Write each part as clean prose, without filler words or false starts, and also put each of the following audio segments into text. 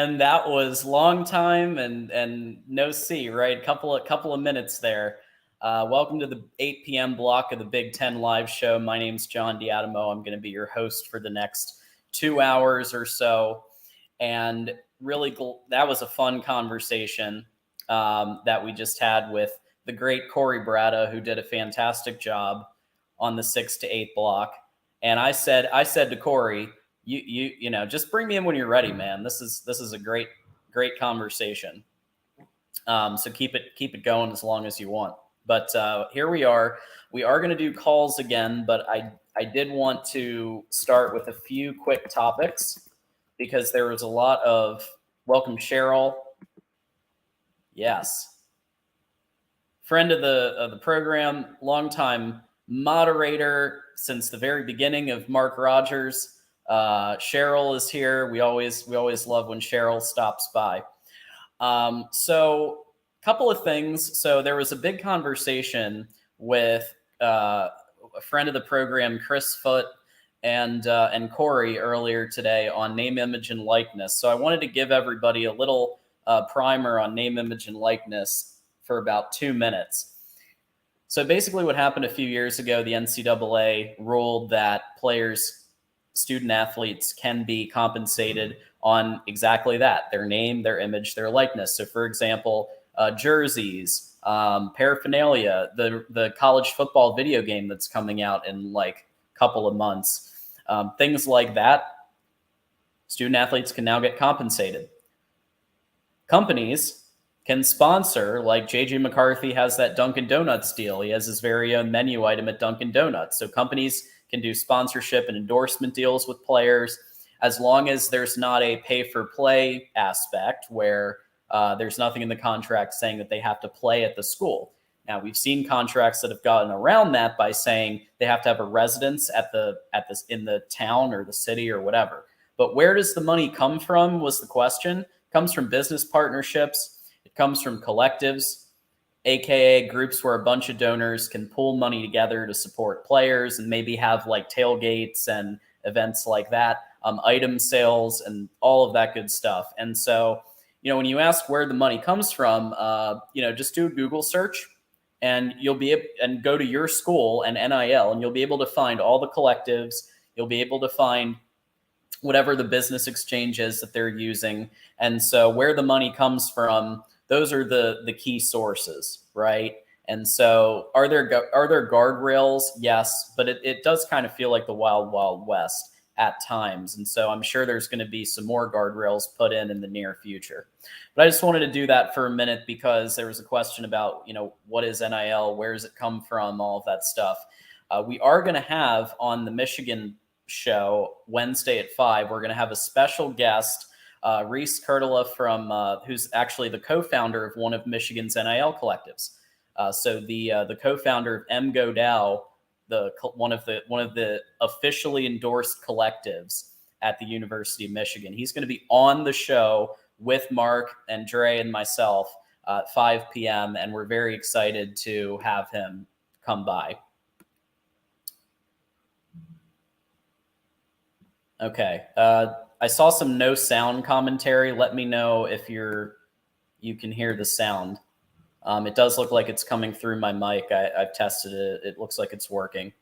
man, that was long time and no see, right? Couple of minutes there. Welcome to the 8 p.m. block of the Big Ten Live Show. My name's John Diadamo. I'm going to be your host for the next 2 hours or so. And really, that was a fun conversation that we just had with the great Corey Bratta, who did a fantastic job on the 6 to 8 block. And I said to Corey, you know, just bring me in when you're ready, man. This is a great conversation. So keep it going as long as you want. But here we are. We are going to do calls again, but I did want to start with a few quick topics because there was a lot of welcome, Cheryl. Yes, friend of the program, longtime moderator since the very beginning of Mark Rogers. Cheryl is here. We always love when Cheryl stops by. So a couple of things. So there was a big conversation with a friend of the program, Chris Foote, and Corey earlier today on name, image, and likeness. So I wanted to give everybody a little primer on name, image, and likeness for about 2 minutes. So basically what happened a few years ago, the NCAA ruled that players, student athletes, can be compensated on exactly that: their name, their image, their likeness. So for example, jerseys, paraphernalia, the college football video game that's coming out in like a couple of months, things like that, student athletes can now get compensated. Companies can sponsor, like JJ McCarthy has that Dunkin' Donuts deal. He has his very own menu item at Dunkin' Donuts. So companies can do sponsorship and endorsement deals with players as long as there's not a pay-for-play aspect where there's nothing in the contract saying that they have to play at the school. Now, we've seen contracts that have gotten around that by saying they have to have a residence in the town or the city or whatever. But where does the money come from was the question. It comes from business partnerships. It comes from collectives, aka groups where a bunch of donors can pool money together to support players and maybe have like tailgates and events like that, item sales and all of that good stuff. And so, you know, when you ask where the money comes from, you know, just do a Google search and you'll be able and go to your school and NIL, and you'll be able to find all the collectives. You'll be able to find whatever the business exchange is that they're using. And so where the money comes from, those are the key sources, right? And so are there guardrails? Yes, but it does kind of feel like the wild, wild west at times. And so I'm sure there's going to be some more guardrails put in the near future. But I just wanted to do that for a minute because there was a question about, you know, what is NIL? Where does it come from? All of that stuff. We are going to have on the Michigan show Wednesday at 5, we're going to have a special guest, Reese Kurtula from who's actually the co-founder of one of Michigan's NIL collectives. So the co-founder of MGoDAO, one of the officially endorsed collectives at the University of Michigan. He's going to be on the show with Mark and Dre and myself at 5 p.m. and we're very excited to have him come by. Okay. I saw some no sound commentary. Let me know if you can hear the sound. It does look like it's coming through my mic. I've tested it. It looks like it's working.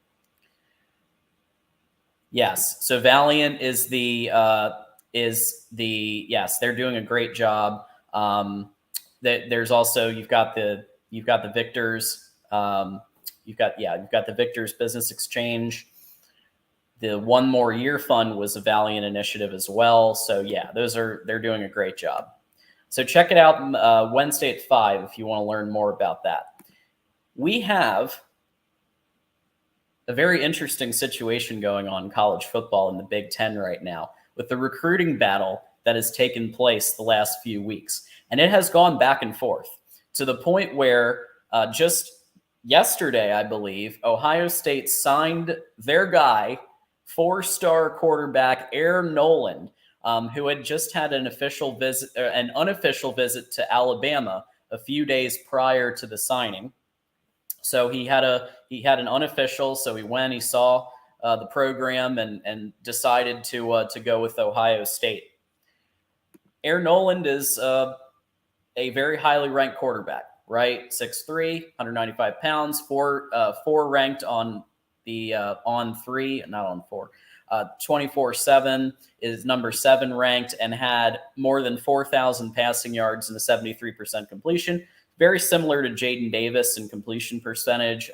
Yes. So Valiant is yes, they're doing a great job. There's also, you've got the Victors. You've got the Victors Business Exchange. The One More Year Fund was a Valiant initiative as well. So yeah, they're doing a great job. So check it out Wednesday at 5 if you want to learn more about that. We have a very interesting situation going on in college football in the Big Ten right now with the recruiting battle that has taken place the last few weeks. And it has gone back and forth to the point where just yesterday, I believe, Ohio State signed their guy, 4-star quarterback Air Noland, who had just had an unofficial visit to Alabama a few days prior to the signing. So he had an unofficial. So he went, he saw the program and decided to go with Ohio State. Aaron Noland is a very highly ranked quarterback, right? 6'3", 195 pounds, four ranked on the on three, not on four. 24/7 is number 7 ranked and had more than 4,000 passing yards and a 73% completion. Very similar to Jaden Davis in completion percentage.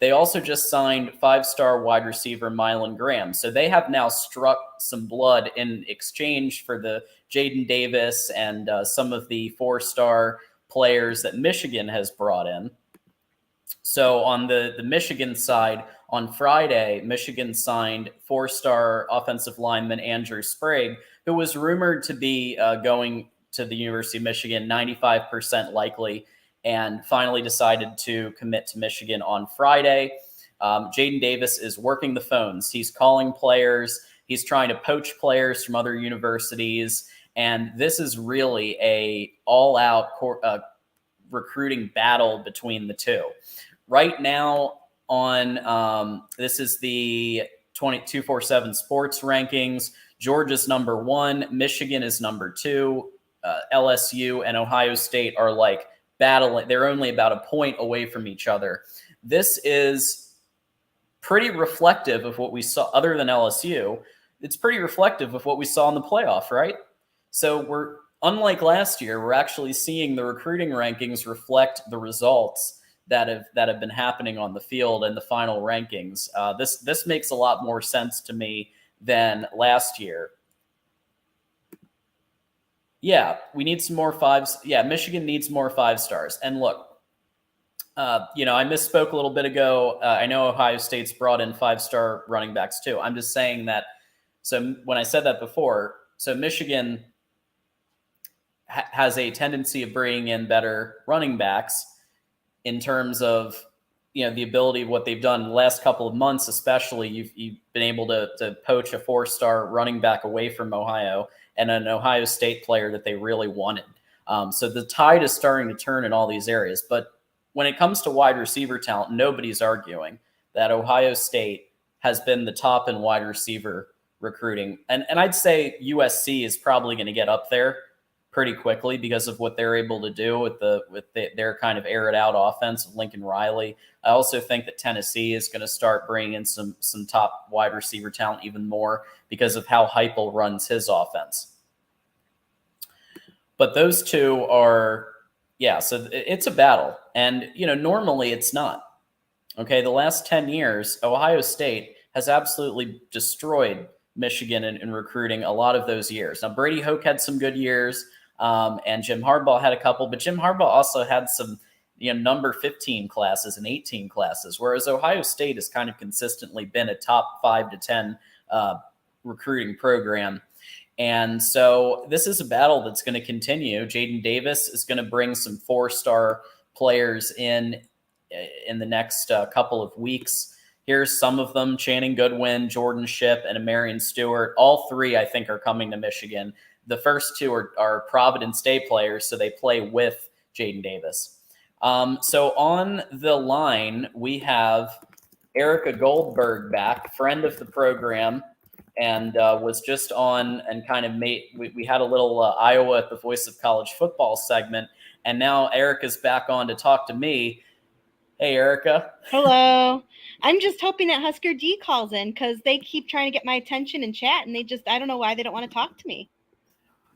They also just signed 5-star wide receiver Mylan Graham. So they have now struck some blood in exchange for the Jaden Davis and some of the 4-star players that Michigan has brought in. So on the Michigan side, on Friday, Michigan signed 4-star offensive lineman Andrew Sprague, who was rumored to be going to the University of Michigan, 95% likely, and finally decided to commit to Michigan on Friday. Jaden Davis is working the phones. He's calling players. He's trying to poach players from other universities. And this is really a all-out recruiting battle between the two. Right now on this is the 247 Sports rankings. Georgia's number 1. Michigan is number 2. LSU and Ohio State are like battling. They're only about a point away from each other. This is pretty reflective of what we saw, other than LSU. It's pretty reflective of what we saw in the playoff, right? So we're, unlike last year, we're actually seeing the recruiting rankings reflect the results that have been happening on the field and the final rankings. This makes a lot more sense to me than last year. Yeah, we need some more 5s. Yeah, Michigan needs more 5-stars. And look, I misspoke a little bit ago. I know Ohio State's brought in 5-star running backs too. I'm just saying that. So when I said that before, so Michigan has a tendency of bringing in better running backs in terms of the ability of what they've done in the last couple of months. Especially, you've been able to poach a 4-star running back away from Ohio and an Ohio State player that they really wanted. So the tide is starting to turn in all these areas. But when it comes to wide receiver talent, nobody's arguing that Ohio State has been the top in wide receiver recruiting. And I'd say USC is probably going to get up there pretty quickly because of what they're able to do with their kind of air it out offense of Lincoln Riley. I also think that Tennessee is going to start bringing in some top wide receiver talent even more because of how Heupel runs his offense. But those two are, so it's a battle. And, normally it's not. Okay, the last 10 years, Ohio State has absolutely destroyed Michigan in recruiting a lot of those years. Now, Brady Hoke had some good years, and Jim Harbaugh had a couple, but Jim Harbaugh also had some number 15 classes and 18 classes, whereas Ohio State has kind of consistently been a top 5 to 10 recruiting program. And so this is a battle that's going to continue. Jaden Davis is going to bring some 4-star players in the next couple of weeks. Here's some of them: Channing Goodwin, Jordan Shipp, and Amarian Stewart. All 3, I think, are coming to Michigan. The first 2 are Providence Day players, so they play with Jaden Davis. So on the line, we have Erica Goldberg back, friend of the program, and was just on and kind of we had a little Iowa at the Voice of College Football segment, and now Erica's back on to talk to me. Hey, Erica. Hello. I'm just hoping that Husker D calls in because they keep trying to get my attention and chat, and I don't know why they don't want to talk to me.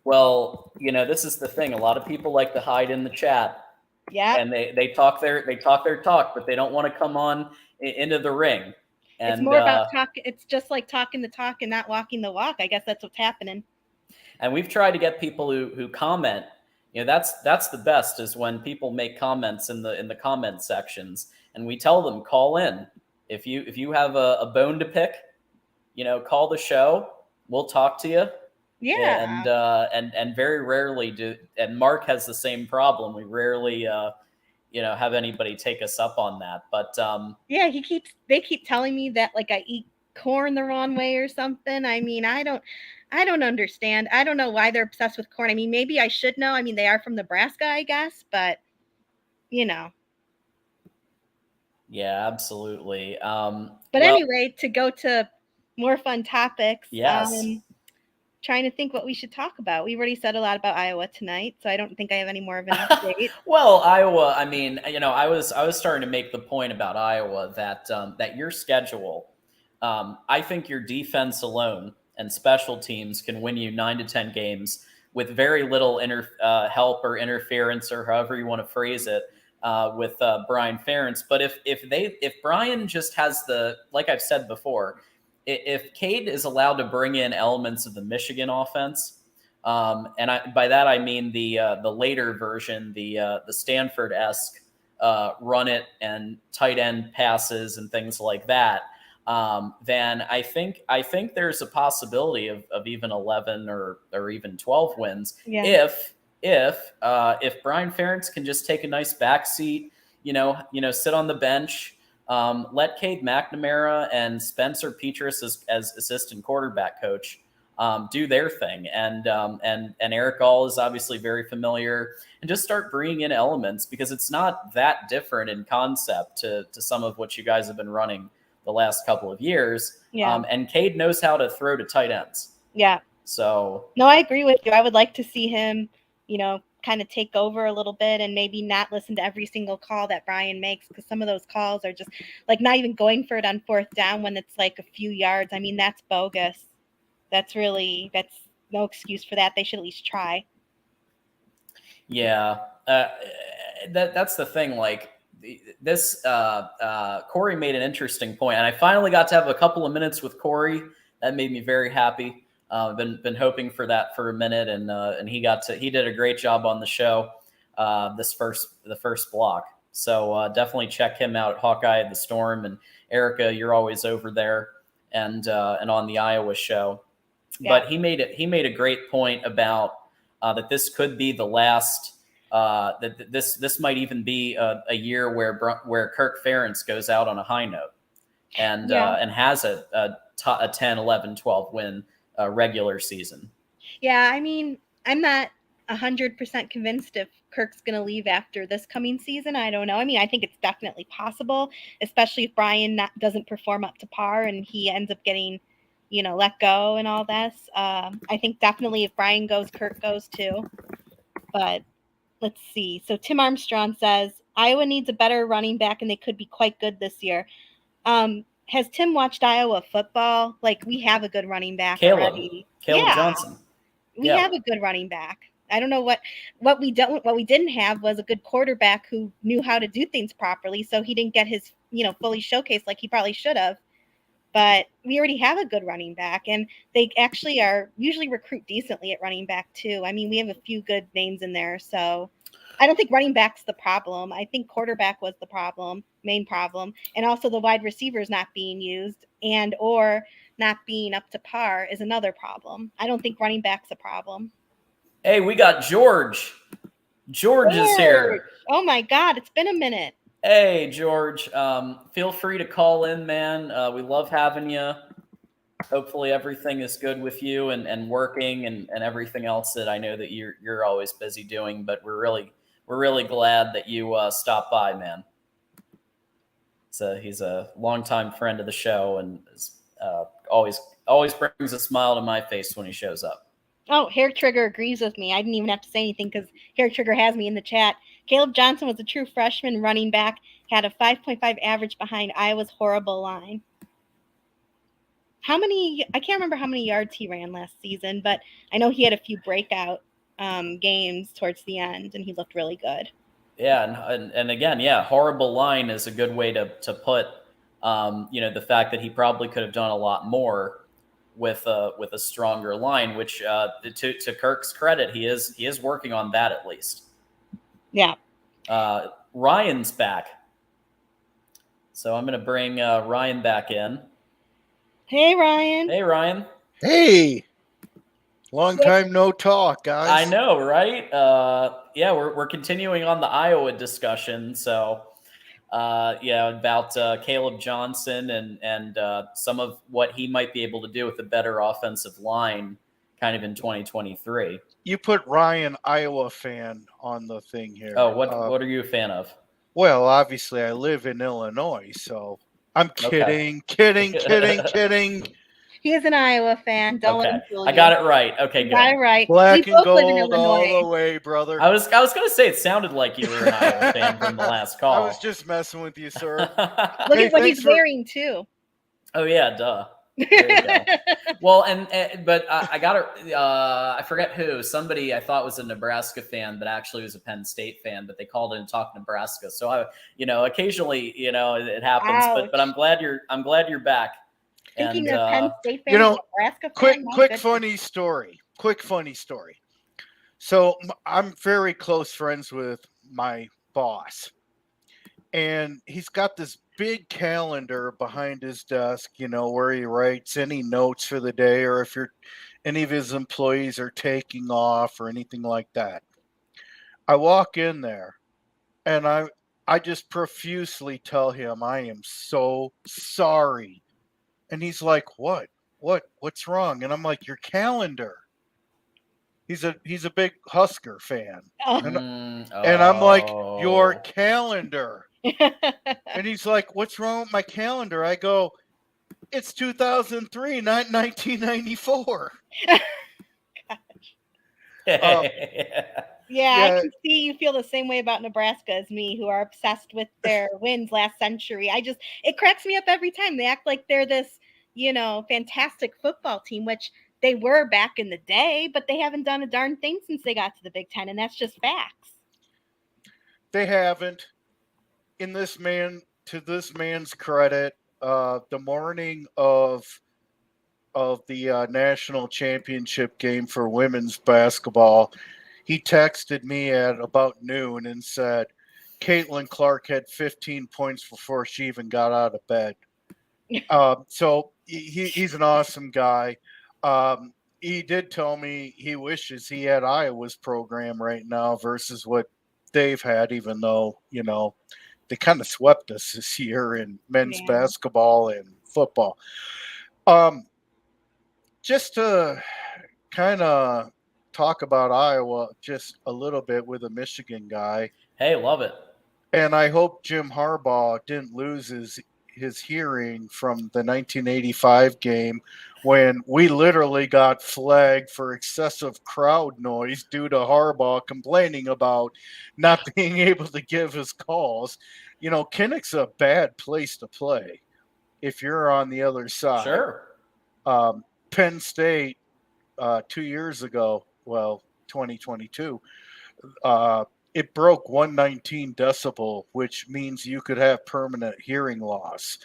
Well, this is the thing. A lot of people like to hide in the chat. Yeah. And they talk their talk, but they don't want to come on into the ring. And it's more about talk. It's just like talking the talk and not walking the walk. I guess that's what's happening. And we've tried to get people who comment. That's the best, is when people make comments in the comment sections, and we tell them, call in. If you have a bone to pick, call the show. We'll talk to you. Yeah. And very rarely do. And Mark has the same problem. We rarely have anybody take us up on that. But yeah, they keep telling me that like I eat corn the wrong way or something. I mean, I don't understand. I don't know why they're obsessed with corn. I mean, maybe I should know. I mean, they are from Nebraska, I guess, but Yeah, absolutely. But anyway, to go to more fun topics. Yes. trying to think what we should talk about. We've already said a lot about Iowa tonight, so I don't think I have any more of an update. Well, Iowa. I mean, I was starting to make the point about Iowa that that your schedule. I think your defense alone and special teams can win you 9 to 10 games with very little help or interference or however you want to phrase it with Brian Ferentz. But if Brian just has like I've said before, if Cade is allowed to bring in elements of the Michigan offense, and by that I mean the later version, the Stanford-esque run it and tight end passes and things like that, then I think there's a possibility of even 11 or even 12 wins if Brian Ferentz can just take a nice backseat, sit on the bench. Let Cade McNamara and Spencer Petras as assistant quarterback coach do their thing, and Eric Gall is obviously very familiar, and just start bringing in elements because it's not that different in concept to some of what you guys have been running the last couple of years. Yeah. And Cade knows how to throw to tight ends. Yeah. So no, I agree with you. I would like to see him, kind of take over a little bit and maybe not listen to every single call that Brian makes, because some of those calls are just like not even going for it on 4th down when it's like a few yards. I mean, that's bogus. That's no excuse for that. They should at least try. Yeah, that's the thing. Like this, Corey made an interesting point, and I finally got to have a couple of minutes with Corey. That made me very happy. Been hoping for that for a minute, and he did a great job on the show. The first block. So definitely check him out, Hawkeye at the Storm, and Erica, you're always over there, and on the Iowa show. Yeah. But he made a great point about that this could be the last. That this might even be a year where Kirk Ferentz goes out on a high note, and has a 10, 11, 12 win regular season. Yeah, I mean, I'm not 100% convinced if Kirk's going to leave after this coming season. I don't know. I mean, I think it's definitely possible, especially if Brian doesn't perform up to par and he ends up getting, let go and all this. I think definitely if Brian goes, Kirk goes too. But let's see. So Tim Armstrong says Iowa needs a better running back and they could be quite good this year. Has Tim watched Iowa football? Like, we have a good running back already. Caleb Johnson. We have a good running back. I don't know what we didn't have was a good quarterback who knew how to do things properly. So he didn't get his, fully showcased like he probably should have. But we already have a good running back, and they actually are usually recruit decently at running back too. I mean, we have a few good names in there. So I don't think running back's the problem. I think quarterback was the main problem. And also the wide receivers not being used or not being up to par is another problem. I don't think running back's a problem. Hey, we got George. George is here. Oh my God, it's been a minute. Hey, George. Feel free to call in, man. We love having you. Hopefully everything is good with you and working and everything else that I know that you're always busy doing, but we're really glad that you stopped by, man. So he's a longtime friend of the show and is, always brings a smile to my face when he shows up. Oh, Hair Trigger agrees with me. I didn't even have to say anything because Hair Trigger has me in the chat. Caleb Johnson was a true freshman running back, had a 5.5 average behind Iowa's horrible line. I can't remember how many yards he ran last season, but I know he had a few breakout games towards the end, and he looked really good. Yeah, and again, horrible line is a good way to put, the fact that he probably could have done a lot more with a stronger line, which to Kirk's credit, he is working on that at least. Yeah. Ryan's back, so I'm going to bring Ryan back in. Hey, Ryan. Hey, Ryan. Hey. Long time no talk, guys. I know, right? We're continuing on the Iowa discussion. So, about Caleb Johnson and some of what he might be able to do with a better offensive line, kind of in 2023. You put Ryan, Iowa fan, on the thing here. Oh, what are you a fan of? Well, obviously, I live in Illinois, so I'm kidding, kidding. He is an Iowa fan. Don't let Okay, him fool I you. got it right. Okay, You good. got it right. Black We and both live in gold all Illinois. the way, brother. I was gonna say it sounded like you were an Iowa fan from the last call. I was just messing with you, sir. Look Hey, at what thanks he's for- wearing too. Oh yeah, duh. There you go. Well, but I got it. I forget who. Somebody I thought was a Nebraska fan, but actually was a Penn State fan. But they called in and talked Nebraska. So occasionally, it happens. Ouch. But I'm glad you're back. Thinking And of Penn State fan, you know, and Nebraska quick fan. My quick goodness. funny story. Quick funny story. So I'm very close friends with my boss, and he's got this big calendar behind his desk, where he writes any notes for the day, or if any of his employees are taking off or anything like that. I walk in there, and I just profusely tell him I am so sorry. And he's like, what's wrong? And I'm like, your calendar. He's a big Husker fan. Oh. And I'm like, your calendar. And he's like, what's wrong with my calendar? I go, it's 2003, not 1994. Yeah, I can see you feel the same way about Nebraska as me, who are obsessed with their wins last century. It cracks me up every time. They act like they're this, fantastic football team, which they were back in the day, but they haven't done a darn thing since they got to the Big Ten, and that's just facts. They haven't. To this man's credit, the morning of the national championship game for women's basketball, he texted me at about noon and said, Caitlin Clark had 15 points before she even got out of bed. So he's an awesome guy. He did tell me he wishes he had Iowa's program right now versus what they've had, even though, they kind of swept us this year in men's basketball and football. Just to kind of talk about Iowa just a little bit with a Michigan guy. Hey, love it. And I hope Jim Harbaugh didn't lose his hearing from the 1985 game when we literally got flagged for excessive crowd noise due to Harbaugh complaining about not being able to give his calls. Kinnick's a bad place to play if you're on the other side. Sure. Penn State 2 years ago, 2022, it broke 119 decibel, which means you could have permanent hearing loss.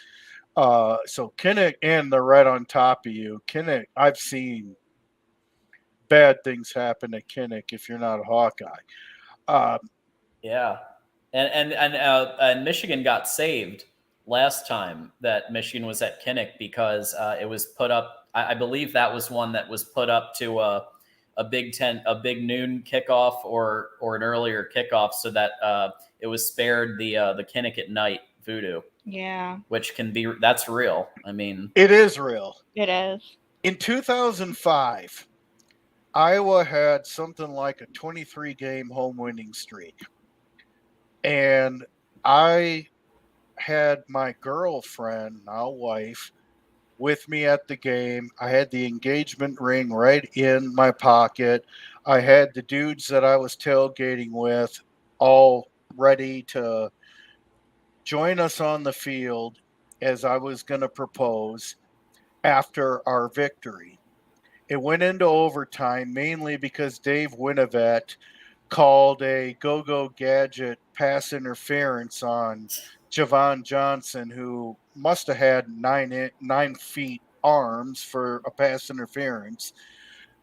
So Kinnick, and they're right on top of you. Kinnick, I've seen bad things happen at Kinnick if you're not a Hawkeye. Yeah, and Michigan got saved last time that Michigan was at Kinnick because it was put up. I believe that was one that was put up to a Big noon kickoff or an earlier kickoff, so that it was spared the Kinnick at night voodoo. Yeah, which that's real. I mean, it is real. It is. In 2005, Iowa had something like a 23-game home winning streak. And I had my girlfriend, now wife, with me at the game. I had the engagement ring right in my pocket. I had the dudes that I was tailgating with all ready to join us on the field as I was going to propose after our victory. It went into overtime mainly because Dave Winovette called a go-go gadget pass interference on Javon Johnson, who must have had 9 feet arms for a pass interference.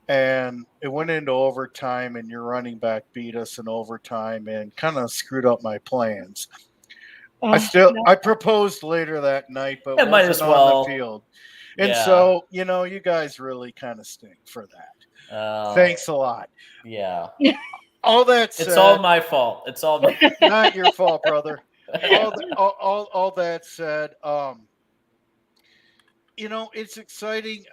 And it went into overtime, and your running back beat us in overtime and kind of screwed up my plans. I proposed later that night, but it might as well on the field. And so, you guys really kind of stink for that. Thanks a lot. Yeah. All that said, it's all my fault. It's all not your fault, brother. All that said, it's exciting.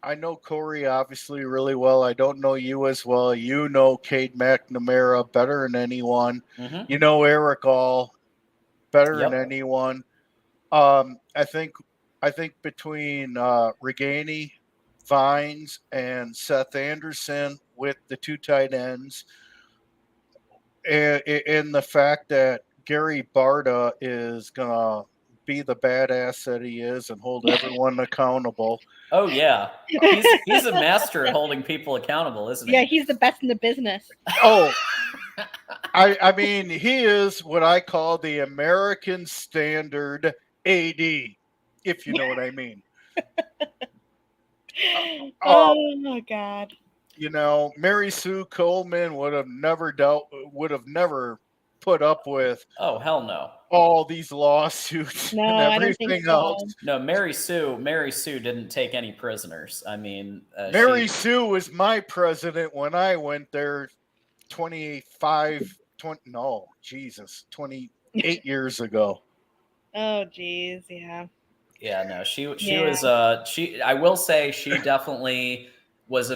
I know Corey obviously really well. I don't know you as well. You know Cade McNamara better than anyone. Mm-hmm. You know Eric All better than anyone. I think I think between Reganey, Vines, and Seth Anderson with the two tight ends, and the fact that Gary Barta is gonna be the badass that he is and hold everyone accountable. Oh yeah, he's a master at holding people accountable, isn't he? Yeah, he's the best in the business. Oh, I mean, he is what I call the American standard AD, if you know what I mean. Oh my God. You know, Mary Sue Coleman would have never put up with Oh hell no. all these lawsuits No, and I don't think everything so. else. No, Mary Sue didn't take any prisoners. I mean, Mary Sue was my president when I went there 28 years ago. Oh geez, yeah. Yeah, no, she Yeah. was I will say she definitely was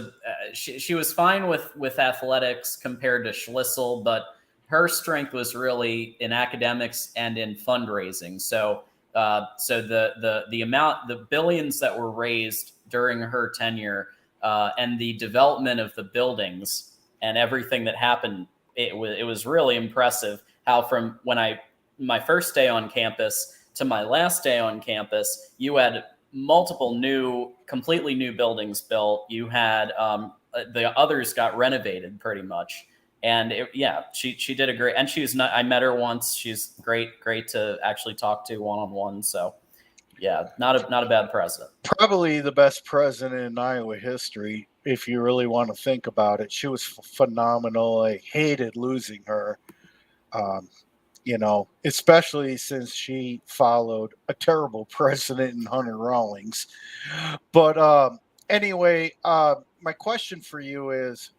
she was fine with athletics compared to Schlissel, but her strength was really in academics and in fundraising. So so the amount, the billions that were raised during her tenure, and the development of the buildings and everything that happened, it was really impressive how from my first day on campus to my last day on campus, you had multiple completely new buildings built. You had the others got renovated pretty much, and she did a great. And she was not. I met her once. She's great to actually talk to one-on-one. So yeah, not a bad president. Probably the best president in Iowa history, if you really want to think about it. She was phenomenal. I hated losing her. You know, especially since she followed a terrible president in Hunter Rawlings. But anyway, my question for you is,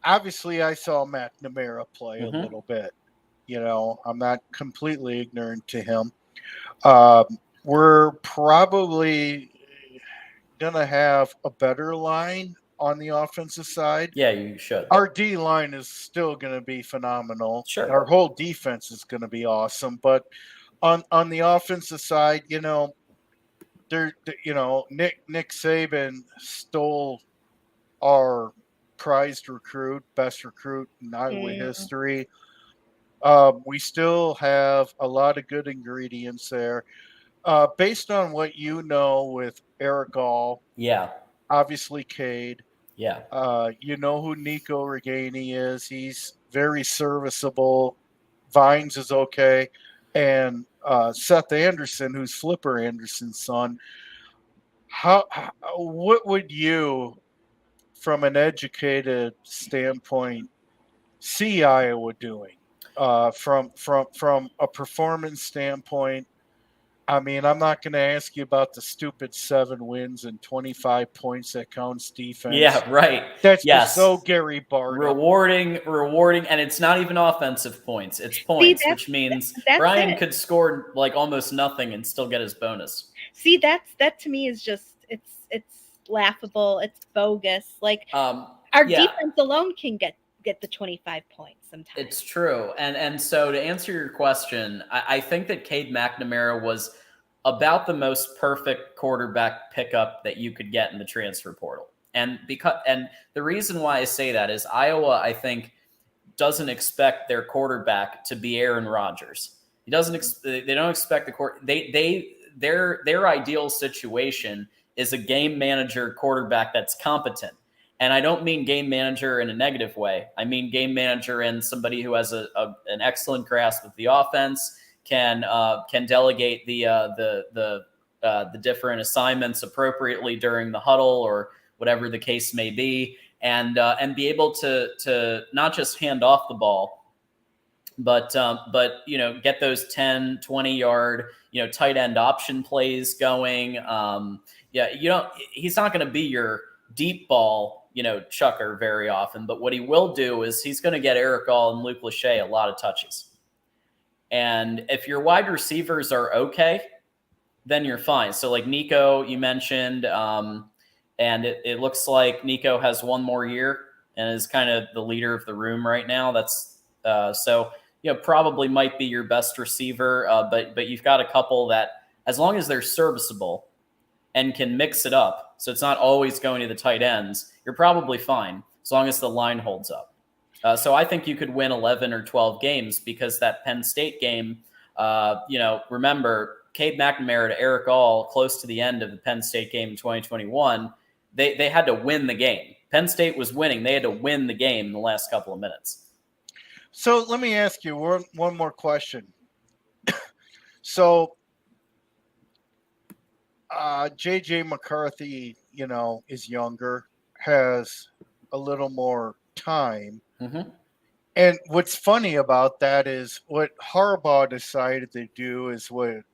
obviously I saw McNamara play a little bit. You know, I'm not completely ignorant to him. We're probably going to have a better line on the offensive side. Yeah, you should. Our D line is still going to be phenomenal. Sure. Our whole defense is going to be awesome. But on the offensive side, Nick Saban stole our prized recruit, best recruit in Iowa history. We still have a lot of good ingredients there. Based on what you know with Eric Gall, obviously Cade, you know who Nico Reganey is. He's very serviceable. Vines is okay. And Seth Anderson, who's Flipper Anderson's son. What would you, from an educated standpoint, see Iowa doing? From a performance standpoint, I mean, I'm not going to ask you about the stupid 7 wins and 25 points that counts defense. Yeah, right. That's just so Gary Barta. Rewarding, and it's not even offensive points. It's points, which means Brian could score like almost nothing and still get his bonus. See, that to me is just it's laughable. It's bogus. Like our defense alone can get the 25 points sometimes. It's true. And so to answer your question, I think that Cade McNamara was about the most perfect quarterback pickup that you could get in the transfer portal. And the reason why I say that is Iowa, I think, doesn't expect their quarterback to be Aaron Rodgers. They don't expect their ideal situation is a game manager quarterback that's competent. And I don't mean game manager in a negative way. I mean game manager in somebody who has an excellent grasp of the offense, can delegate the different assignments appropriately during the huddle or whatever the case may be, and be able to not just hand off the ball, but get those 10, 20 yard tight end option plays going. He's not going to be your deep ball chucker very often, but what he will do is he's going to get Eric Gall and Luke Lachey a lot of touches. And if your wide receivers are okay, then you're fine. So like Nico, you mentioned, and it looks like Nico has one more year and is kind of the leader of the room right now. That's so probably might be your best receiver, but you've got a couple that, as long as they're serviceable and can mix it up, so it's not always going to the tight ends, you're probably fine as long as the line holds up. So I think you could win 11 or 12 games, because that Penn State game, remember Cade McNamara to Eric All close to the end of the Penn State game in 2021, they had to win the game. Penn State was winning. They had to win the game in the last couple of minutes. So let me ask you one more question. So J.J. McCarthy, is younger, has a little more time. Mm-hmm. And what's funny about that is what Harbaugh decided to do is what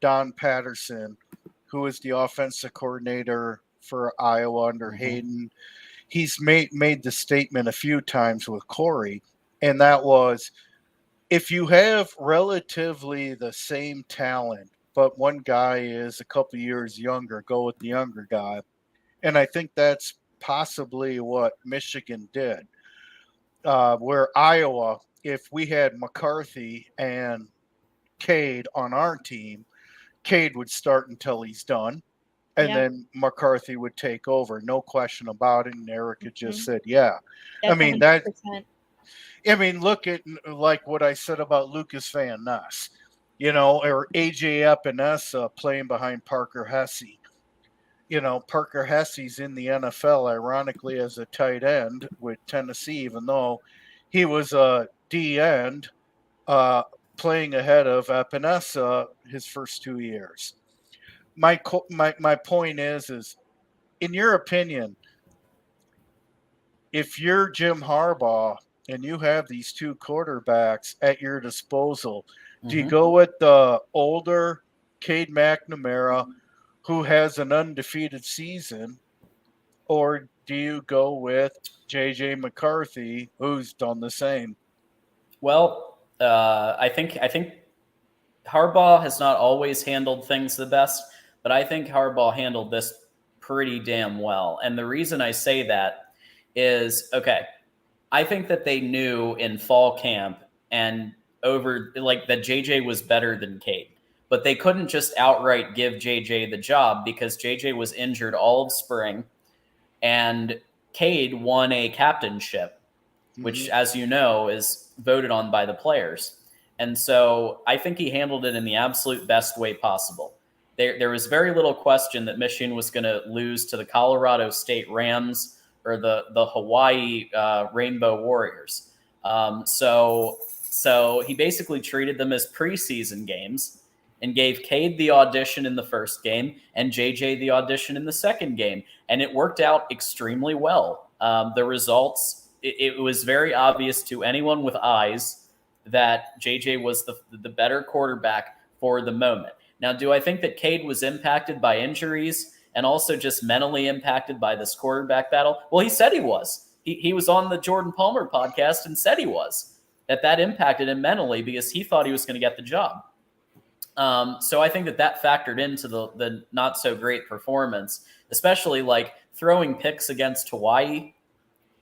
Don Patterson, who is the offensive coordinator for Iowa under Hayden, he's made the statement a few times with Corey, and that was, if you have relatively the same talent, but one guy is a couple years younger, go with the younger guy. And I think that's possibly what Michigan did. Where Iowa, if we had McCarthy and Cade on our team, Cade would start until he's done, and then McCarthy would take over. No question about it. And Erica just said, yeah. That's 100%. Look at like what I said about Lucas Van Ness, or AJ Epinesa playing behind Parker Hesse. Parker Hesse's in the NFL, ironically, as a tight end with Tennessee, even though he was a D end playing ahead of Epinesa his first 2 years. My point is, in your opinion, if you're Jim Harbaugh and you have these two quarterbacks at your disposal, do you go with the older Cade McNamara, who has an undefeated season, or do you go with J.J. McCarthy, who's done the same? Well, I think Harbaugh has not always handled things the best, but I think Harbaugh handled this pretty damn well. And the reason I say that is, okay, I think that they knew in fall camp and over, like, that JJ was better than Cade. But they couldn't just outright give JJ the job, because JJ was injured all of spring, and Cade won a captainship, which, as you know, is voted on by the players. And so I think he handled it in the absolute best way possible. There was very little question that Michigan was going to lose to the Colorado State Rams or the Hawaii Rainbow Warriors. So he basically treated them as preseason games and gave Cade the audition in the first game and JJ the audition in the second game. And it worked out extremely well. The results, it was very obvious to anyone with eyes that JJ was the better quarterback for the moment. Now, do I think that Cade was impacted by injuries and also just mentally impacted by this quarterback battle? Well, he said he was. He was on the Jordan Palmer podcast and said he was. That impacted him mentally, because he thought he was going to get the job. So I think that factored into the not so great performance, especially like throwing picks against Hawaii.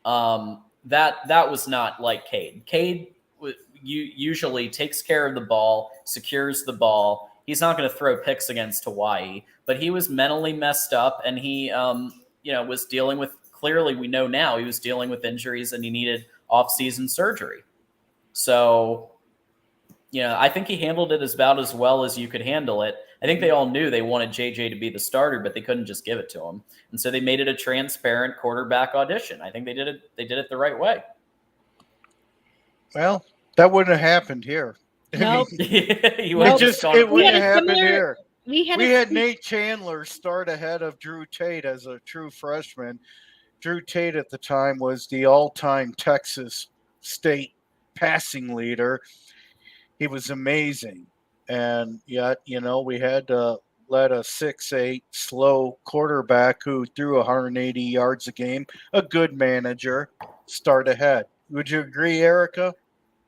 That was not like Cade. Cade usually takes care of the ball, secures the ball. He's not going to throw picks against Hawaii, but he was mentally messed up, and he was dealing with, clearly we know now, he was dealing with injuries and he needed off-season surgery. So, I think he handled it about as well as you could handle it. I think they all knew they wanted JJ to be the starter, but they couldn't just give it to him. And so they made it a transparent quarterback audition. I think they did it the right way. Well, that wouldn't have happened here. Nope. It wouldn't have happened here. We had Nate Chandler start ahead of Drew Tate as a true freshman. Drew Tate at the time was the all-time Texas State passing leader. He was amazing. And yet, we had to let a 6'8" slow quarterback who threw 180 yards a game, a good manager, start ahead. Would you agree, Erica?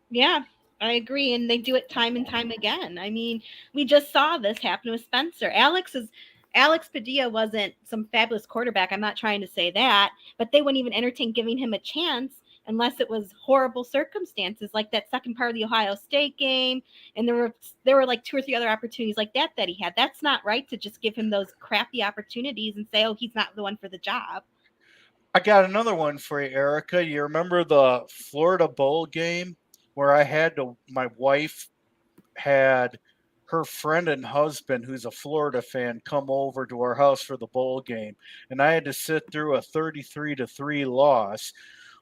Yeah, I agree. And they do it time and time again. I mean, we just saw this happen with Spencer. Alex Padilla wasn't some fabulous quarterback. I'm not trying to say that, but they wouldn't even entertain giving him a chance unless it was horrible circumstances like that second part of the Ohio State game. And there were like 2 or 3 other opportunities like that he had. That's not right to just give him those crappy opportunities and say, oh, he's not the one for the job. I got another one for you, Erica. You remember the Florida Bowl game where my wife had her friend and husband, who's a Florida fan, come over to our house for the bowl game. And I had to sit through a 33-3 loss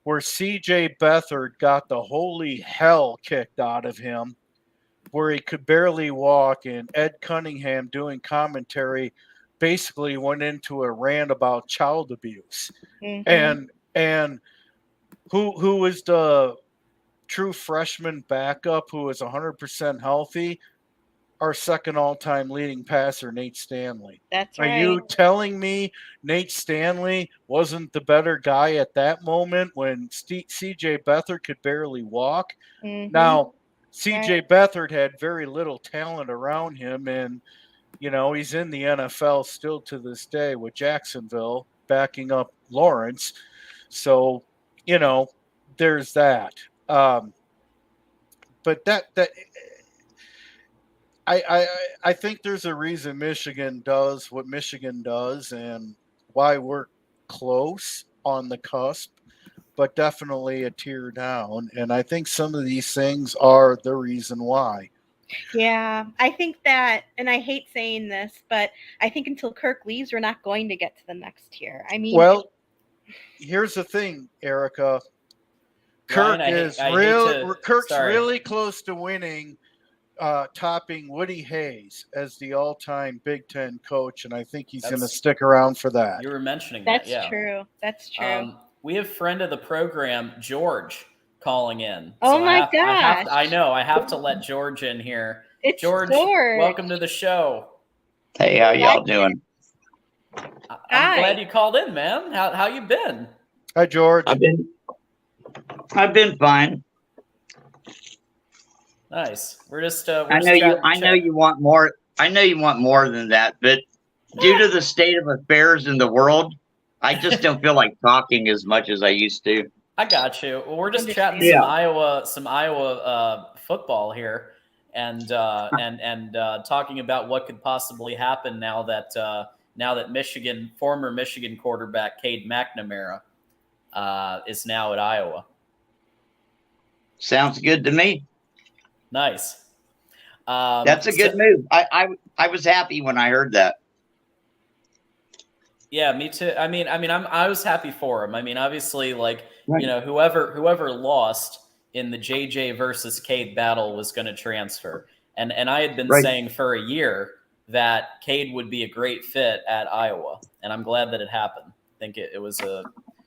where CJ Beathard got the holy hell kicked out of him, where he could barely walk, and Ed Cunningham doing commentary basically went into a rant about child abuse. Mm-hmm. And who was the true freshman backup who was 100% healthy? Our second all-time leading passer, Nate Stanley. That's Are right. you telling me Nate Stanley wasn't the better guy at that moment when CJ Beathard could barely walk? Mm-hmm. Now, CJ Beathard had very little talent around him, and he's in the NFL still to this day with Jacksonville backing up Lawrence. So, there's that. But I think there's a reason Michigan does what Michigan does and why we're close on the cusp, but definitely a tier down. And I think some of these things are the reason why. Yeah, I think that, and I hate saying this, but I think until Kirk leaves, we're not going to get to the next tier. I mean, well, here's the thing, Erica. Kirk Ryan, Kirk's really close to winning, topping Woody Hayes as the all-time Big Ten coach, and I think he's going to stick around for that. You were mentioning that, yeah. That's true. We have friend of the program, George, calling in. Oh my gosh. I know. I have to let George in here. It's George, welcome to the show. Hey, how y'all doing? I'm glad you called in, man. How you been? Hi, George. I've been fine. Nice. We're just. I know you want more. I know you want more than that, but due to the state of affairs in the world, I just don't feel like talking as much as I used to. I got you. Well, we're just chatting some Iowa football here, and talking about what could possibly happen now that former Michigan quarterback Cade McNamara is now at Iowa. Sounds good to me. Nice. That's a good move. I was happy when I heard that. Yeah, me too. I was happy for him. I mean, obviously, whoever lost in the JJ versus Cade battle was going to transfer, and I had been saying for a year that Cade would be a great fit at Iowa, and I'm glad that it happened. I think it was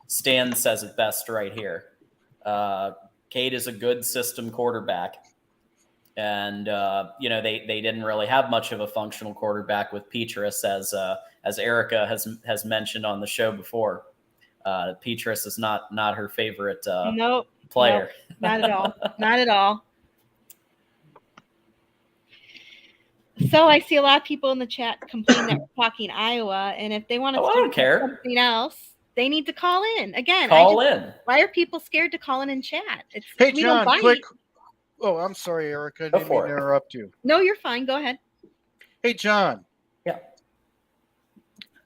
Stan says it best right here. Cade is a good system quarterback. And, they didn't really have much of a functional quarterback with Petrus, as Erica has mentioned on the show before. Petrus is not her favorite player. Nope, not at all. Not at all. So I see a lot of people in the chat complain that we're talking Iowa, and if they want to talk something else, they need to call in. Again, why are people scared to call in and chat? Hey, John, quick. Oh, I'm sorry, Erica. I didn't mean to interrupt you. No, you're fine. Go ahead. Hey, John. Yeah.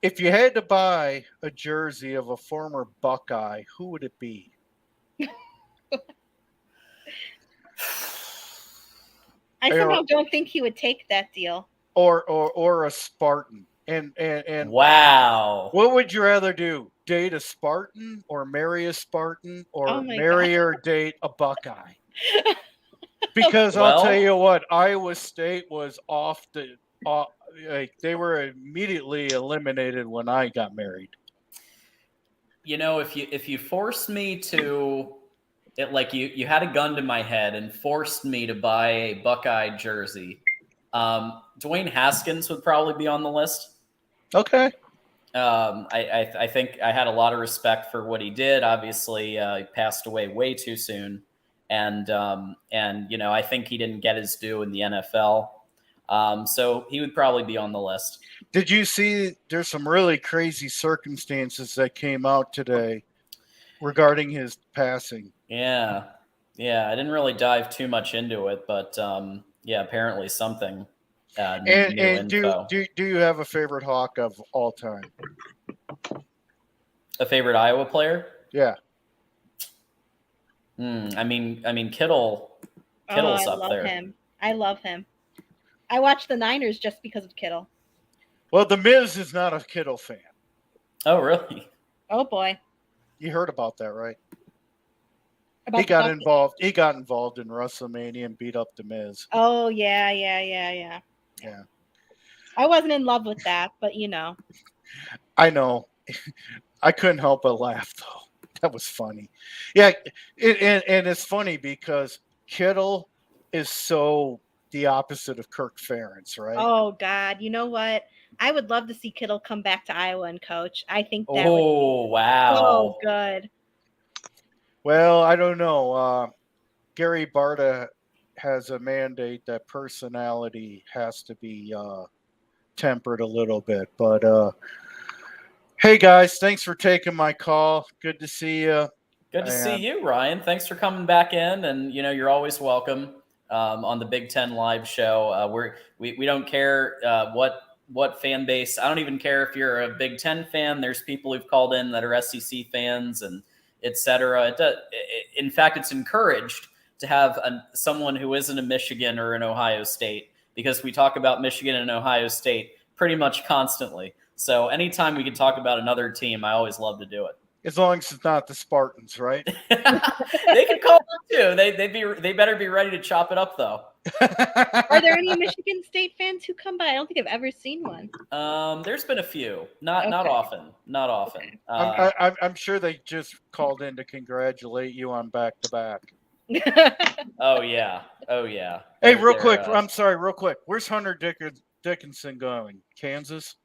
If you had to buy a jersey of a former Buckeye, who would it be? I somehow don't think he would take that deal. Or a Spartan. And wow. What would you rather do? Date a Spartan or marry a Spartan or marry or date a Buckeye? Because I'll tell you what, Iowa State was they were immediately eliminated when I got married. If you forced me to, you had a gun to my head and forced me to buy a Buckeye jersey, Dwayne Haskins would probably be on the list. Okay. I think I had a lot of respect for what he did. Obviously, he passed away way too soon. And I think he didn't get his due in the NFL. So he would probably be on the list. Did you see there's some really crazy circumstances that came out today? regarding his passing. Yeah. I didn't really dive too much into it, but yeah, apparently something new And info. do you have a favorite Hawk of all time? A favorite Iowa player? Yeah. I mean Kittle's I up love there. him. I love him. I watched the Niners just because of Kittle. Well, the Miz is not a Kittle fan. Oh, really? Oh boy. You heard about that, right? About He the got Buccaneers. involved. He got involved in WrestleMania and beat up the Miz. Oh yeah. Yeah. I wasn't in love with that, but you know. I know. I couldn't help but laugh though. That was funny. Yeah, and it's funny because Kittle is so the opposite of Kirk Ferentz, right? Oh God. You know what? I would love to see Kittle come back to Iowa and coach. I think that would Oh, be wow. so good. Well, I don't know. Gary Barta has a mandate that personality has to be tempered a little bit. But hey, guys, thanks for taking my call. Good to see you. Good to see you, Ryan. Thanks for coming back in, and you're always welcome on the Big Ten Live show. We don't care what fan base. I don't even care if you're a Big Ten fan. There's people who've called in that are SEC fans and etc. In fact, it's encouraged to have someone who isn't a Michigan or an Ohio State, because we talk about Michigan and Ohio State pretty much constantly. So anytime we can talk about another team, I always love to do it. As long as it's not the Spartans, right? They can call them too. They better be ready to chop it up though. Are there any Michigan State fans who come by? I don't think I've ever seen one. There's been a few, not often. Okay. I'm sure they just called in to congratulate you on back to back. Oh yeah. Hey, real quick. I'm sorry, real quick. Where's Hunter Dickinson going? Kansas?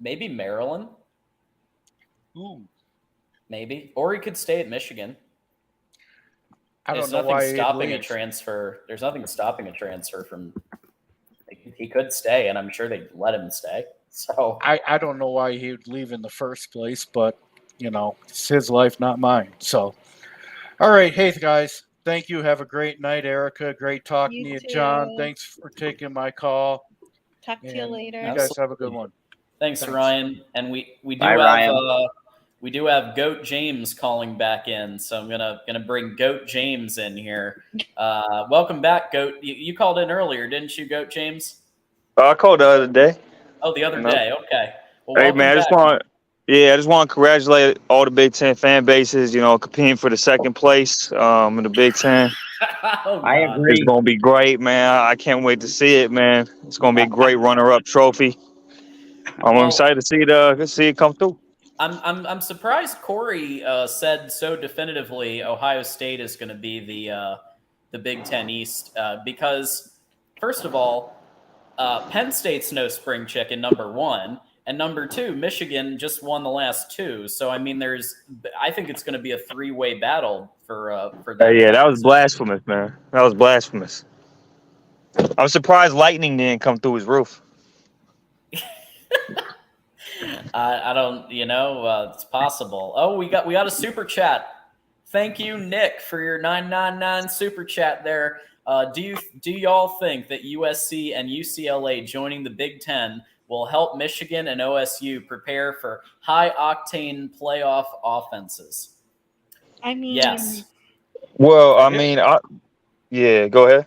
Maybe Maryland. Ooh. Maybe, or he could stay at Michigan. There's nothing stopping a transfer. There's nothing stopping a transfer from. He could stay, and I'm sure they'd let him stay. So I don't know why he would leave in the first place, but it's his life, not mine. So, all right, hey guys, thank you. Have a great night, Erica. Great talking to you, John. Thanks for taking my call. Talk to you later. You guys have a good one. Thanks, Ryan. And we do Bye, have Ryan. We do have Goat James calling back in, so I'm gonna bring Goat James in here. Welcome back, Goat. You called in earlier, didn't you, Goat James? I called the other day. Oh, the other day. Okay. Well, hey man, I just want to congratulate all the Big Ten fan bases. Competing for the second place in the Big Ten. Oh, I agree. It's gonna be great, man. I can't wait to see it, man. It's gonna be a great runner-up trophy. I'm excited to see it come through. I'm surprised Corey said so definitively Ohio State is going to be the Big Ten East because first of all, Penn State's no spring chicken, number one, and number two, Michigan just won the last two. So I mean, I think it's going to be a three-way battle for that. Yeah, that was blasphemous, man. That was blasphemous. I was surprised lightning didn't come through his roof. I don't, it's possible. Oh, we got a super chat. Thank you, Nick, for your 999 super chat there. Do y'all think that USC and UCLA joining the Big Ten will help Michigan and OSU prepare for high octane playoff offenses? I mean, yes. Well, yeah, go ahead.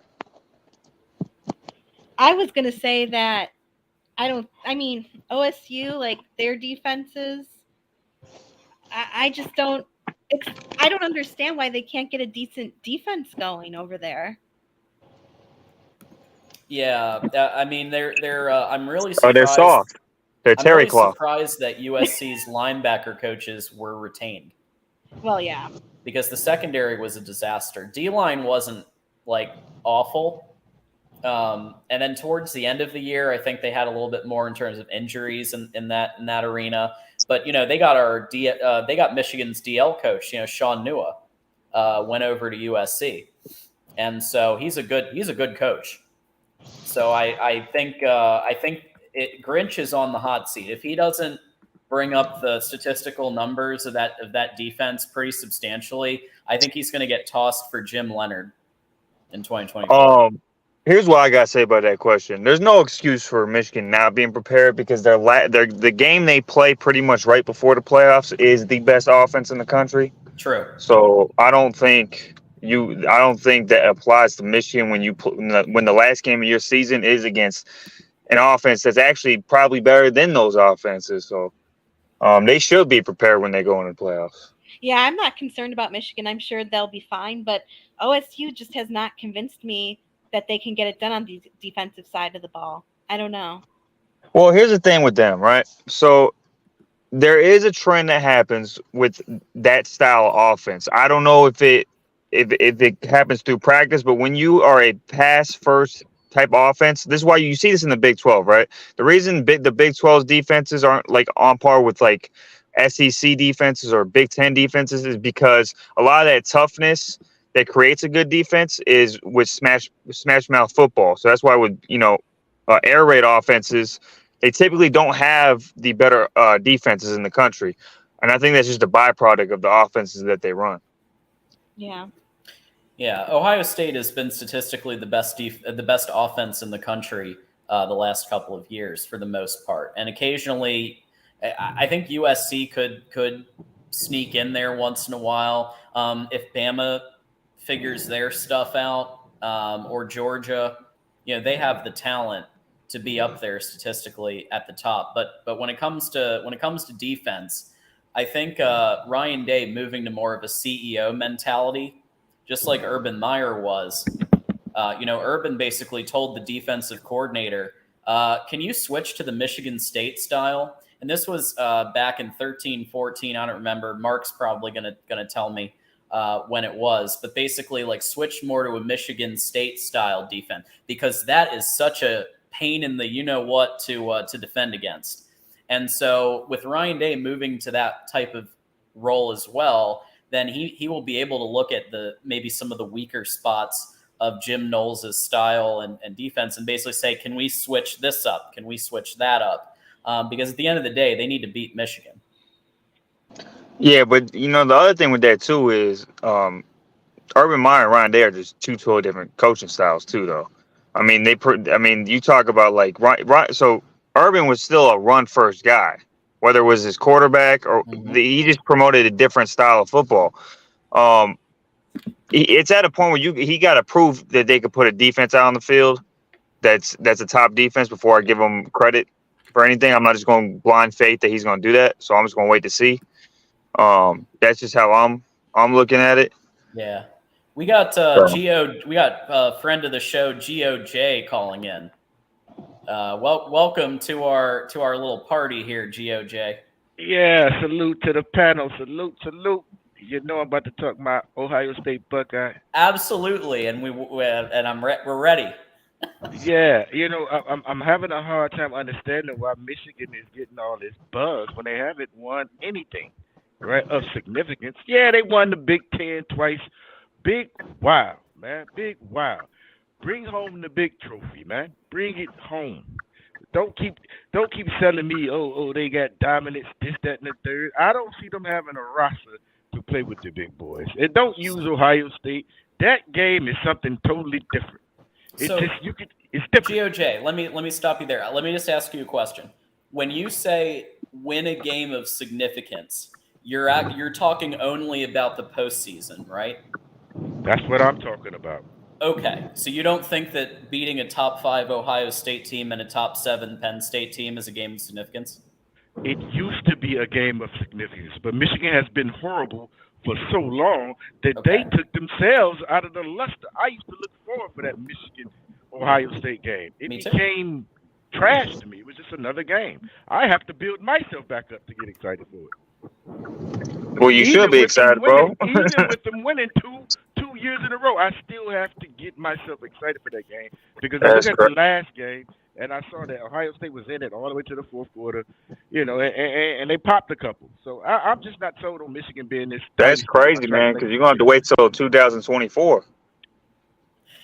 I was gonna say that OSU, like their defenses, I just don't understand why they can't get a decent defense going over there. Yeah, I mean they're I'm really surprised. Oh, they're soft. They're terry cloth. Surprised that USC's linebacker coaches were retained. Well, yeah, because the secondary was a disaster. D-line wasn't like awful. And then towards the end of the year, I think they had a little bit more in terms of injuries in that arena. But they got Michigan's DL coach, Sean Nua, went over to USC, and so he's a good coach. So I think Grinch is on the hot seat if he doesn't bring up the statistical numbers of that defense pretty substantially, I think he's going to get tossed for Jim Leonard in 2024. Here's what I gotta say about that question. There's no excuse for Michigan not being prepared because they're the game they play pretty much right before the playoffs is the best offense in the country. True. So I don't think that applies to Michigan when the last game of your season is against an offense that's actually probably better than those offenses. So they should be prepared when they go into the playoffs. Yeah, I'm not concerned about Michigan. I'm sure they'll be fine, but OSU just has not convinced me that they can get it done on the defensive side of the ball. I don't know. Well, here's the thing with them, right? So there is a trend that happens with that style of offense. I don't know if it happens through practice, but when you are a pass first type offense, this is why you see this in the Big 12, right? The reason the Big 12's defenses aren't like on par with like SEC defenses or Big 10 defenses is because a lot of that toughness that creates a good defense is with smash mouth football. So that's why with air raid offenses, they typically don't have the better defenses in the country, and I think that's just a byproduct of the offenses that they run. Yeah. Yeah, Ohio State has been statistically the best offense in the country the last couple of years for the most part, and occasionally, I think USC could sneak in there once in a while if Bama figures their stuff out, or Georgia. They have the talent to be up there statistically at the top. But when it comes to defense, I think Ryan Day moving to more of a CEO mentality, just like Urban Meyer was. Urban basically told the defensive coordinator, can you switch to the Michigan State style? And this was back in 13, 14. I don't remember. Mark's probably gonna tell me when it was, but basically like switch more to a Michigan State style defense because that is such a pain in the to defend against. And so with Ryan Day moving to that type of role as well, then he will be able to look at maybe some of the weaker spots of Jim Knowles' style and defense and basically say, can we switch this up? Can we switch that up? Because at the end of the day, they need to beat Michigan. Yeah, but the other thing with that too is Urban Meyer and Ryan Day are just two totally different coaching styles too, though. I mean, you talk about like right. So Urban was still a run first guy, whether it was his quarterback or he just promoted a different style of football. It's at a point where he got to prove that they could put a defense out on the field that's a top defense before I give him credit for anything. I'm not just going blind faith that he's going to do that. So I'm just going to wait to see. That's just how I'm looking at it. Yeah. We got we got a friend of the show, GOJ, calling in. Welcome to our little party here, GOJ. Yeah, salute to the panel. Salute. You know I'm about to talk my Ohio State Buckeye. Absolutely, and we're ready. Yeah, I'm having a hard time understanding why Michigan is getting all this buzz when they haven't won anything, right, of significance. Yeah, they won the Big Ten twice. Big wow, man. Big wow. Bring home the big trophy, man. Bring it home. Don't keep selling me, they got dominance, this, that, and the third. I don't see them having a roster to play with the big boys. And don't use Ohio State. That game is something totally different. It's different. GOJ, let me stop you there. Let me just ask you a question. When you say win a game of significance, you're talking only about the postseason, right? That's what I'm talking about. Okay, so you don't think that beating a top 5 Ohio State team and a top 7 Penn State team is a game of significance? It used to be a game of significance, but Michigan has been horrible for so long that they took themselves out of the luster. I used to look forward for that Michigan-Ohio State game. It became trash to me. It was just another game. I have to build myself back up to get excited for it. Well, you should be excited, bro. Even with them winning two years in a row, I still have to get myself excited for that game because I look at the last game and I saw that Ohio State was in it all the way to the fourth quarter, and they popped a couple. So I'm just not sold on Michigan being this. That's crazy, man, because you're going to have to wait till 2024.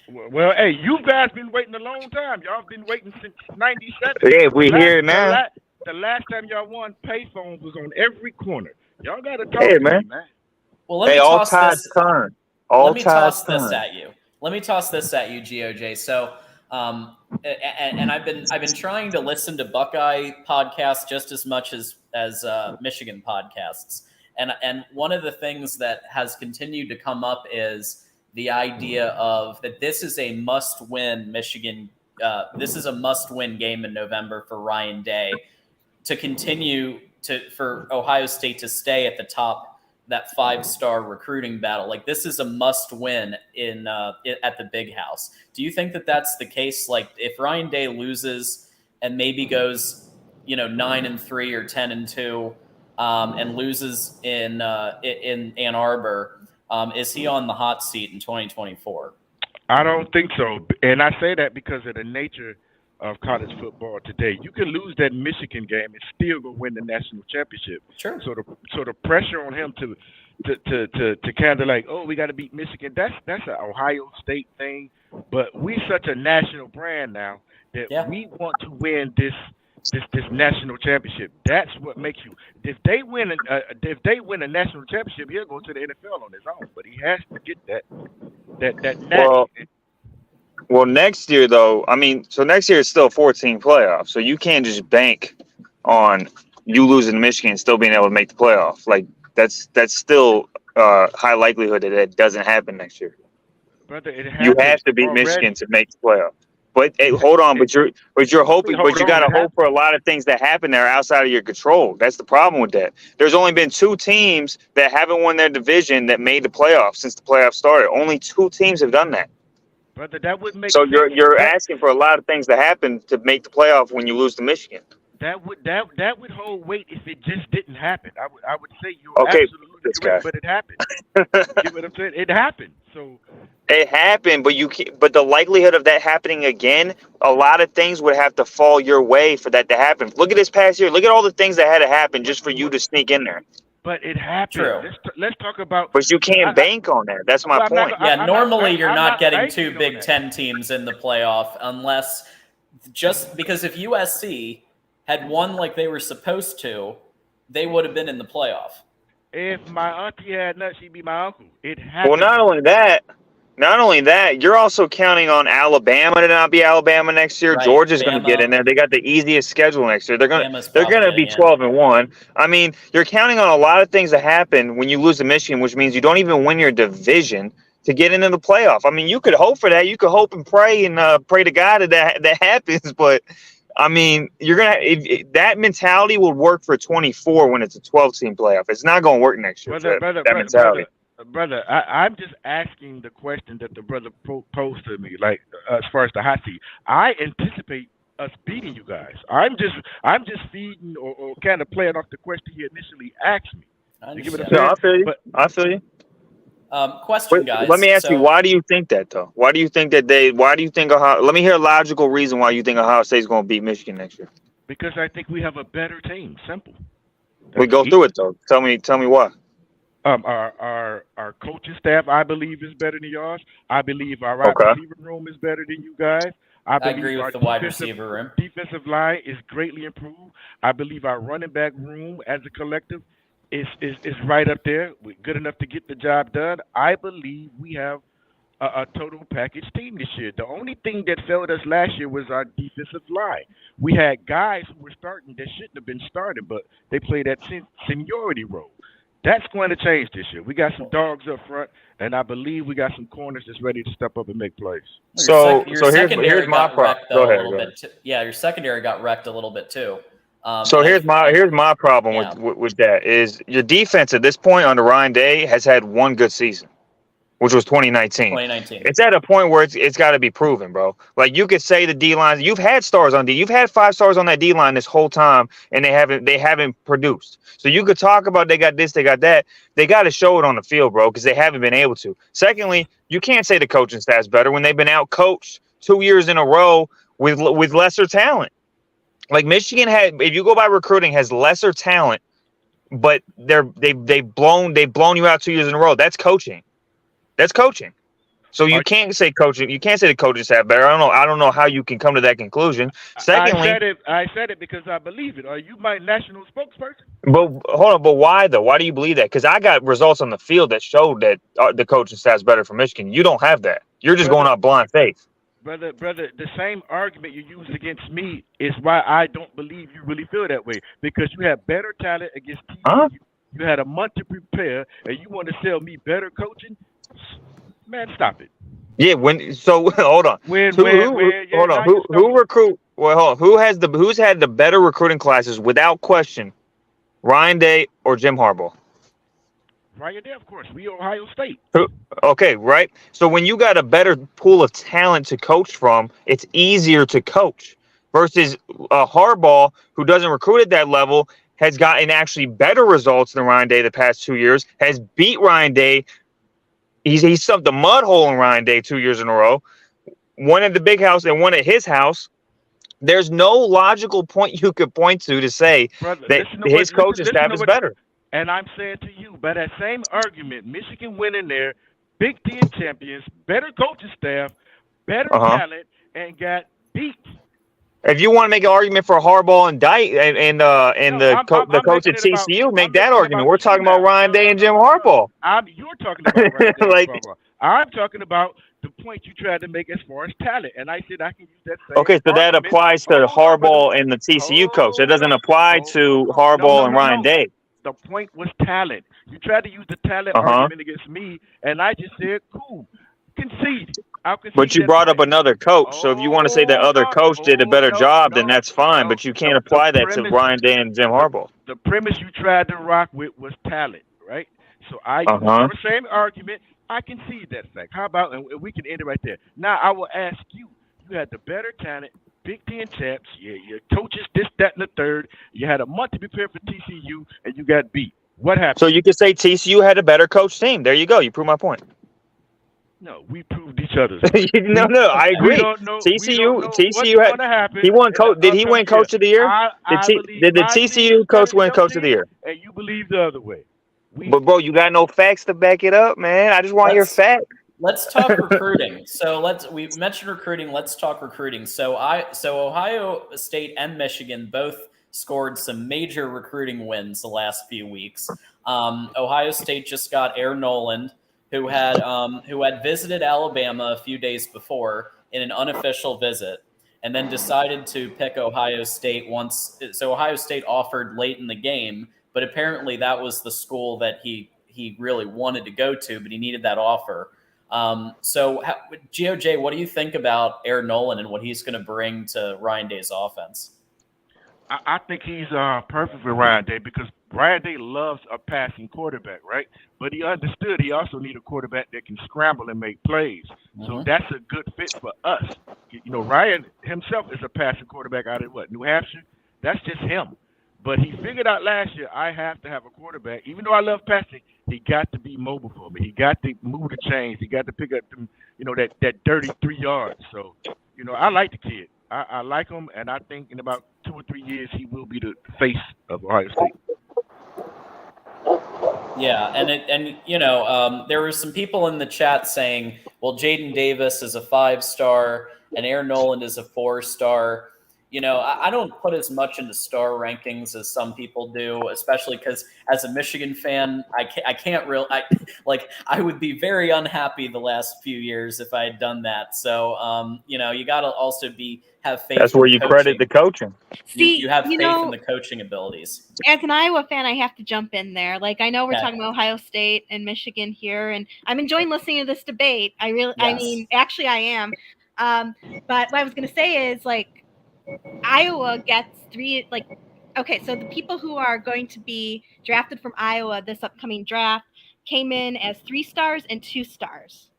Well, hey, you guys been waiting a long time. Y'all been waiting since '97. Yeah, we here now. The last time y'all won, payphones was on every corner. Y'all got to talk Hey, to man. me, man. Well, let me all toss tides this. turn. All Let me tides toss this turn. at you. Let me toss this at you, GOJ. So, and I've been trying to listen to Buckeye podcasts just as much as Michigan podcasts, and one of the things that has continued to come up is the idea of that this is a must-win Michigan. This is a must-win game in November for Ryan Day to continue for Ohio State to stay at the top, that 5-star recruiting battle. Like, this is a must win at the Big House. Do you think that that's the case? Like, if Ryan Day loses and maybe goes 9-3 or 10-2 and loses in Ann Arbor, is he on the hot seat in 2024? I don't think so, and I say that because of the nature of college football today. You can lose that Michigan game and still go win the national championship. Sure. So the pressure on him to kind of like, oh, we got to beat Michigan. That's an Ohio State thing, but we such a national brand now that we want to win this national championship. That's what makes you. If they win a national championship, he'll go to the NFL on his own. But he has to get that national. Well, next year though, so next year is still 14 playoffs, so you can't just bank on you losing to Michigan and still being able to make the playoff. Like that's still high likelihood that it doesn't happen next year. Brother, you have to beat already. Michigan to make the playoff. But hey, hold on, but you're hoping, but you got to hope for a lot of things that happen there outside of your control. That's the problem with that. There's only been 2 teams that haven't won their division that made the playoffs since the playoffs started. Only 2 teams have done that. Brother, that would make so sense. you're asking for a lot of things to happen to make the playoff when you lose to Michigan. That would hold weight if it just didn't happen. I would say you're absolutely correct, but it happened. You know what I'm saying? It happened. So it happened, but the likelihood of that happening again, a lot of things would have to fall your way for that to happen. Look at this past year. Look at all the things that had to happen just for you to sneak in there. But it happened. True. Let's talk about. But you can't bank on that. That's my point. Normally you're not getting 2 Big Ten teams in the playoff unless just because if USC had won like they were supposed to, they would have been in the playoff. If my auntie had nuts, she'd be my uncle. It happened. Well, not only that, you're also counting on Alabama to not be Alabama next year. Right. Georgia's going to get in there. They got the easiest schedule next year. They're going to be 12-1. I mean, you're counting on a lot of things to happen when you lose to Michigan, which means you don't even win your division to get into the playoff. I mean, you could hope for that. You could hope and pray to God that happens, but I mean, you're gonna that mentality will work for 24 when it's a 12-team playoff. It's not going to work next year. That mentality. Brother, I'm just asking the question that the brother posed to me, like as far as the hot seat. I anticipate us beating you guys. I'm just feeding or kind of playing off the question he initially asked me. You get what I'm saying? No, I feel you. Question, guys. Let me ask you, why do you think that, though? Why do you think Ohio? Let me hear a logical reason why you think Ohio State's going to beat Michigan next year. Because I think we have a better team. Simple. We go through it, though. Tell me why. Our coaching staff, I believe, is better than yours. I believe our wide receiver room is better than you guys. I agree with the wide receiver room. Defensive line is greatly improved. I believe our running back room as a collective is right up there. We're good enough to get the job done. I believe we have a total package team this year. The only thing that failed us last year was our defensive line. We had guys who were starting that shouldn't have been starting, but they played that seniority role. That's going to change this year. We got some dogs up front, and I believe we got some corners that's ready to step up and make plays. So here's my problem. Go ahead. Your secondary got wrecked a little bit too. Here's my problem with that is your defense at this point under Ryan Day has had one good season, which was 2019. It's at a point where it's got to be proven, bro. Like you could say the D line, you've had stars on D, you've had 5 stars on that D line this whole time, and they haven't produced. So you could talk about they got this, they got that. They got to show it on the field, bro, because they haven't been able to. Secondly, you can't say the coaching staff's better when they've been out coached 2 years in a row with lesser talent. Like Michigan if you go by recruiting, has lesser talent, but they've blown you out 2 years in a row. That's coaching. That's coaching. So you can't say coaching. You can't say the coaching staff better. I don't know how you can come to that conclusion. Secondly, I said it because I believe it. Are you my national spokesperson? but hold on. But why though? Why do you believe that? Because I got results on the field that showed that the coaching staff's better for Michigan. You don't have that. You're just going off blind faith. Brother, the same argument you used against me is why I don't believe you really feel that way. Because you have better talent against TCU. Huh? You had a month to prepare, and you want to sell me better coaching? Man, stop it. Yeah. Hold on. Who recruit? Well, hold on. Who's had the better recruiting classes without question? Ryan Day or Jim Harbaugh? Ryan Day, of course. We Ohio State. Okay, right. So when you got a better pool of talent to coach from, it's easier to coach versus Harbaugh, who doesn't recruit at that level, has gotten actually better results than Ryan Day the past 2 years, has beat Ryan Day. He's stumped the mud hole in Ryan Day 2 years in a row, one at the big house and one at his house. There's no logical point you could point to say that his coaching staff is better. And I'm saying to you, by that same argument, Michigan went in there, Big Ten champions, better coaching staff, better talent, and got beat. If you want to make an argument for Harbaugh and Dyke the coach at TCU, make that argument. We're talking about Ryan Day and Jim Harbaugh. You're talking about Ryan Day and Harbaugh. I'm talking about the point you tried to make as far as talent, and I said I can use that same Okay, so that applies to Harbaugh and the TCU coach. It doesn't apply to Harbaugh and Ryan Day. The point was talent. You tried to use the talent argument against me, and I just said, cool, concede. But you brought up another coach, so if you want to say that other coach did a better job, then that's fine, but you can't apply that to Ryan Day and Jim Harbaugh. The premise you tried to rock with was talent, right? So I used the same argument. I concede that fact. How about, and we can end it right there. Now I will ask you, you had the better talent, Big Ten champs, your coaches, this, that, and the third. You had a month to prepare for TCU, and you got beat. What happened? So you could say TCU had a better coach team. There you go. You proved my point. No, we proved each other's. No, I agree. TCU had. He won coach. Did he win Coach of the Year? Did the TCU coach win Coach of the Year? And you believe the other way. But bro, you got no facts to back it up, man. I just want your facts. Let's talk recruiting. We mentioned recruiting. Let's talk recruiting. So Ohio State and Michigan both scored some major recruiting wins the last few weeks. Ohio State just got Air Noland, who had visited Alabama a few days before in an unofficial visit, and then decided to pick Ohio State once. So Ohio State offered late in the game, but apparently that was the school that he really wanted to go to, but he needed that offer. GOJ, what do you think about Air Noland and what he's going to bring to Ryan Day's offense? I think he's perfect for Ryan Day because Ryan Day loves a passing quarterback, right? But he understood he also needs a quarterback that can scramble and make plays. Mm-hmm. So that's a good fit for us. You know, Ryan himself is a passing quarterback out of New Hampshire? That's just him. But he figured out last year, I have to have a quarterback. Even though I love passing, he got to be mobile for me. He got to move the chains. He got to pick up them, that dirty 3 yards. So, I like the kid. I like him, and I think in about 2 or 3 years, he will be the face of Ohio State. Yeah, there were some people in the chat saying, well, Jaden Davis is a 5-star and Air Noland is a 4-star. I don't put as much into star rankings as some people do, especially because as a Michigan fan, I would be very unhappy the last few years if I had done that. So, you got to also have faith. That's where you credit the coaching. You have faith in the coaching abilities. As an Iowa fan, I have to jump in there. I know we're talking about Ohio State and Michigan here, and I'm enjoying listening to this debate. I am. But what I was going to say is, Iowa gets so the people who are going to be drafted from Iowa this upcoming draft came in as 3 stars and 2 stars.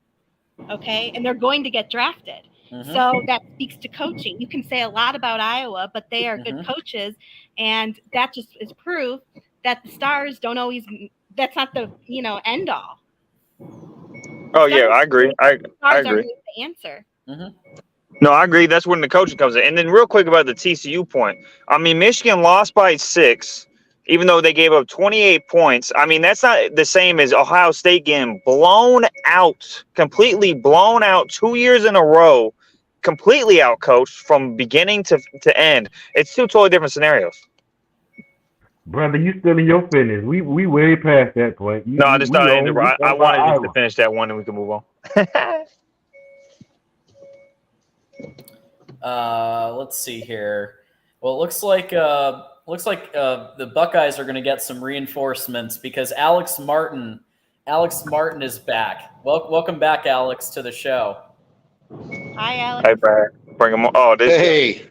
Okay. And they're going to get drafted. Mm-hmm. So that speaks to coaching. You can say a lot about Iowa, but they are good coaches. And that just is proof that the stars don't always, that's not the, end all. Oh, yeah, I agree. I agree. The answer. Mm-hmm. No, I agree. That's when the coaching comes in. And then real quick about the TCU point. I mean, Michigan lost by 6 even though they gave up 28 points. I mean, that's not the same as Ohio State getting blown out, completely blown out 2 years in a row, completely outcoached from beginning to end. It's two totally different scenarios. Brother, you still in your fitness. We way past that point. No, I just thought I wanted just to finish that one and we can move on. Let's see here. Well, it looks like the Buckeyes are going to get some reinforcements because Alex Martin is back. Welcome back, Alex, to the show. Hi, Alex. Hey, Brad. Bring him on. Oh, this. Hey.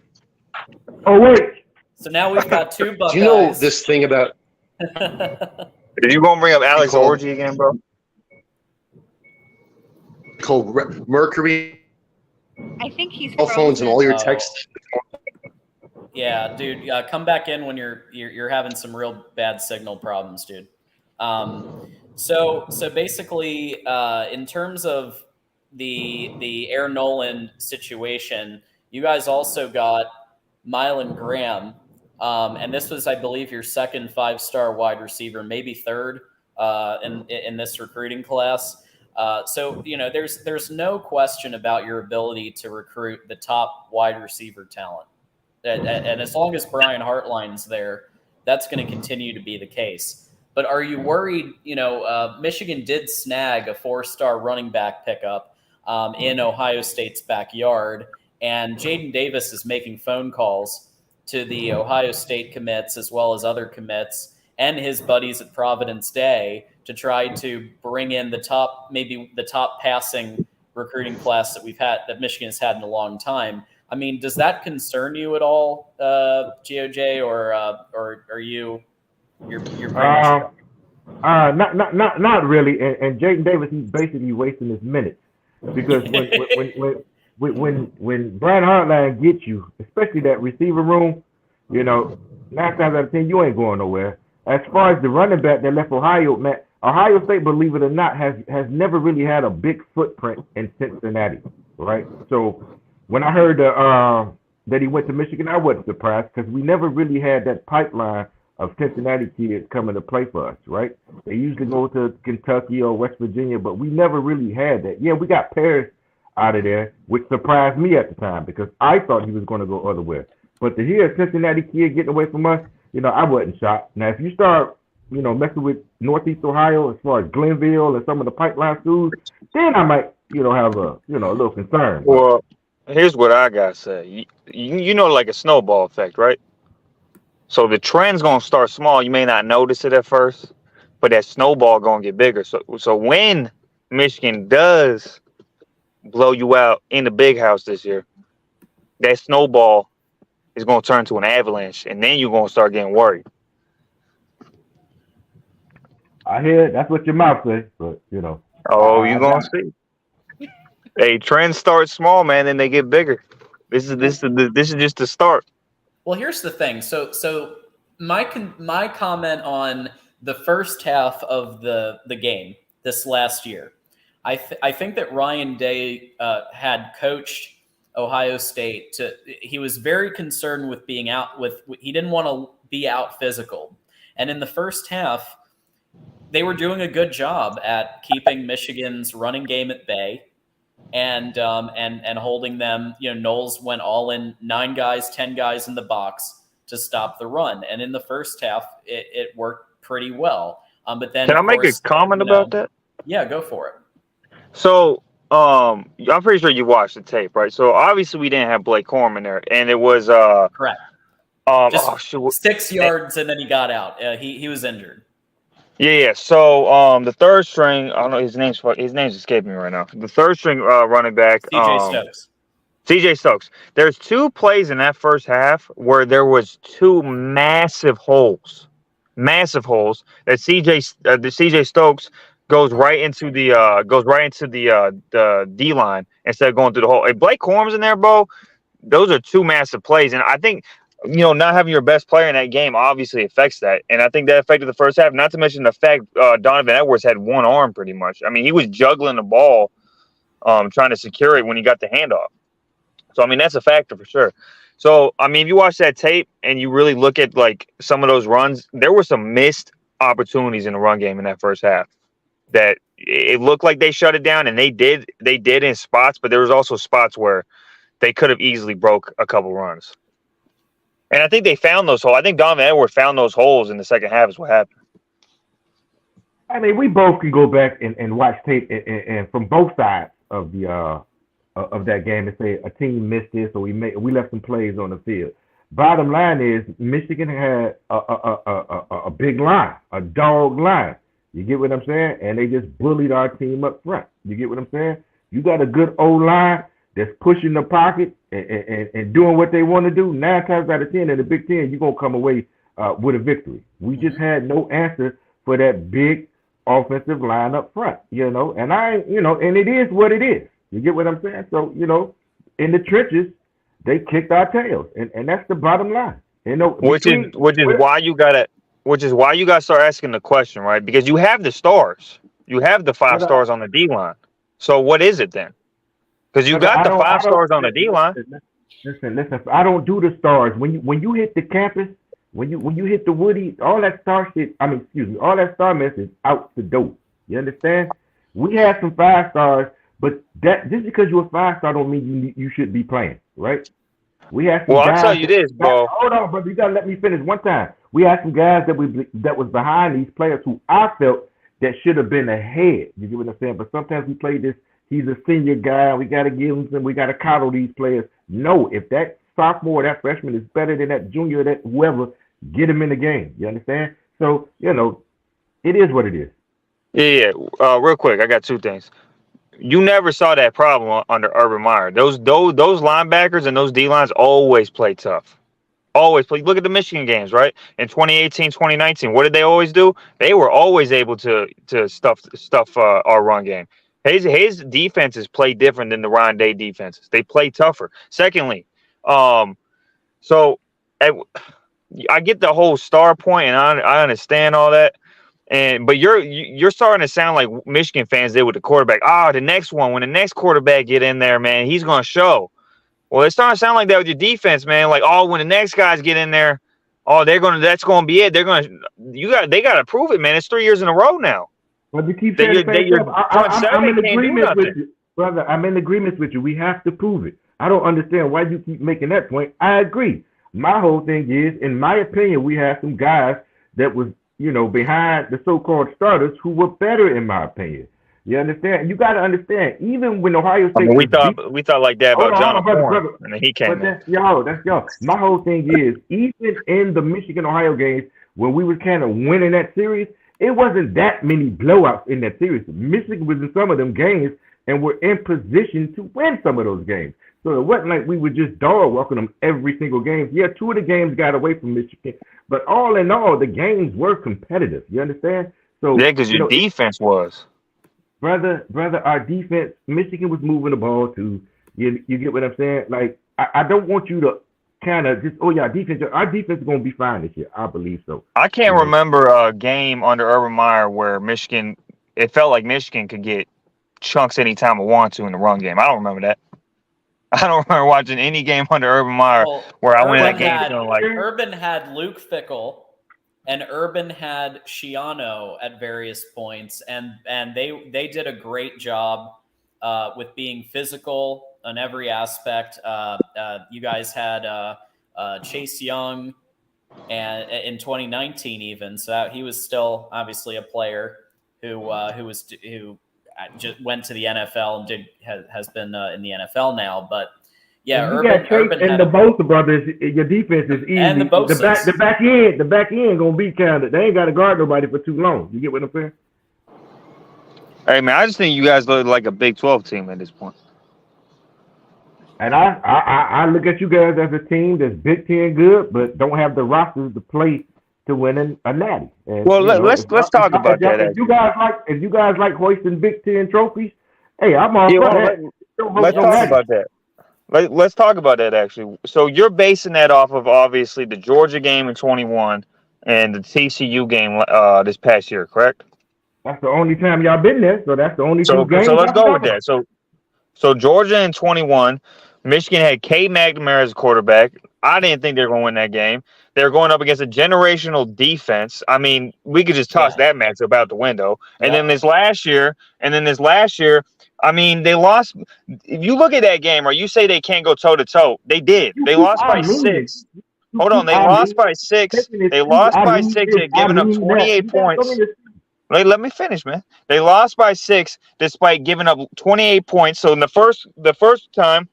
Oh, wait. So now we've got two Buckeyes. Do you know this thing about? Did you gonna bring up Alex Orgy again, bro? Called Mercury. I think he's Cell phones and all your Oh. texts. Yeah, dude, come back in when you're having some real bad signal problems, dude. So basically, in terms of the Aaron Nolan situation, you guys also got Mylan Graham, and this was, I believe, your second 5-star wide receiver, maybe third in this recruiting class. So there's no question about your ability to recruit the top wide receiver talent. And as long as Brian Hartline's there, that's going to continue to be the case. But are you worried? Michigan did snag a 4-star running back pickup in Ohio State's backyard, and Jaden Davis is making phone calls to the Ohio State commits as well as other commits and his buddies at Providence Day to try to bring in the top passing recruiting class that Michigan has had in a long time. I mean, does that concern you at all, GOJ, or are you're pretty much not really. And Jaden Davis, he's basically wasting his minutes because when Brian Hartline gets you, especially that receiver room, 9 times out of 10 you ain't going nowhere. As far as the running back that left Ohio, man, Ohio State, believe it or not, has never really had a big footprint in Cincinnati, right? So when I heard that he went to Michigan, I wasn't surprised because we never really had that pipeline of Cincinnati kids coming to play for us, right? They usually go to Kentucky or West Virginia, but we never really had that. Yeah, we got Paris out of there, which surprised me at the time because I thought he was going to go other way. But to hear a Cincinnati kid getting away from us, I wasn't shocked. Now, if you start, messing with Northeast Ohio as far as Glenville and some of the pipeline schools, then I might, have a little concern. Well, here's what I gotta say. Like a snowball effect, right? So the trend's gonna start small. You may not notice it at first, but that snowball gonna get bigger. So when Michigan does blow you out in the big house this year, that snowball is gonna turn to an avalanche, and then you're gonna start getting worried. I hear it. That's what your mouth says, but Oh, you're gonna see. Hey, trends start small, man, and they get bigger. This is just the start. Well, here's the thing. So my comment on the first half of the game this last year, I think that Ryan Day had coached Ohio State he was very concerned with being out he didn't want to be out physical. And in the first half, they were doing a good job at keeping Michigan's running game at bay and holding them. Knowles went all in, 9 guys, 10 guys in the box to stop the run. And in the first half, it worked pretty well. But then, can I make a comment about that? Yeah, go for it. So, I'm pretty sure you watched the tape, right? So obviously we didn't have Blake Corum there, and it was correct. 6 yards, and then he got out. He was injured. Yeah. So the third string, I don't know his name's escaping me right now. The third string running back, CJ Stokes. There's 2 plays in that first half where there was 2 massive holes that CJ Stokes goes right into the D line instead of going through the hole. If Blake Corum's in there, bro, those are 2 massive plays, and I think not having your best player in that game obviously affects that, and I think that affected the first half. Not to mention the fact Donovan Edwards had 1 arm pretty much. I mean, he was juggling the ball, trying to secure it when he got the handoff. So I mean, that's a factor for sure. So, I mean, if you watch that tape and you really look at like some of those runs, there were some missed opportunities in the run game in that first half that it looked like they shut it down, and they did in spots, but there was also spots where they could have easily broke a couple runs. And I think they found those holes. I think Donovan Edwards found those holes in the second half is what happened. I mean, we both can go back and watch tape and from both sides of the of that game and say a team missed this or we left some plays on the field. Bottom line is Michigan had a big line, a dog line. You get what I'm saying? And they just bullied our team up front. You get what I'm saying? You got a good O-line that's pushing the pocket and doing what they want to do. 9 times out of 10 in the Big Ten, you're going to come away with a victory. We just had no answer for that big offensive line up front, and and it is what it is. You get what I'm saying? So, in the trenches, they kicked our tails, and that's the bottom line. Which is why you gotta start asking the question, right? Because you have the stars, you have the 5 stars on the D line. So what is it then? Because you got the 5 stars on the D line. Listen. I don't do the stars. When you hit the campus, when you hit the Woody, all that star shit. All that star mess is out the door. You understand? We have some 5 stars. But that just because you're a 5-star don't mean you should be playing, right? We had some guys. I'll tell you this, bro. Hold on, brother. You gotta let me finish one time. We had some guys that was behind these players who I felt that should have been ahead. You get what I'm saying? But sometimes we play this. He's a senior guy. We gotta give him some. We gotta coddle these players. No, if that sophomore, that freshman is better than that junior, that whoever, get him in the game. You understand? So it is what it is. Yeah. Real quick, I got 2 things. You never saw that problem under Urban Meyer. Those linebackers and those D-lines always play tough. Always play. Look at the Michigan games, right? In 2018, 2019, what did they always do? They were always able to stuff our run game. His defenses play different than the Ryan Day defenses. They play tougher. Secondly, so I get the whole star point, and I understand all that. But you're starting to sound like Michigan fans did with the quarterback. The next one, when the next quarterback get in there, man, he's gonna show. Well, it's starting to sound like that with your defense, man. Like, when the next guys get in there, that's gonna be it. They gotta prove it, man. It's 3 years in a row now. But you keep saying I'm in agreement with you, brother. I'm in agreement with you. We have to prove it. I don't understand why you keep making that point. I agree. My whole thing is, in my opinion, we have some guys that was behind the so-called starters who were better, in my opinion. You understand? You got to understand, even when Ohio State... we thought like that about John Horn, and then he came in. That's y'all. My whole thing is, even in the Michigan-Ohio games, when we were kind of winning that series, it wasn't that many blowouts in that series. Michigan was in some of them games and were in position to win some of those games. So it wasn't like we were just dog walking them every single game. Yeah, 2 of the games got away from Michigan, but all in all, the games were competitive. You understand? So yeah, because your defense was. Brother, our defense, Michigan was moving the ball too. You get what I'm saying? Like, I don't want you to kind of just, our defense is going to be fine this year. I believe so. I can't remember a game under Urban Meyer where it felt like Michigan could get chunks anytime it wanted to in the run game. I don't remember that. I don't remember watching any game under Urban Meyer where I went in that game feeling like Urban had Luke Fickell and Urban had Schiano at various points, and they did a great job with being physical on every aspect. You guys had Chase Young and in 2019 even, so he was still obviously a player who just went to the NFL and has been in the NFL now. But yeah, Urban and the Bosa brothers. Your defense is easy. And the back end gonna be kind of. They ain't got to guard nobody for too long. You get what I'm saying? Hey man, I just think you guys look like a Big 12 team at this point. And I look at you guys as a team that's Big Ten good, but don't have the rosters to play to win a natty. And, let's talk about that. If you guys like hoisting Big Ten trophies, hey, I'm all for that. Let's talk about that. Let's talk about that actually. So you're basing that off of obviously the Georgia game in 21 and the TCU game this past year, correct? That's the only time y'all been there, so that's the only two games. So let's go with that. So Georgia in 21, Michigan had Cade McNamara as a quarterback. I didn't think they were going to win that game. They're going up against a generational defense. I mean, we could just toss that matchup out the window. And then this last year, I mean, they lost. If you look at that game, or you say they can't go toe to toe, they did. They lost by 6. Hold on, they lost by 6. They lost by 6. They had given up 28 points. Let me finish, man. They lost by 6 despite giving up 28 points. So in the first time,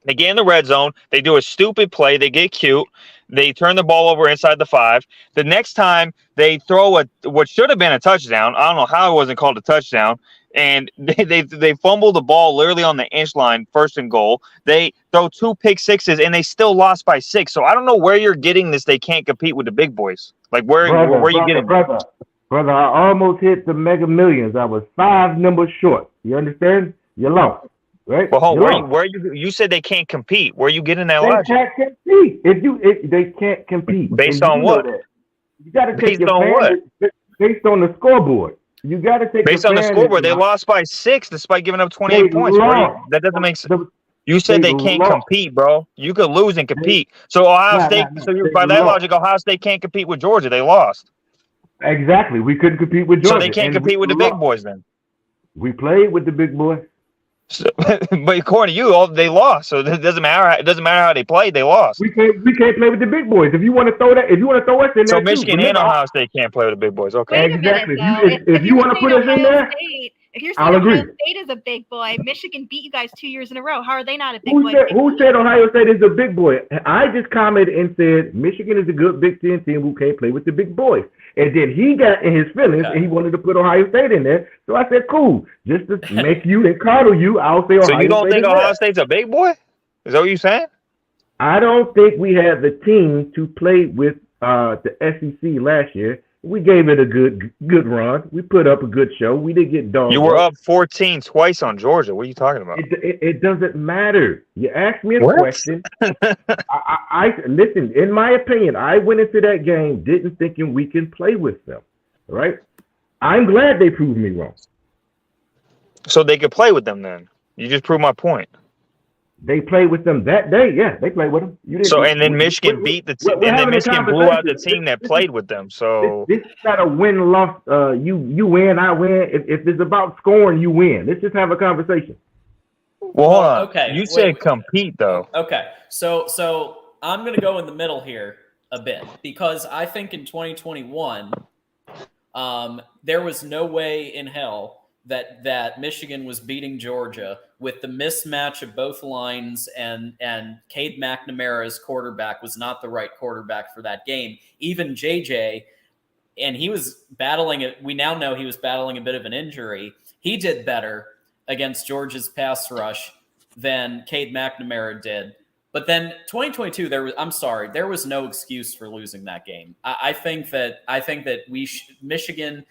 they get in the red zone. They do a stupid play. They get cute. They turn the ball over inside the 5. The next time, they throw what should have been a touchdown. I don't know how it wasn't called a touchdown. And they fumble the ball literally on the inch line, 1st and goal. They throw 2 pick sixes, and they still lost by 6. So I don't know where you're getting this. They can't compete with the big boys. Like where are you getting? Brother, I almost hit the Mega Millions. I was 5 numbers short. You understand? You lost. Right? Well, where you said they can't compete. Where are you getting that logic? They can't compete. They can't compete. Based on what? You got to take based on the scoreboard. You got to take based on the scoreboard. They lost by 6 despite giving up 28 points. That doesn't make sense. You said they can't compete, bro. You could lose and compete. So Ohio State. So by that logic, Ohio State can't compete with Georgia. They lost. Exactly. We couldn't compete with Georgia. So they can't compete with the big boys then. We played with the big boys. So, but according to you, they lost. So it doesn't matter. It doesn't matter how they played. They lost. We can't play with the big boys. If you want to throw us in there, so Michigan and Ohio State can't play with the big boys. Okay. Exactly. If you want to put us in there, if you're saying Ohio State is a big boy, Michigan beat you guys 2 years in a row. How are they not a big boy? Who said Ohio State is a big boy? I just commented and said Michigan is a good Big Ten team who can't play with the big boys. And then he got in his feelings and he wanted to put Ohio State in there. So I said, cool. Just to make you and coddle you, I'll say Ohio State. So you don't think Ohio State's a big boy? Is that what you're saying? I don't think we had the team to play with the SEC last year. We gave it a good run. We put up a good show. We didn't get dogged. You were up 14 twice on Georgia. What are you talking about? It doesn't matter. You asked me a question. I listen. In my opinion, I went into that game didn't thinking we can play with them. Right? I'm glad they proved me wrong. So they could play with them then. You just proved my point. They played with them that day. Yeah, they played with them. And then Michigan beat the team. And then Michigan blew out the team that played with them. So this is not a win-loss. You win, I win. If it's about scoring, you win. Let's just have a conversation. Well, hold on. Okay. You said compete though. Okay. So I'm gonna go in the middle here a bit because I think in 2021, there was no way in hell that Michigan was beating Georgia with the mismatch of both lines and Cade McNamara's quarterback was not the right quarterback for that game. Even JJ, and he was battling it. We now know he was battling a bit of an injury. He did better against Georgia's pass rush than Cade McNamara did. But then 2022, there was no excuse for losing that game. I think that Michigan.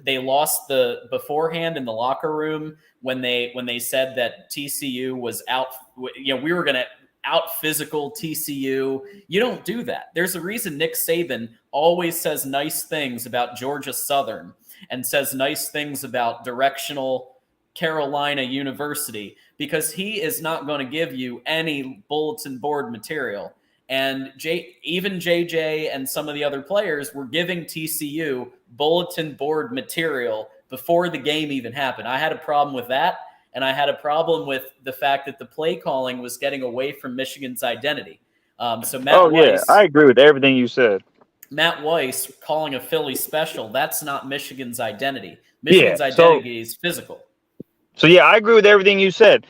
They lost beforehand in the locker room when they said that TCU was out. We were going to out physical TCU. You don't do that. There's a reason Nick Saban always says nice things about Georgia Southern and says nice things about directional Carolina University because he is not going to give you any bulletin board material. And even JJ and some of the other players were giving TCU bulletin board material before the game even happened. I had a problem with that, and I had a problem with the fact that the play calling was getting away from Michigan's identity. So Matt Weiss, I agree with everything you said. Matt Weiss calling a Philly special, that's not Michigan's identity. Michigan's identity is physical. So, yeah, I agree with everything you said.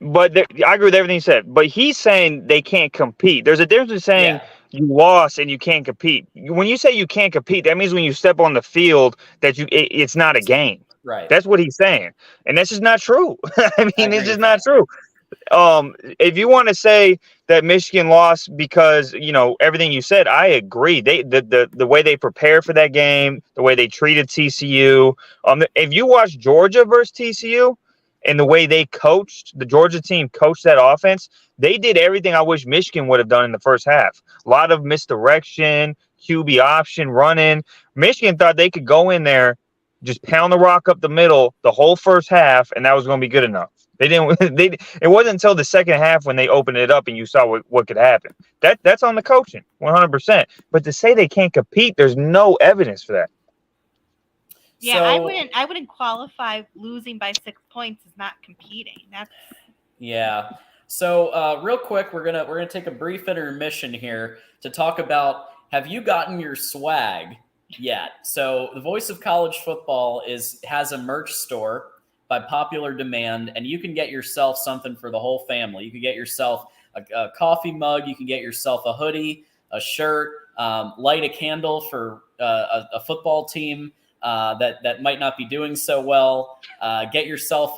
But I agree with everything he said. But he's saying they can't compete. There's a difference in saying you lost and you can't compete. When you say you can't compete, that means when you step on the field that it's not a game. Right. That's what he's saying. And that's just not true. It's just not true. If you want to say that Michigan lost because, everything you said, I agree. The way they prepared for that game, the way they treated TCU. If you watch Georgia versus TCU, and the way they coached, the Georgia team coached that offense, they did everything I wish Michigan would have done in the first half. A lot of misdirection, QB option, running. Michigan thought they could go in there just pound the rock up the middle the whole first half, and that was going to be good enough. They didn't. It wasn't until the second half when they opened it up and you saw what could happen. That's on the coaching, 100%. But to say they can't compete, there's no evidence for that. Yeah, So, I wouldn't qualify losing by 6 points as not competing. That's yeah. So real quick, we're gonna take a brief intermission here to talk about, have you gotten your swag yet? So the Voice of College Football has a merch store by popular demand, and you can get yourself something for the whole family. You can get yourself a coffee mug, you can get yourself a hoodie, a shirt, light a candle for a football team that might not be doing so well. Get yourself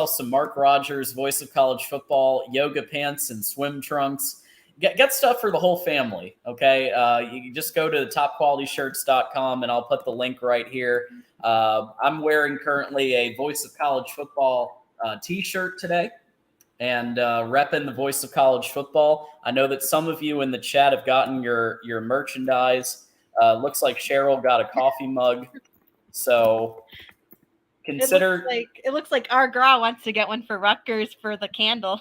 some Mark Rogers Voice of College Football yoga pants and swim trunks. Get stuff for the whole family. Okay, you can just go to topqualityshirts.com, and I'll put the link right here. I'm wearing currently a Voice of College Football t-shirt today, and repping the Voice of College Football. I know that some of you in the chat have gotten your merchandise. Looks like Cheryl got a coffee mug. So consider. It looks like our Gra wants to get one for Rutgers for the candle.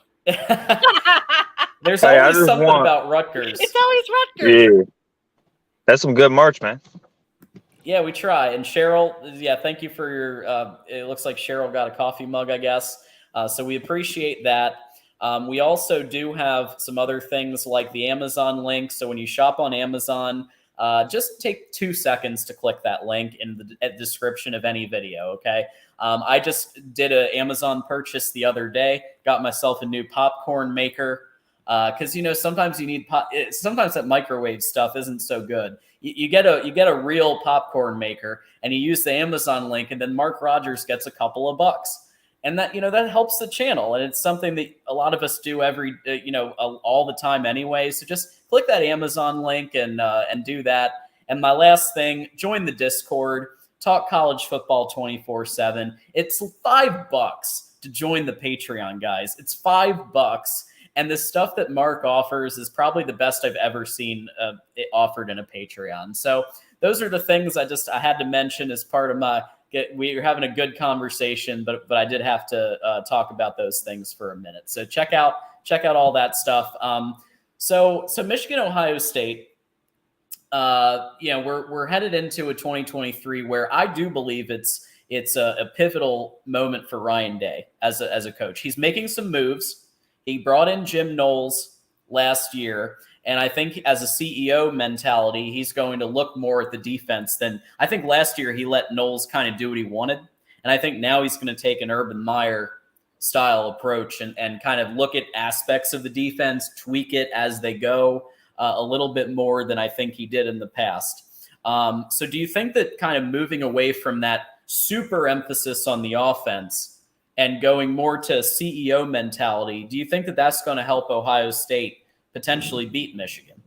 There's Hey, I always just something want- about Rutgers. It's always Rutgers. Yeah, that's some good merch, man. Yeah, we try. And Cheryl, yeah, thank you for your. It looks like Cheryl got a coffee mug, I guess. So we appreciate that. We also do have some other things like the Amazon link. So when you shop on Amazon, just take 2 seconds to click that link in the description of any video, okay? I just did an Amazon purchase the other day, got myself a new popcorn maker, because sometimes you need sometimes that microwave stuff isn't so good. You get a real popcorn maker, and you use the Amazon link, and then Mark Rogers gets a couple of bucks, and that that helps the channel, and it's something that a lot of us do all the time anyway. So just click that Amazon link and do that. And my last thing, join the Discord. Talk college football 24/7. It's $5 to join the Patreon, guys. It's $5. And the stuff that Mark offers is probably the best I've ever seen it offered in a Patreon. So those are the things I had to mention as part of my. We're having a good conversation, but I did have to talk about those things for a minute. So check out all that stuff. So Michigan, Ohio State. We're headed into a 2023 where I do believe it's a pivotal moment for Ryan Day as a coach. He's making some moves. He brought in Jim Knowles last year, and I think as a CEO mentality, he's going to look more at the defense than I think last year he let Knowles kind of do what he wanted. And I think now he's going to take an Urban Meyer style approach and kind of look at aspects of the defense, tweak it as they go a little bit more than I think he did in the past. So do you think that kind of moving away from that super emphasis on the offense and going more to CEO mentality, do you think that that's going to help Ohio State potentially beat Michigan?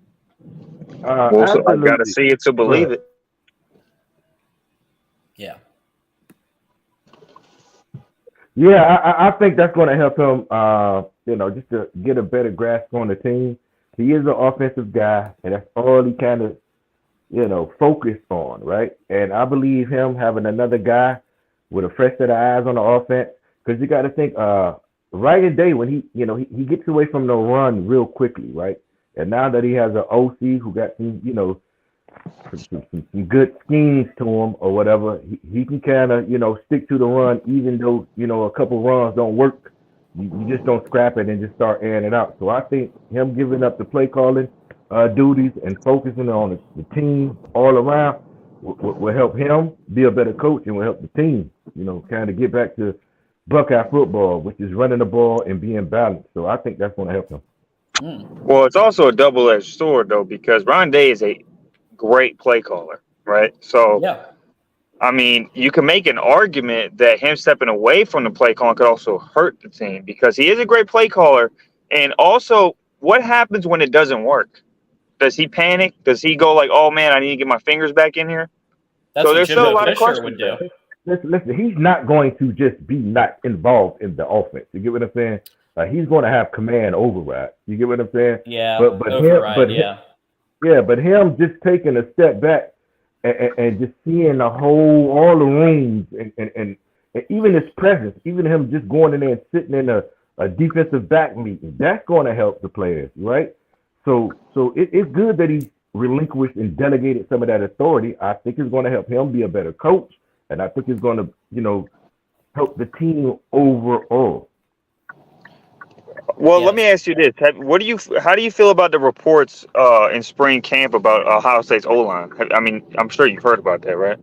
So I got to see it to believe it. Yeah. Yeah, I think that's going to help him, just to get a better grasp on the team. He is an offensive guy, and that's all he kind of, focused on, right? And I believe him having another guy with a fresh set of eyes on the offense, because you got to think, Ryan Day, when he gets away from the run real quickly, right? And now that he has an OC who got some, some good schemes to him or whatever, he can kind of, stick to the run, even though, a couple runs don't work. You just don't scrap it and just start airing it out. So I think him giving up the play calling duties and focusing on the team all around will help him be a better coach and will help the team, kind of get back to Buckeye football, which is running the ball and being balanced. So I think that's going to help him. Well, it's also a double-edged sword, though, because Ryan Day is a great play caller, right? So, yeah. I mean, you can make an argument that him stepping away from the play calling could also hurt the team because he is a great play caller. And also, what happens when it doesn't work? Does he panic? Does he go like, "Oh man, I need to get my fingers back in here"? That's so what there's Jim still a lot of Fisher questions would do. Listen, he's not going to just be not involved in the offense. You get what I'm saying? He's going to have command override. You get what I'm saying? Yeah, but override, him just taking a step back and just seeing all the rooms, and even his presence, even him just going in there and sitting in a defensive back meeting, that's going to help the players, right? So it's good that he relinquished and delegated some of that authority. I think it's going to help him be a better coach, and I think it's going to, help the team overall. Well, let me ask you this: how do you feel about the reports in spring camp about Ohio State's O-line? I mean, I'm sure you've heard about that, right?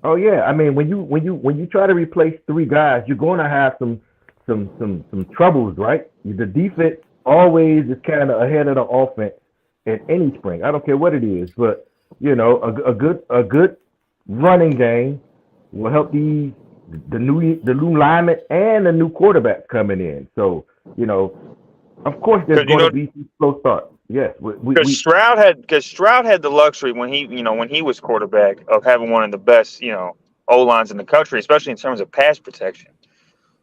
Oh yeah, I mean, when you try to replace three guys, you're going to have some troubles, right? The defense always is kind of ahead of the offense in any spring. I don't care what it is, but a good running game will help the new linemen and the new quarterback coming in. So of course there's going to be some slow starts. Yes, because Stroud had the luxury when he was quarterback of having one of the best O lines in the country, especially in terms of pass protection.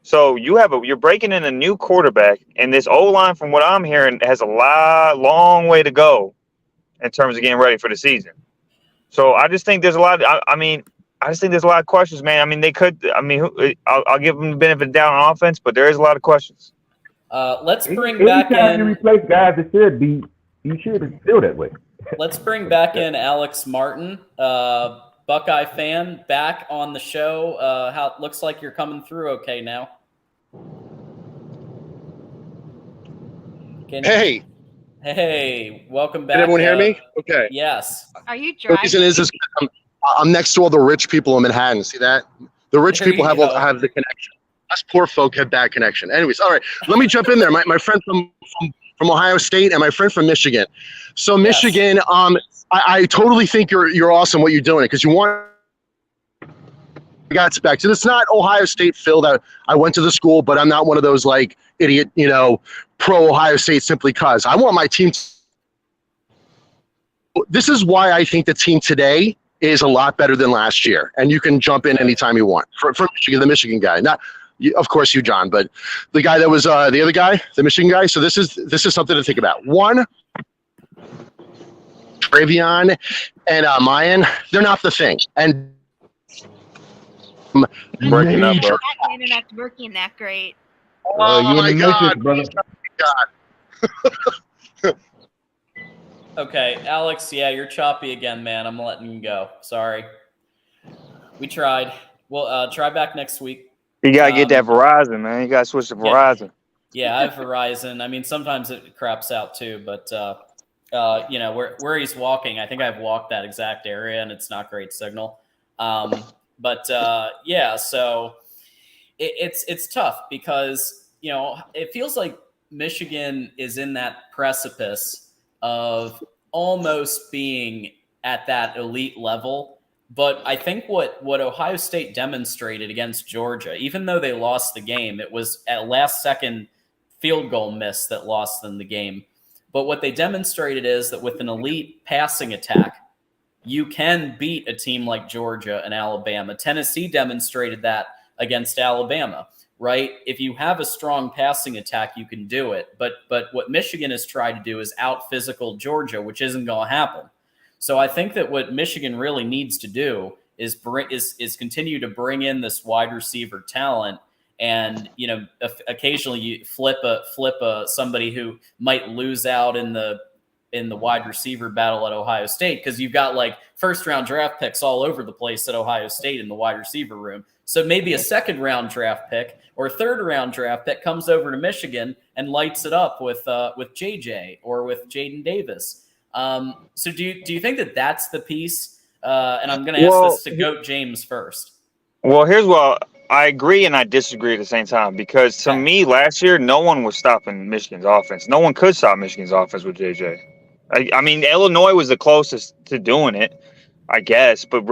So you're breaking in a new quarterback, and this O line, from what I'm hearing, has a long way to go in terms of getting ready for the season. So I just think there's a lot. I just think there's a lot of questions, man. I mean, I'll give them the benefit of the doubt on offense, but there is a lot of questions. Let's bring back in. Anytime you replace guys, you should feel that way. Let's bring back in Alex Martin, Buckeye fan, back on the show. How it looks like you're coming through okay now. Hey, welcome back. Can everyone hear me? Okay. Yes. Are you The driving? reason is I'm next to all the rich people in Manhattan. See that? The rich There people you have go. have the connection. Us poor folk have bad connection. Anyways, all right. Let me jump in there. My friend from Ohio State and my friend from Michigan. So Michigan, I totally think you're awesome what you're doing because you want. Got specs, and it's not Ohio State, Phil. That I went to the school, but I'm not one of those like idiot, pro Ohio State simply cause. I want my team. This is why I think the team today is a lot better than last year, and you can jump in anytime you want. For Michigan, the Michigan guy, not of course you, John, but the guy that was the other guy, the Michigan guy. So this is something to think about. One, Travion and Mayan, they're not the thing, and. Breaking up, bro. My internet's working that great. Oh my God, brother. God. Okay, Alex, you're choppy again, man. I'm letting you go. Sorry. We tried. We'll try back next week. You got to get that Verizon, man. You got to switch to Verizon. Yeah, I have Verizon. I mean, sometimes it craps out too, but where he's walking, I think I've walked that exact area and it's not great signal. So it's tough because, it feels like Michigan is in that precipice of almost being at that elite level. But I think what Ohio State demonstrated against Georgia, even though they lost the game, it was a last-second field goal miss that lost them the game. But what they demonstrated is that with an elite passing attack, you can beat a team like Georgia and Alabama. Tennessee demonstrated that against Alabama, right? If you have a strong passing attack, you can do it. But what Michigan has tried to do is out-physical Georgia, which isn't going to happen. So I think that what Michigan really needs to do is continue to bring in this wide receiver talent, and occasionally you flip somebody who might lose out in the wide receiver battle at Ohio State, because you've got like first-round draft picks all over the place at Ohio State in the wide receiver room. So maybe a second-round draft pick or third-round draft pick comes over to Michigan and lights it up with JJ or with Jaden Davis. So do you think that that's the piece? And I'm going to ask this to Goat James first. Well, here's what I agree and I disagree at the same time, because to me last year, no one was stopping Michigan's offense. No one could stop Michigan's offense with JJ. I mean, Illinois was the closest to doing it, I guess, but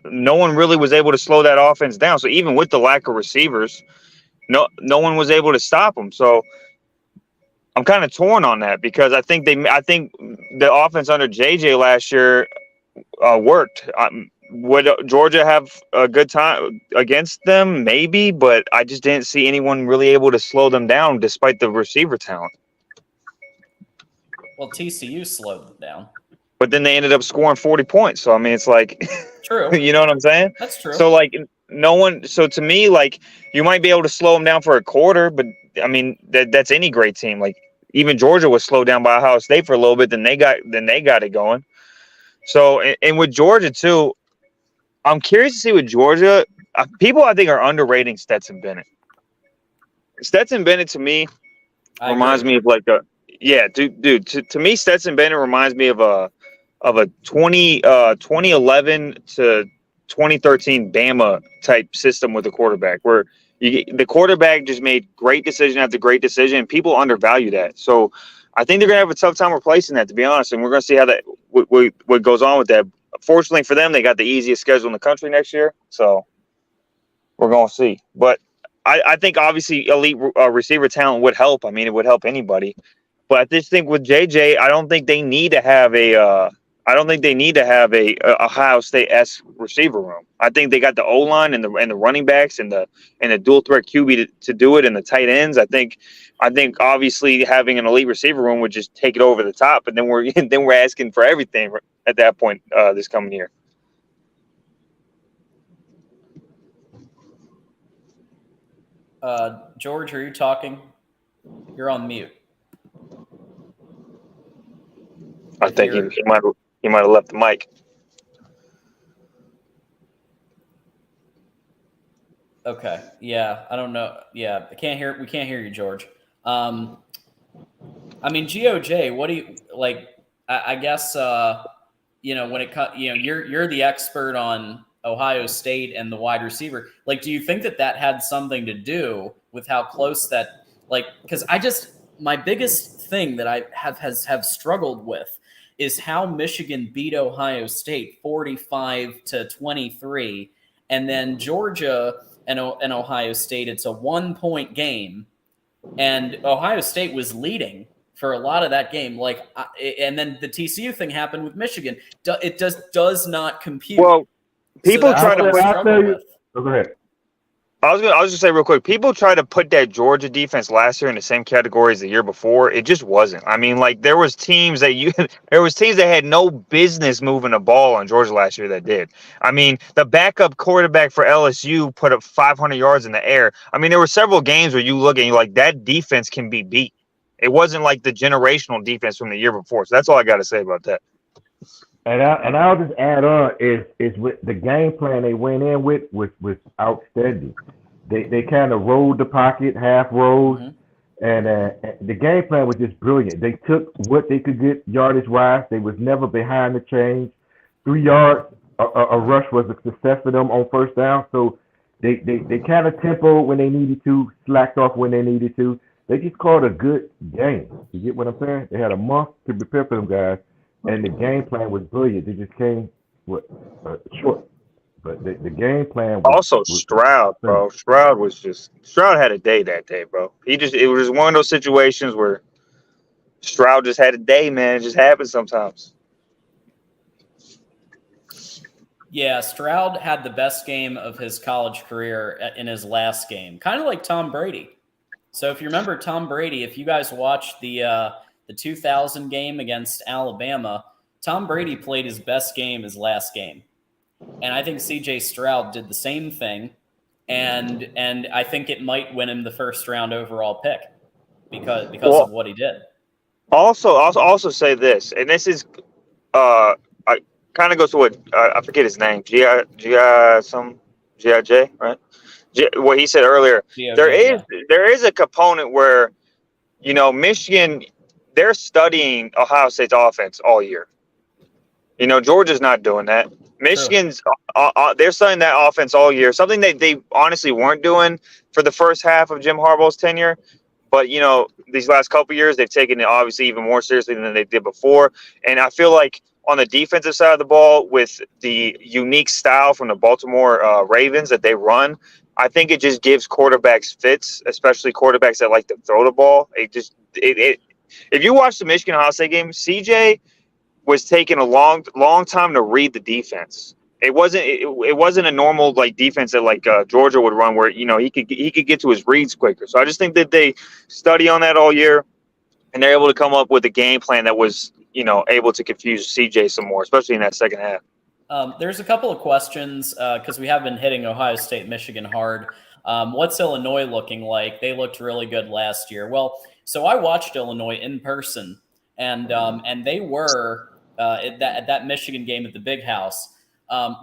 no one really was able to slow that offense down. So even with the lack of receivers, no one was able to stop them. So I'm kind of torn on that, because I think the offense under JJ last year worked. Would Georgia have a good time against them? Maybe, but I just didn't see anyone really able to slow them down despite the receiver talent. Well, TCU slowed them down. but then they ended up scoring 40 points. So I mean, it's like, True. you know what I'm saying? That's true. So like, no one. So to me, like, you might be able to slow them down for a quarter, but I mean, that's any great team. Like, even Georgia was slowed down by Ohio State for a little bit, then they got it going. So and with Georgia too, I'm curious to see with Georgia. People I think are underrating Stetson Bennett. Stetson Bennett to me reminds me of like dude. To me, Stetson Bennett reminds me of a 2011 to 2013 Bama type system with the quarterback, where the quarterback just made great decision after great decision, and people undervalue that. So I think they're gonna have a tough time replacing that, to be honest. And we're gonna see how that what goes on with that. Fortunately for them, they got the easiest schedule in the country next year, so we're gonna see. But I think obviously elite receiver talent would help. I mean, it would help anybody. But I just think with JJ, I don't think they need to have a Ohio State-esque receiver room. I think they got the O-line and the running backs and the dual threat QB to do it, and the tight ends. I think obviously having an elite receiver room would just take it over the top, and then we're asking for everything at that point this coming year. George, are you talking? You're on mute. I think he might have left the mic. Okay. Yeah, I don't know. Yeah, we can't hear you, George. I mean, GOJ, what do you like? I guess when it comes, you're the expert on Ohio State and the wide receiver. Like, do you think that had something to do with how close that, like, because my biggest thing that I have struggled with is how Michigan beat Ohio State 45-23, and then Georgia and Ohio State, it's a 1-point game, and Ohio State was leading for a lot of that game. Like, and then the TCU thing happened with Michigan. It does not compute. Well, people try to. Go ahead. I was gonna say real quick. People try to put that Georgia defense last year in the same category as the year before. It just wasn't. I mean, like, there was teams that had no business moving the ball on Georgia last year that did. I mean, the backup quarterback for LSU put up 500 yards in the air. I mean, there were several games where you look and you're like, that defense can be beat. It wasn't like the generational defense from the year before. So that's all I got to say about that. And I'll just add on is with the game plan they went in with was outstanding. They kind of rolled the pocket, half rolls, and the game plan was just brilliant. They took what they could get yardage wise. They was never behind the chains. 3 yards a rush was a success for them on first down. So they kind of tempoed when they needed to, slacked off when they needed to. They just called a good game. You get what I'm saying? They had a month to prepare for them guys. And the game plan was brilliant. They just came short. But the game plan was also Stroud, bro. Stroud had a day that day, bro. It was one of those situations where Stroud just had a day, man. It just happens sometimes. Yeah, Stroud had the best game of his college career in his last game. Kind of like Tom Brady. So if you remember Tom Brady, if you guys watched the 2000 game against Alabama, Tom Brady played his best game his last game. And I think CJ Stroud did the same thing. And I think it might win him the first round overall pick because of what he did. I'll also say this, and this is I kind of goes to what I forget his name. G.I.J., right? What he said earlier. G.O.J., there is a component where, Michigan, they're studying Ohio State's offense all year. Georgia's not doing that. Michigan's they're studying that offense all year, something that they honestly weren't doing for the first half of Jim Harbaugh's tenure. But, these last couple of years, they've taken it obviously even more seriously than they did before. And I feel like on the defensive side of the ball, with the unique style from the Baltimore Ravens that they run, I think it just gives quarterbacks fits, especially quarterbacks that like to throw the ball. If you watch the Michigan Ohio State game, CJ was taking a long time to read the defense. It wasn't a normal defense that Georgia would run, where he could get to his reads quicker. So I just think that they study on that all year. and they're able to come up with a game plan that was, able to confuse CJ some more, especially in that second half. There's a couple of questions because we have been hitting Ohio State, Michigan hard. What's Illinois looking like? They looked really good last year. Well, so I watched Illinois in person, and they were at that Michigan game at the Big House.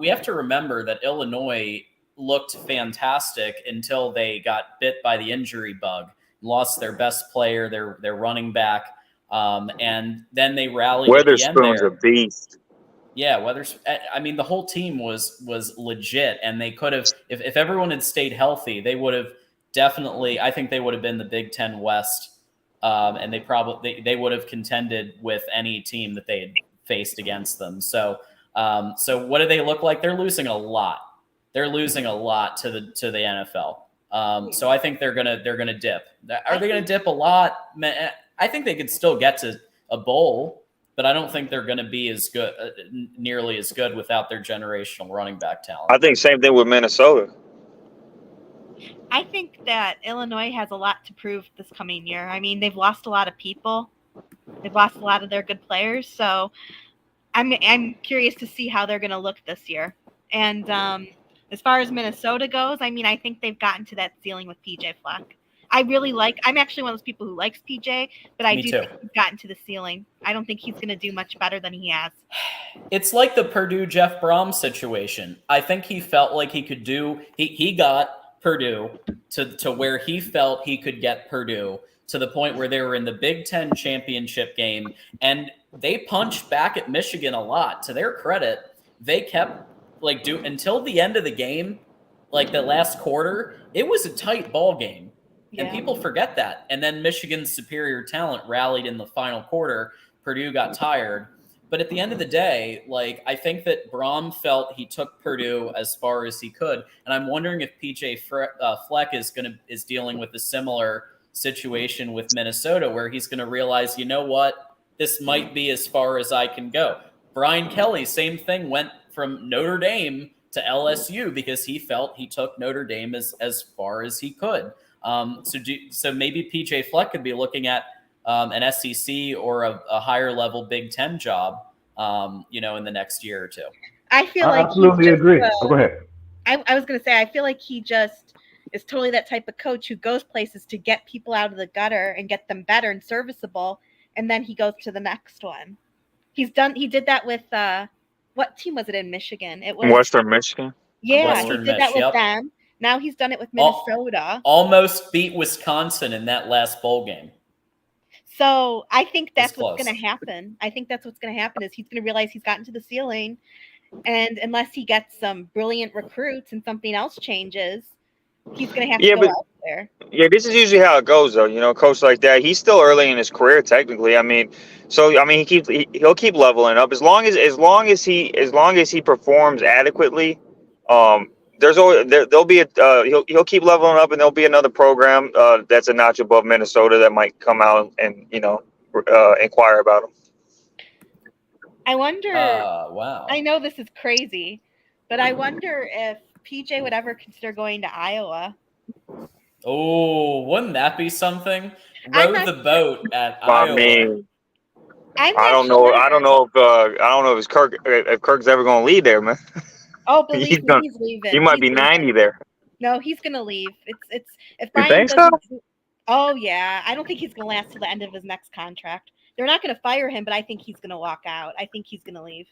We have to remember that Illinois looked fantastic until they got bit by the injury bug, lost their best player, their running back, and then they rallied at the end Weatherspoon's there. a beast. Yeah, I mean, the whole team was legit, and they could have, if everyone had stayed healthy, they would have definitely. I think they would have been the Big Ten West, and they would have contended with any team that they had faced against them. So what do they look like? They're losing a lot. They're losing a lot to the NFL. So I think they're gonna dip. Are they gonna dip a lot? I think they could still get to a bowl, but I don't think they're going to be as good, nearly as good without their generational running back talent. I think same thing with Minnesota. I think that Illinois has a lot to prove this coming year. I mean, they've lost a lot of people. They've lost a lot of their good players. So I'm curious to see how they're going to look this year. And as far as Minnesota goes, I mean, I think they've gotten to that ceiling with PJ Fleck. I'm actually one of those people who likes PJ, but I do think he's gotten to the ceiling. I don't think he's going to do much better than he has. It's like the Purdue Jeff Brom situation. I think he felt like he could do, he got Purdue to where he felt he could get Purdue to the point where they were in the Big Ten championship game, and they punched back at Michigan a lot. To their credit, they kept until the end of the game, like the last quarter, it was a tight ball game. Yeah. And people forget that. And then Michigan's superior talent rallied in the final quarter. Purdue got tired. But at the end of the day, I think that Brom felt he took Purdue as far as he could. And I'm wondering if PJ Fleck is dealing with a similar situation with Minnesota, where he's going to realize, you know what, this might be as far as I can go. Brian Kelly, same thing, went from Notre Dame to LSU because he felt he took Notre Dame as far as he could. So maybe PJ Fleck could be looking at an SEC or a higher level Big Ten job, in the next year or two. I feel I absolutely agree. Go ahead. I was going to say, I feel like he just is totally that type of coach who goes places to get people out of the gutter and get them better and serviceable, and then he goes to the next one. He did that with what team was it in Michigan? It was Western Michigan. Yeah, he did that with them. Now he's done it with Minnesota. Almost beat Wisconsin in that last bowl game. So I think that's what's going to happen. I think that's what's going to happen is he's going to realize he's gotten to the ceiling. And unless he gets some brilliant recruits and something else changes, he's going to have to go out there. Yeah, this is usually how it goes, though. A coach like that, he's still early in his career, technically. He'll keep leveling up as long as he performs adequately. There'll be he'll keep leveling up, and there'll be another program that's a notch above Minnesota that might come out and inquire about him. I wonder. Wow. I know this is crazy, but I wonder if PJ would ever consider going to Iowa. Oh, wouldn't that be something? Row the boat at Iowa. I don't know if Kirk's ever going to leave there, man. Oh, believe me, he's leaving. He might be 90 there. No, he's gonna leave. It's if Brian. You think so? Oh yeah, I don't think he's gonna last till the end of his next contract. They're not gonna fire him, but I think he's gonna walk out. I think he's gonna leave.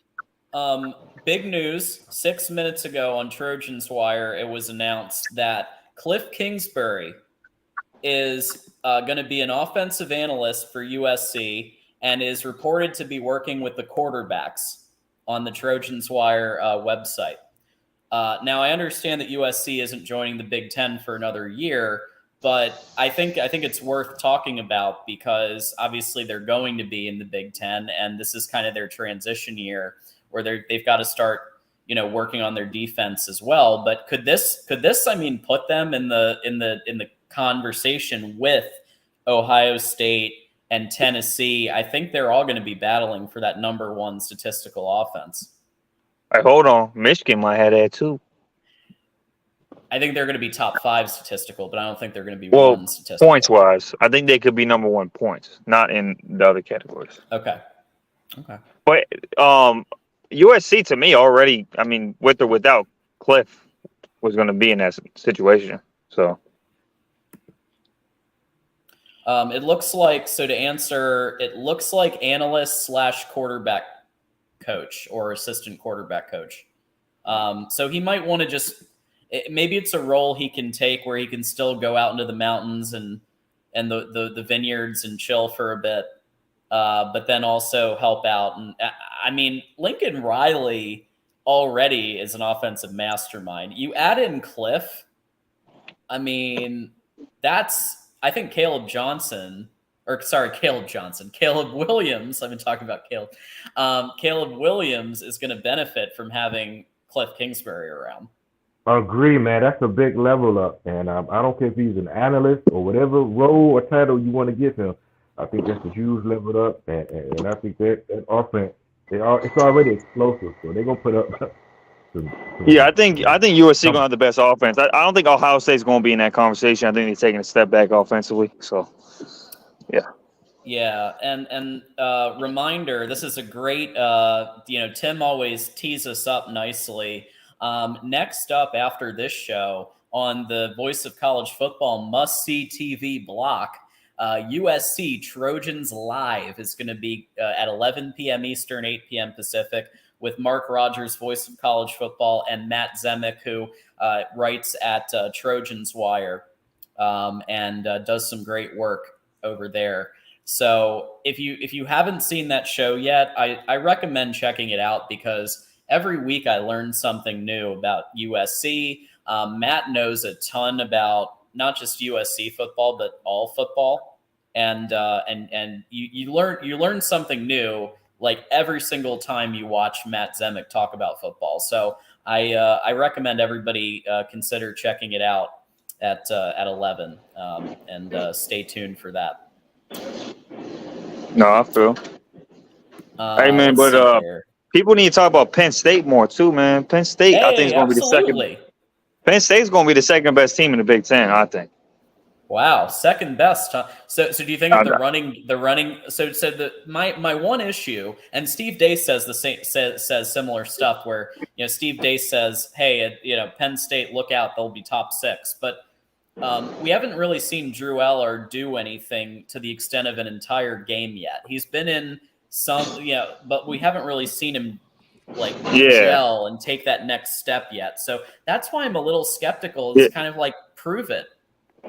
Big news. 6 minutes ago on Trojans Wire, it was announced that Cliff Kingsbury is going to be an offensive analyst for USC and is reported to be working with the quarterbacks on the Trojans Wire website. Now, I understand that USC isn't joining the Big Ten for another year, but I think it's worth talking about because obviously they're going to be in the Big Ten, and this is kind of their transition year where they've got to start, working on their defense as well. But could this put them in the conversation with Ohio State and Tennessee? I think they're all going to be battling for that number one statistical offense. Hold on. Michigan might have that too. I think they're going to be top 5 statistical, but I don't think they're going to be Well, 1 statistical. points wise, I think they could be number 1 points, not in the other categories. Okay. But USC to me already, I mean, with or without Cliff, was going to be in that situation. So it looks like, so to answer, it looks like analyst / quarterback coach or assistant quarterback coach. So he might want to just, maybe it's a role he can take where he can still go out into the mountains and the vineyards and chill for a bit, but then also help out. And I mean, Lincoln Riley already is an offensive mastermind. You add in Cliff, I mean, I think Caleb Williams, I've been talking about Caleb. Caleb Williams is going to benefit from having Cliff Kingsbury around. I agree, man. That's a big level up. And I don't care if he's an analyst or whatever role or title you want to give him. I think that's a huge level up. And I think that offense, it's already explosive. So they're going to put up. I think USC going to have the best offense. I don't think Ohio State's going to be in that conversation. I think they're taking a step back offensively. So, yeah. Yeah, and reminder, this is a great, Tim always tees us up nicely. Next up after this show on the Voice of College Football must-see TV block, USC Trojans Live is going to be at 11 p.m. Eastern, 8 p.m. Pacific, with Mark Rogers, Voice of College Football, and Matt Zemek, who writes at Trojans Wire and does some great work over there. So if you haven't seen that show yet, I recommend checking it out because every week I learn something new about USC. Matt knows a ton about not just USC football, but all football. And you learn something new like every single time you watch Matt Zemek talk about football. So I recommend everybody consider checking it out at 11 and stay tuned for that. No, I feel. Hey, man, but people need to talk about Penn State more too, man. Penn State, I think, is going to be the second. Penn State's going to be the second best team in the Big Ten, I think. Wow, second best. Huh? So do you think the running? So my one issue, and Steve Day says the same, says similar stuff. Where Steve Day says, "Hey, Penn State, look out, they'll be top 6." But we haven't really seen Drew Eller do anything to the extent of an entire game yet. He's been in some, but we haven't really seen him gel and take that next step yet. So that's why I'm a little skeptical. It's kind of like, prove it.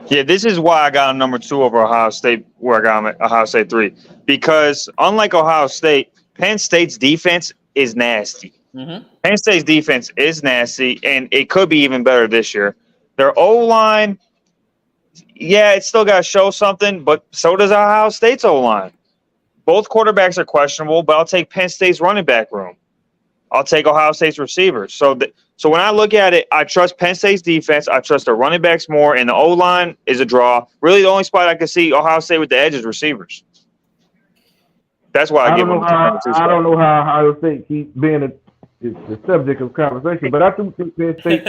Yeah, this is why I got him number 2 over Ohio State, where I got him at Ohio State 3. Because unlike Ohio State, Penn State's defense is nasty. Mm-hmm. Penn State's defense is nasty, and it could be even better this year. Their O-line, it's still got to show something, but so does Ohio State's O-line. Both quarterbacks are questionable, but I'll take Penn State's running back room. I'll take Ohio State's receivers. So when I look at it, I trust Penn State's defense. I trust their running backs more, and the O-line is a draw. Really, the only spot I can see Ohio State with the edge is receivers. That's why I give them I don't know how Ohio State keeps being the subject of conversation, but I do think Penn State.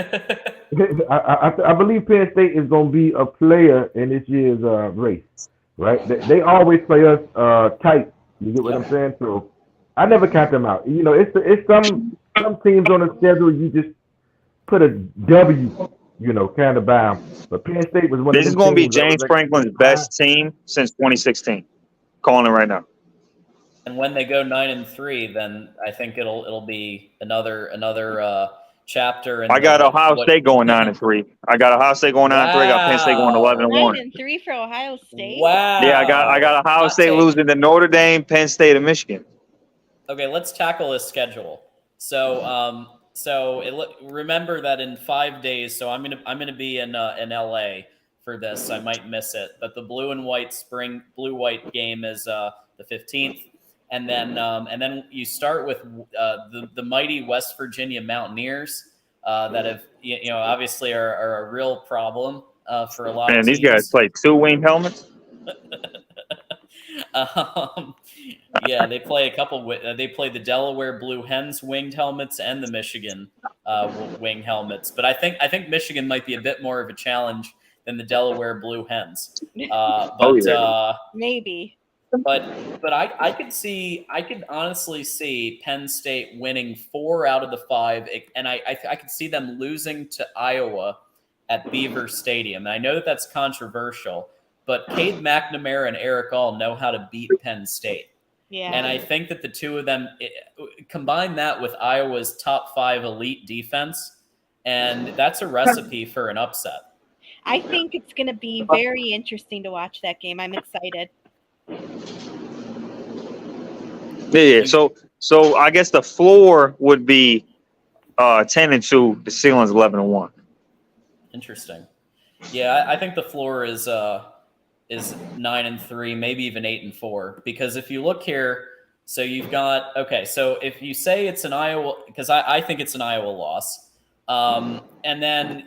I believe Penn State is going to be a player in this year's race, right? They always play us tight. You get what I'm saying? So I never count them out. It's some teams on the schedule you just put a W, kind of by them. But Penn State was one of the. This is going to be James Franklin's best team since 2016. Calling it right now. And when they go 9-3, then I think it'll be another chapter. I got Ohio State going 9-3. I got Ohio State going 9-3. I got Penn State going 11-1. 9-3 for Ohio State. Wow. Yeah, I got Ohio State losing to Notre Dame, Penn State, and Michigan. Okay, let's tackle this schedule. So remember that in 5 days. So I'm gonna be in LA for this. I might miss it, but the blue white game is the 15th, and then you start with the mighty West Virginia Mountaineers that have obviously are a real problem for a lot of teams. These guys play 2 winged helmets. Yeah, they play a couple. They play the Delaware Blue Hens winged helmets and the Michigan wing helmets. But I think Michigan might be a bit more of a challenge than the Delaware Blue Hens. Maybe. But I could honestly see Penn State winning 4 out of the 5, and I could see them losing to Iowa at Beaver Stadium. And I know that that's controversial, but Cade McNamara and Eric All know how to beat Penn State. Yeah. And I think that the two of them combine that with Iowa's top 5 elite defense, and that's a recipe for an upset. I think it's going to be very interesting to watch that game. I'm excited. Yeah. So I guess the floor would be 10-2. The ceiling's 11-1. Interesting. Yeah, I think the floor is 9-3, maybe even 8-4. Because if you look here, so you've got so if you say it's an Iowa, because I think it's an Iowa loss, and then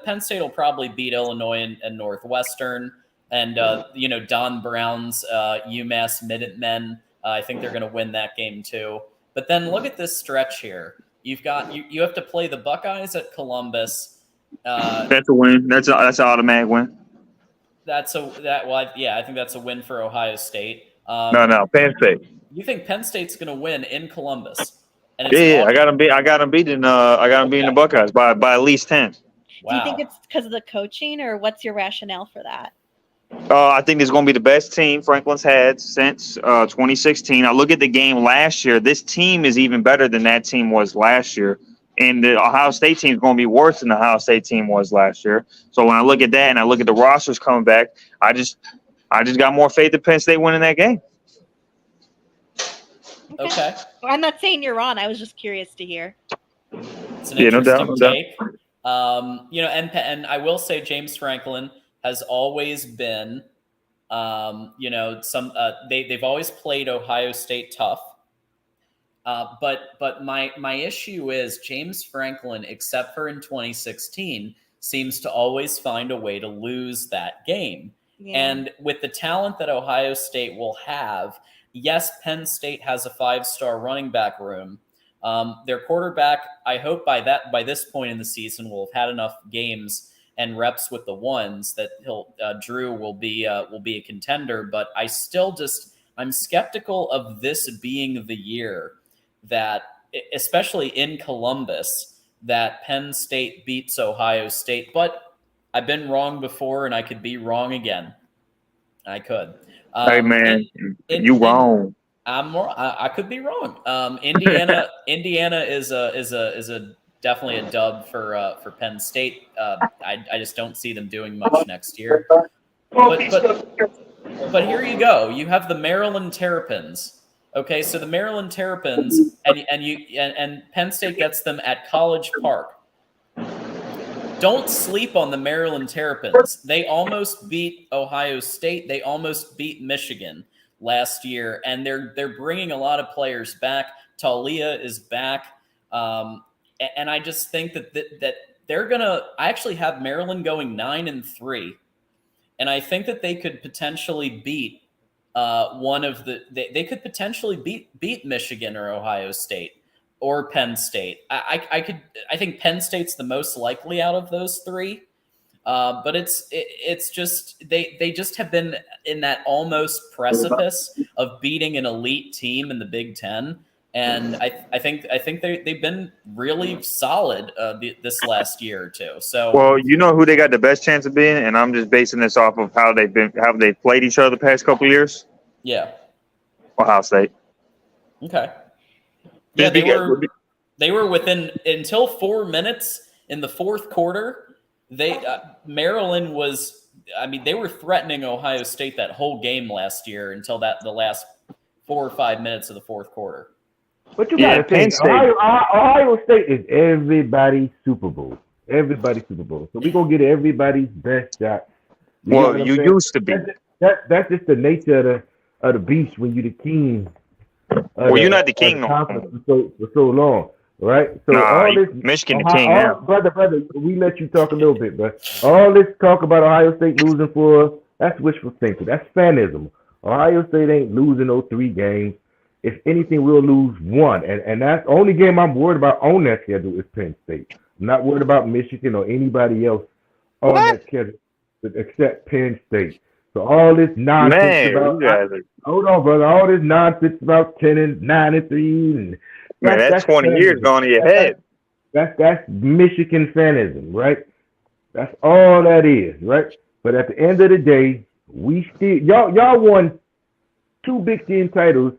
Penn State will probably beat Illinois and Northwestern, and Don Brown's UMass Minutemen. I think they're going to win that game too. But then look at this stretch here. You've got you have to play the Buckeyes at Columbus. That's a win. That's an automatic win. I think that's a win for Ohio State. No, Penn State. You think Penn State's going to win in Columbus? And I got them beating the Buckeyes by at least 10. Wow. Do you think it's because of the coaching, or what's your rationale for that? I think it's going to be the best team Franklin's had since 2016. I look at the game last year. This team is even better than that team was last year. And the Ohio State team is going to be worse than the Ohio State team was last year. So when I look at that and I look at the rosters coming back, I just got more faith in Penn State winning that game. Okay. Well, I'm not saying you're wrong. I was just curious to hear. It's an interesting take. And I will say James Franklin has always been, they've always played Ohio State tough. But my issue is James Franklin, except for in 2016, seems to always find a way to lose that game. Yeah. And with the talent that Ohio State will have, yes, Penn State has a 5-star running back room. Their quarterback, I hope by this point in the season, will have had enough games and reps with the ones that Drew will be a contender. But I'm skeptical of this being the year that, especially in Columbus, that Penn State beats Ohio State. But I've been wrong before, and I could be wrong again. I could. Hey man, you wrong. I could be wrong. Indiana is definitely a dub for Penn State. I just don't see them doing much next year. But here you go. You have the Maryland Terrapins. Okay, so the Maryland Terrapins and Penn State gets them at College Park. Don't sleep on the Maryland Terrapins. They almost beat Ohio State. They almost beat Michigan last year, and they're bringing a lot of players back. Talia is back, and I just think that they're gonna. I actually have Maryland going 9-3, and I think that they could potentially beat They could potentially beat Michigan or Ohio State or Penn State. I think Penn State's the most likely out of those three. But it's just they just have been in that almost precipice of beating an elite team in the Big Ten, and I think they've been really solid this last year or two. So well, you know who they got the best chance of being, and I'm just basing this off of how they've played each other the past couple of years. Yeah, Ohio State. Okay. Yeah, they were within until 4 minutes in the fourth quarter. Maryland was, they were threatening Ohio State that whole game last year until the last 4 or 5 minutes of the fourth quarter. But you got to think, Ohio State is everybody's Super Bowl. Everybody's Super Bowl. So we're going to get everybody's best shot. You used to be. That's just the nature of the beast when you're the king. You're not the king for so long. Right, so all this Michigan the king now. Brother, we let you talk a little bit, but all this talk about Ohio State losing that's wishful thinking. That's fanism. Ohio State ain't losing those 3 games if anything, we'll lose one. And that's the only game I'm worried about on that schedule is Penn State. I'm not worried about Michigan or anybody else on that schedule except Penn State. So all this nonsense Man, about you guys are, hold on, brother. All this nonsense about 10-9-3 and man, that's 20 years fanism. gone to your head. That's Michigan fanism, right? That's all that is, right? But at the end of the day, we still y'all won 2 Big Ten titles,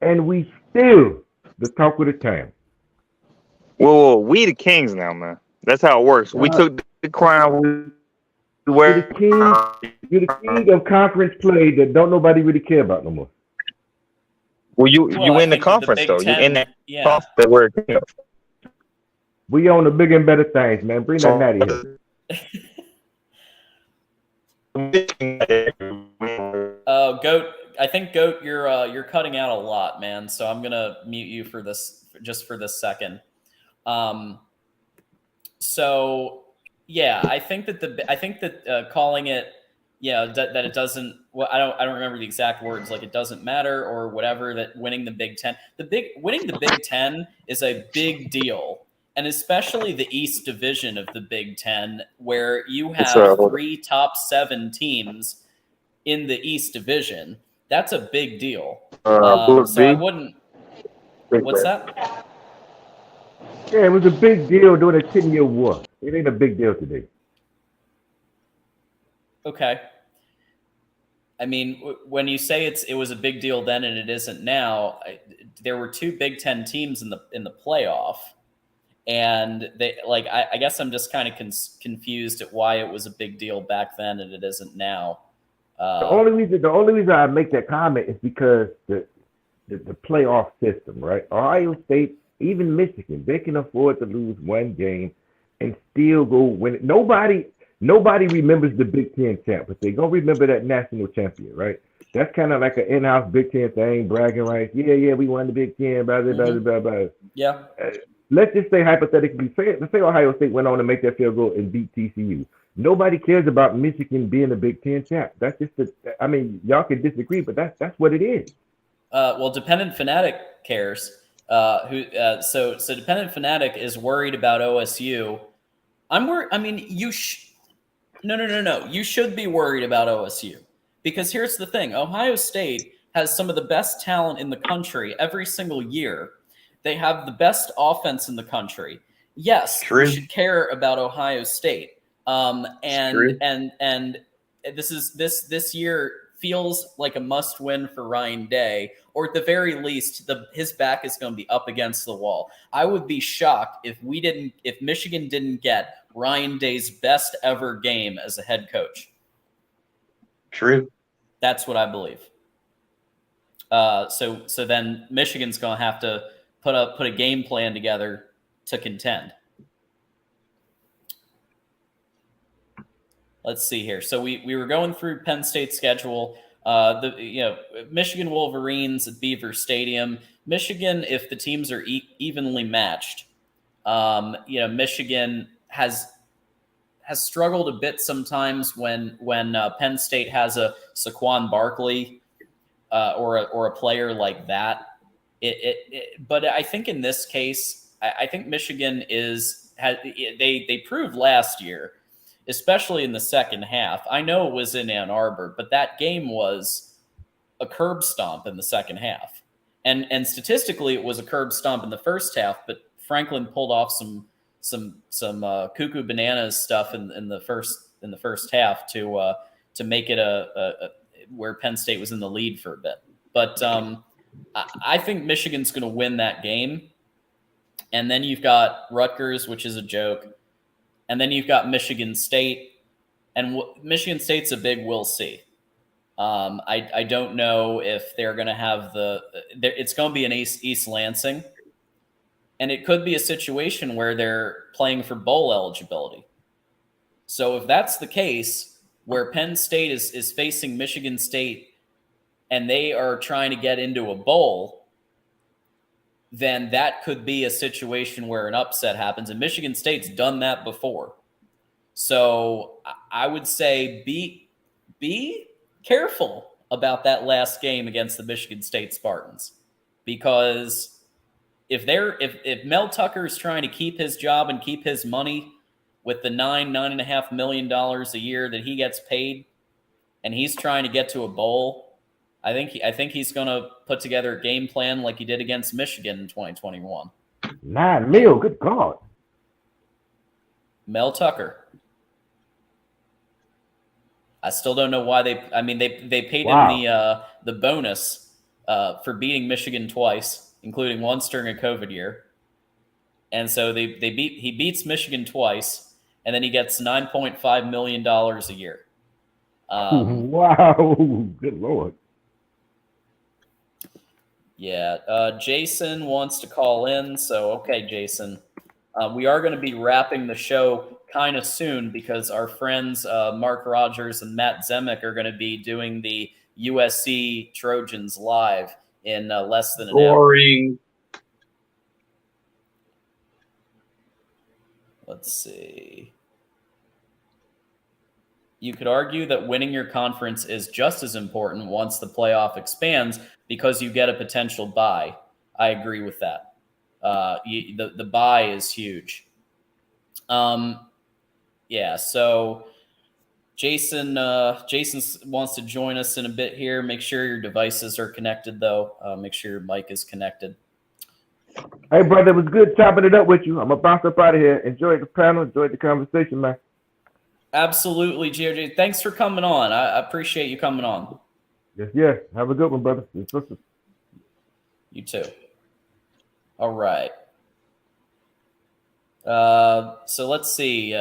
and we still the talk of the town. Whoa, we the kings now, man. That's how it works. We took the crown. You're the king of conference play that don't nobody really care about no more. Well, you I in the think conference Big though. You in Ten, that yeah. conference that we're, you know. We own the bigger and better things, man. Bring that natty here. Goat. I think Goat, you're cutting out a lot, man. So I'm gonna mute you for this, just for this second. So yeah, I think that calling it, that it doesn't. Well, I don't remember the exact words. Like it doesn't matter or whatever. That winning the Big Ten, winning the Big Ten is a big deal. And especially the East Division of the Big Ten, where you have 3 top 7 teams in the East Division. That's a big deal. So I wouldn't. What's that? Yeah, it was a big deal during the 10-year war. It ain't a big deal today. Okay. I mean, when you say it was a big deal then and it isn't now, there were 2 Big Ten teams in the playoff. And they I guess I'm just kind of confused at why it was a big deal back then and it isn't now. The only reason I make that comment is because the playoff system, right? Ohio State, even Michigan, they can afford to lose 1 game and still go win it. Nobody remembers the Big Ten champ, but they gonna remember that national champion, right? That's kind of like an in-house Big Ten thing, bragging rights. Yeah, we won the Big Ten, blah blah blah blah blah. Yeah. Let's just say hypothetically, let's say Ohio State went on to make that field goal and beat TCU. Nobody cares about Michigan being a Big Ten champ. That's just y'all can disagree, but that's what it is. Well, Dependent Fanatic cares. So Dependent Fanatic is worried about OSU. I'm worried. I mean, no. You should be worried about OSU because here's the thing: Ohio State has some of the best talent in the country every single year. They have the best offense in the country. Yes, True. We should care about Ohio State. And this year feels like a must win for Ryan Day, or at the very least, his back is going to be up against the wall. I would be shocked if Michigan didn't get Ryan Day's best ever game as a head coach. True. That's what I believe. So then Michigan's going to have to put a game plan together to contend. Let's see here. So we were going through Penn State's schedule. Michigan Wolverines at Beaver Stadium. Michigan, if the teams are evenly matched, Michigan has struggled a bit sometimes when Penn State has a Saquon Barkley or a player like that. But I think in this case, I think Michigan they proved last year, especially in the second half. I know it was in Ann Arbor, but that game was a curb stomp in the second half. And statistically, it was a curb stomp in the first half, but Franklin pulled off some cuckoo bananas stuff in the first half to make it a where Penn State was in the lead for a bit. But I think Michigan's going to win that game. And then you've got Rutgers, which is a joke. And then you've got Michigan State. And Michigan State's a big we'll see. I don't know if they're going to have it's going to be in East Lansing. And it could be a situation where they're playing for bowl eligibility. So if that's the case, where Penn State is facing Michigan State and they are trying to get into a bowl, then that could be a situation where an upset happens. And Michigan State's done that before. So I would say be careful about that last game against the Michigan State Spartans, because if Mel Tucker is trying to keep his job and keep his money with the $9.5 million a year that he gets paid, and he's trying to get to a bowl, I think he's going to put together a game plan like he did against Michigan in 2021. $9 million, good God. Mel Tucker. I still don't know why they paid him the bonus for beating Michigan twice, including once during a COVID year. And so he beats Michigan twice, and then he gets $9.5 million a year. Wow, good Lord. Yeah, Jason wants to call in. So, okay, Jason. We are going to be wrapping the show kind of soon because our friends Mark Rogers and Matt Zemek are going to be doing the USC Trojans live in less than an hour. Boring. Let's see. You could argue that winning your conference is just as important once the playoff expands because you get a potential bye. I agree with that. The bye is huge. Yeah, so Jason wants to join us in a bit here. Make sure your devices are connected, though. Make sure your mic is connected. Hey, brother, it was good chopping it up with you. I'm going to bounce up out of here. Enjoyed the panel. Enjoyed the conversation, man. Absolutely, GOJ. Thanks for coming on. I appreciate you coming on. Yes. Have a good one, brother. You too. All right. So let's see.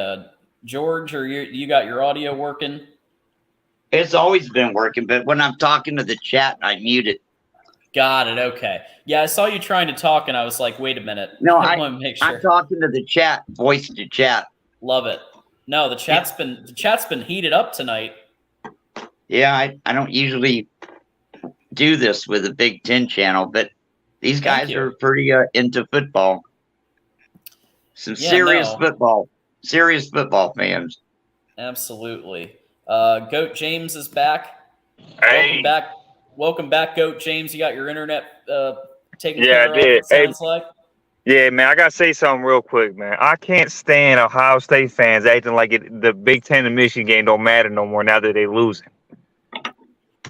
George, you got your audio working? It's always been working, but when I'm talking to the chat, I mute it. Got it. Okay. Yeah, I saw you trying to talk, and I was like, wait a minute. No, I want to make sure. I'm talking to the chat, voice to chat. Love it. No, the chat's been heated up tonight. Yeah, I don't usually do this with a Big Ten channel, but these guys are pretty into football. Some serious football fans. Absolutely. Goat James is back. Hey. Welcome back, Goat James. You got your internet taken care of, I did. it sounds like. Yeah, man, I got to say something real quick, man. I can't stand Ohio State fans acting like the Big Ten and Michigan game don't matter no more now that they're losing.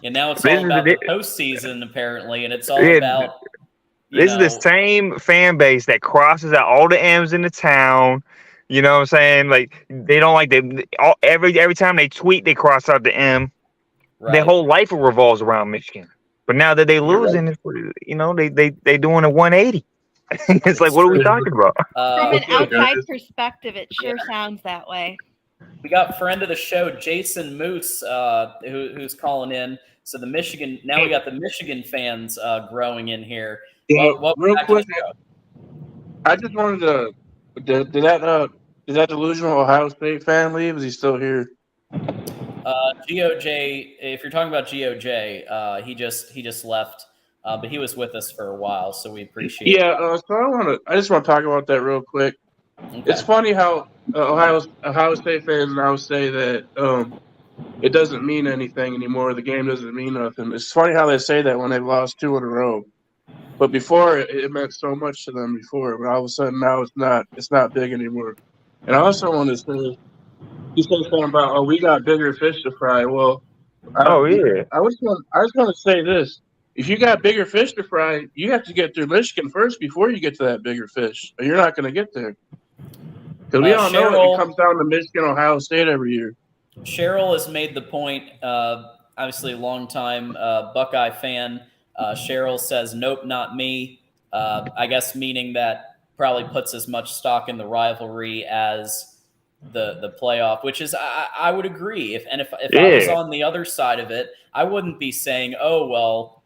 And now it's all about the postseason, apparently, and it's all about... This is the same fan base that crosses out all the M's in the town. You know what I'm saying? Like, they don't like every time they tweet, they cross out the M. Right. Their whole life revolves around Michigan. But now that they losing, they doing a 180. It's like, what are we talking about? From an outside perspective, it sure sounds that way. We got friend of the show, Jason Moose, who's calling in. So now we got the Michigan fans growing in here. Yeah, real quick, I just wanted to. Did that delusional Ohio State fan leave? Is he still here? GOJ, if you're talking about GOJ, he just left, but he was with us for a while, so we appreciate it. Yeah, so I just want to talk about that real quick. Okay. It's funny how Ohio State fans now say that it doesn't mean anything anymore. The game doesn't mean nothing. It's funny how they say that when they've lost 2 in a row. But before, it meant so much to them before. But all of a sudden now it's not big anymore. And I also want to say, you said something about, we got bigger fish to fry. Well, I was going to say this. If you got bigger fish to fry, you have to get through Michigan first before you get to that bigger fish. Or you're not going to get there. Because we all know it comes down to Michigan, Ohio State every year. Cheryl has made the point, obviously a long-time Buckeye fan. Cheryl says, nope, not me. I guess meaning that probably puts as much stock in the rivalry as the playoff, which is I would agree. If I was on the other side of it, I wouldn't be saying, oh, well,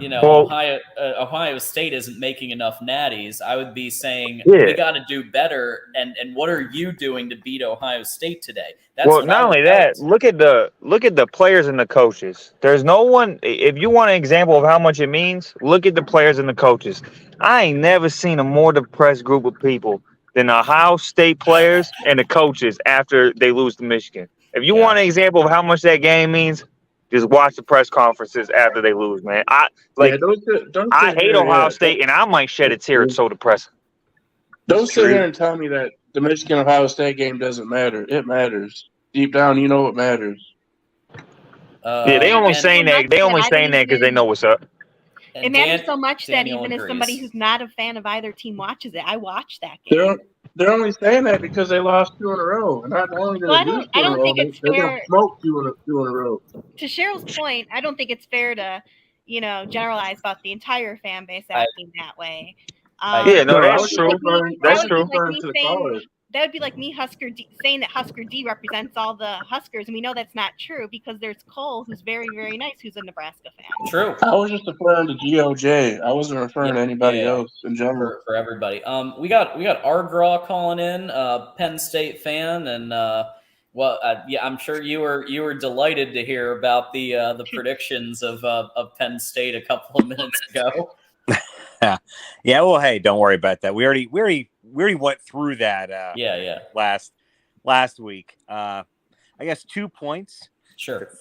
Ohio State isn't making enough natties. I would be saying we got to do better. And what are you doing to beat Ohio State today? Not only that, look at the players and the coaches. There's no one. If you want an example of how much it means, look at the players and the coaches. I ain't never seen a more depressed group of people than Ohio State players and the coaches after they lose to Michigan. If you want an example of how much that game means, Just watch the press conferences after they lose, man. I hate Ohio State, and I might shed a tear. It's so depressing. Don't sit here and tell me that the Michigan-Ohio State game doesn't matter. It matters. Deep down, you know it matters. Yeah, they only saying that. They only saying that because they know what's up. It matters so much that even as somebody who's not a fan of either team watches it, I watch that game. They're only saying that because they lost 2 in a row. And not only did they lose 2 in a row, they're going to smoke 2 in a row. To Cheryl's point, I don't think it's fair to, generalize about the entire fan base acting that way. That's true. That's true. That would be like me saying that Husker D represents all the Huskers, and we know that's not true because there's Cole, who's very, very nice, who's a Nebraska fan. True. I was just referring to GOJ. I wasn't referring to anybody else in general. For everybody. We got Argraw calling in, Penn State fan, and I'm sure you were delighted to hear about the predictions of Penn State a couple of minutes ago. Yeah. Well, hey, don't worry about that. We already went through that. Last week. I guess 2 points. Sure.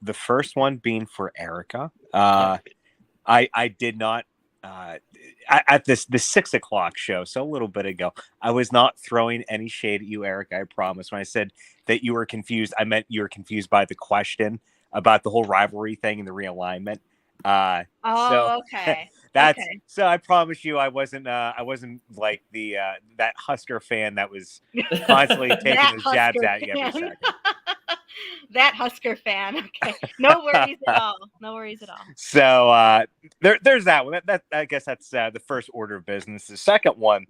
The first one being for Erica. I did not. At the 6 o'clock show, so a little bit ago, I was not throwing any shade at you, Erica. I promise. When I said that you were confused, I meant you were confused by the question about the whole rivalry thing and the realignment. Okay. So I promise you, I wasn't like the that Husker fan that was constantly taking his jabs at you every second. That Husker fan. Okay. No worries at all. So there's that one. That I guess that's the first order of business. The second one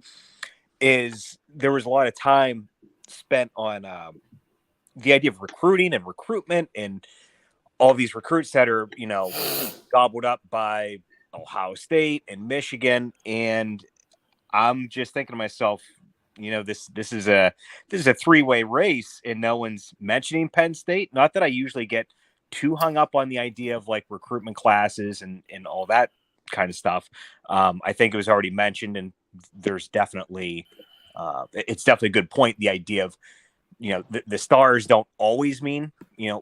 is there was a lot of time spent on the idea of recruiting and recruitment and all these recruits that are, gobbled up by Ohio State and Michigan. And I'm just thinking to myself, this is a 3-way race and no one's mentioning Penn State. Not that I usually get too hung up on the idea of like recruitment classes and all that kind of stuff. I think it was already mentioned, and there's definitely it's definitely a good point. The idea of, the stars don't always mean,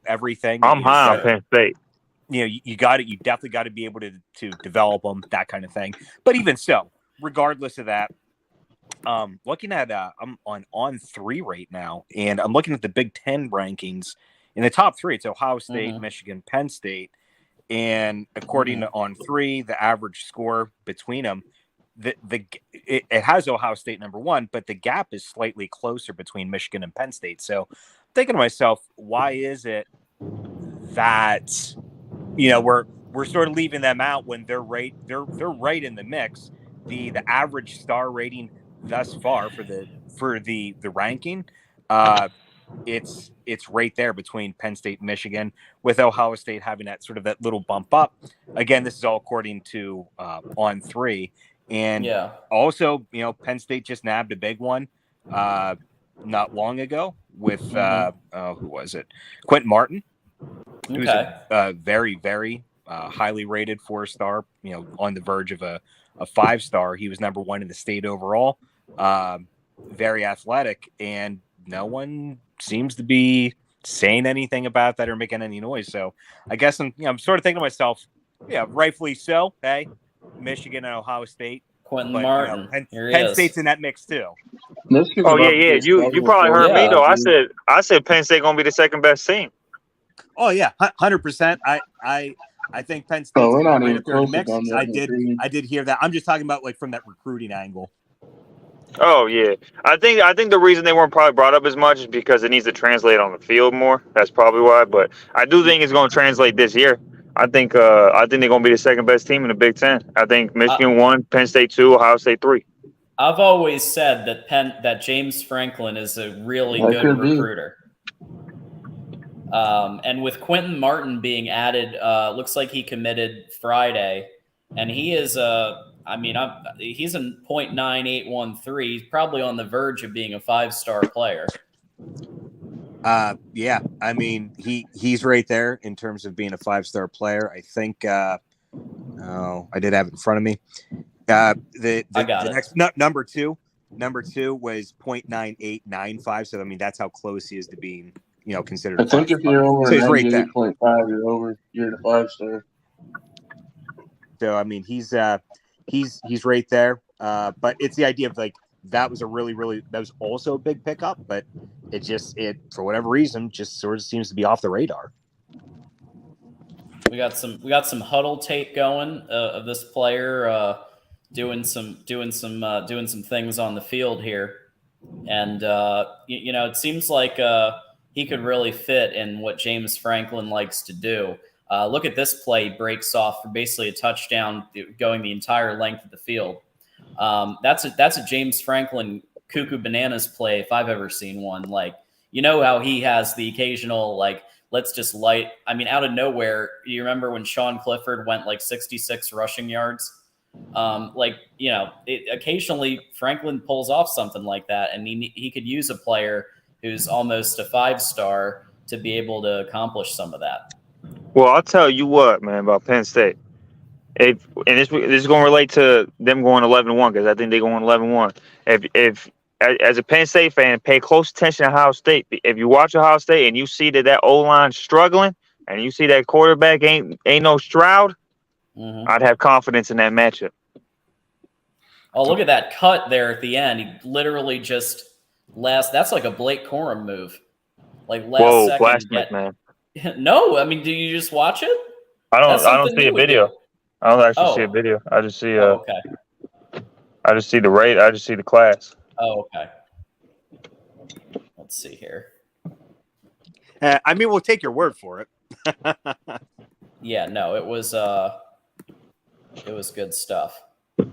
everything. I'm high on Penn State. You got it. You definitely got to be able to develop them, that kind of thing. But even so, regardless of that, looking at I'm on 3 right now, and I'm looking at the Big Ten rankings. In the top 3, it's Ohio State, Michigan, Penn State, and according to On 3, the average score between them, it has Ohio State number 1, but the gap is slightly closer between Michigan and Penn State. So, I'm thinking to myself, why is it that we're sort of leaving them out when they're right in the mix? The average star rating thus far for the ranking, it's right there between Penn State and Michigan, with Ohio State having that little bump up. Again, this is all according to On 3. And also, Penn State just nabbed a big one not long ago with who was it? Quentin Martin, who's a very, very highly rated 4-star, on the verge of a 5-star. He was number 1 in the state overall. Very athletic, and no one seems to be saying anything about that or making any noise. So I guess I'm sort of thinking to myself, rightfully so. Hey, Michigan and Ohio State. Quentin Martin. Penn State's in that mix too. Oh yeah. You probably heard me though. I said Penn State gonna be the second best team. Oh yeah, 100%. I think Penn State's right up there in the mix. I did hear that. I'm just talking about like from that recruiting angle. Oh yeah, I think the reason they weren't probably brought up as much is because it needs to translate on the field more. That's probably why. But I do think it's going to translate this year. I think they're going to be the second best team in the Big Ten. I think Michigan 1, Penn State 2, Ohio State 3. I've always said that James Franklin is a really good recruiter. And with Quentin Martin being added, looks like he committed Friday, and he is he's in .9813. He's probably on the verge of being a 5-star player. Yeah, I mean he's right there in terms of being a 5-star player. I think. I did have it in front of me. The next number two was .9895. So I mean that's how close he is to being considered. I think if you're over so he's right 98.5, you're over. You're a 5-star. So I mean, he's right there. But it's the idea of like that was also a big pickup, but it for whatever reason just sort of seems to be off the radar. We got some huddle tape going of this player doing some things on the field here, and it seems like he could really fit in what James Franklin likes to do. Look at this play. He breaks off for basically a touchdown going the entire length of the field. That's a James Franklin cuckoo bananas play if I've ever seen one. Like, how he has the occasional, like, let's just out of nowhere. You remember when Sean Clifford went like 66 rushing yards? Occasionally Franklin pulls off something like that, and he could use a player who's almost a 5-star to be able to accomplish some of that. Well, I'll tell you what, man, about Penn State. This is going to relate to them going 11-1 because I think they're going 11-1. If as a Penn State fan, pay close attention to Ohio State. If you watch Ohio State and you see that O-line's struggling and you see that quarterback ain't no Stroud, I'd have confidence in that matchup. Oh, look at that cut there at the end. He literally just that's like a Blake Corum move. Like last second. Blasphemous, man. No, I mean, do you just watch it? I don't see a video. I don't actually see a video. I just see okay. I just see the rate. I just see the class. Oh, okay. Let's see here. We'll take your word for it. Yeah, no, it was good stuff.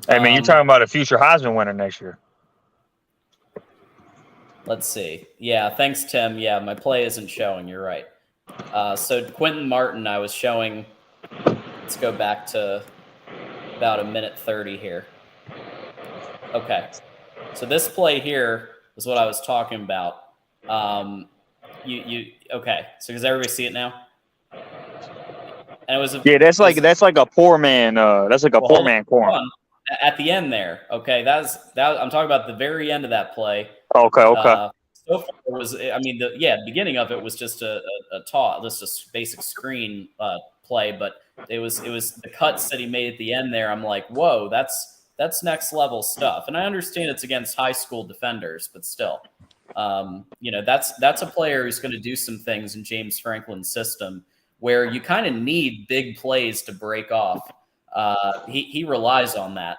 I mean, you're talking about a future Heisman winner next year. Let's see. Yeah, thanks, Tim. Yeah, my play isn't showing. You're right. So Quentin Martin, I was showing. Let's go back to about 1:30 here. Okay. So this play here is what I was talking about. Okay? So does everybody see it now? And it was that's like a poor man. That's like a poor man corner at the end there. Okay, that I'm talking about the very end of that play. Okay. So far it was. I mean, the beginning of it was just a just a basic screen play, but it was the cuts that he made at the end there. I'm like, whoa, that's next level stuff. And I understand it's against high school defenders, but still, that's a player who's going to do some things in James Franklin's system where you kind of need big plays to break off. He relies on that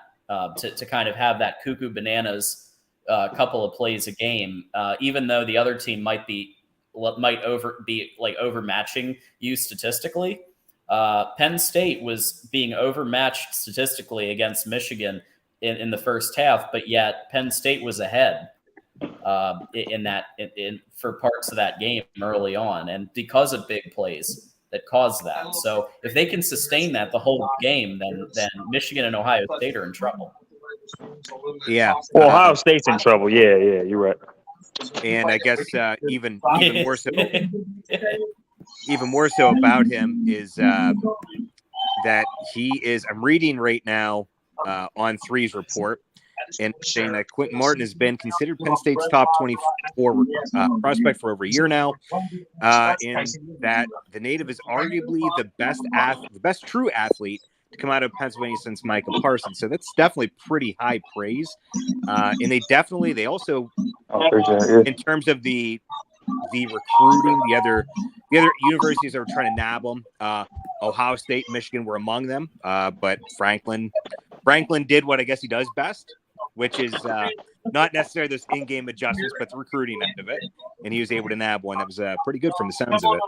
to kind of have that cuckoo bananas couple of plays a game, even though the other team might be overmatching you statistically. Penn State was being overmatched statistically against Michigan in the first half, but yet Penn State was ahead for parts of that game early on, and because of big plays that caused that. So if they can sustain that the whole game, then Michigan and Ohio State are in trouble. Yeah. Well, Ohio State's in trouble. Yeah, you're right. And I guess even more so. Even more so about him is that he is. I'm reading right now on Three's report, and saying that Quentin Martin has been considered Penn State's top 24 prospect for over a year now, and that the native is arguably the best true athlete to come out of Pennsylvania since Micah Parsons. So that's definitely pretty high praise. And they also, in terms of the recruiting, the other universities that were trying to nab them, Ohio State, Michigan were among them. But Franklin did what I guess he does best, which is not necessarily those in-game adjustments, but the recruiting end of it. And he was able to nab one that was pretty good from the sounds of it.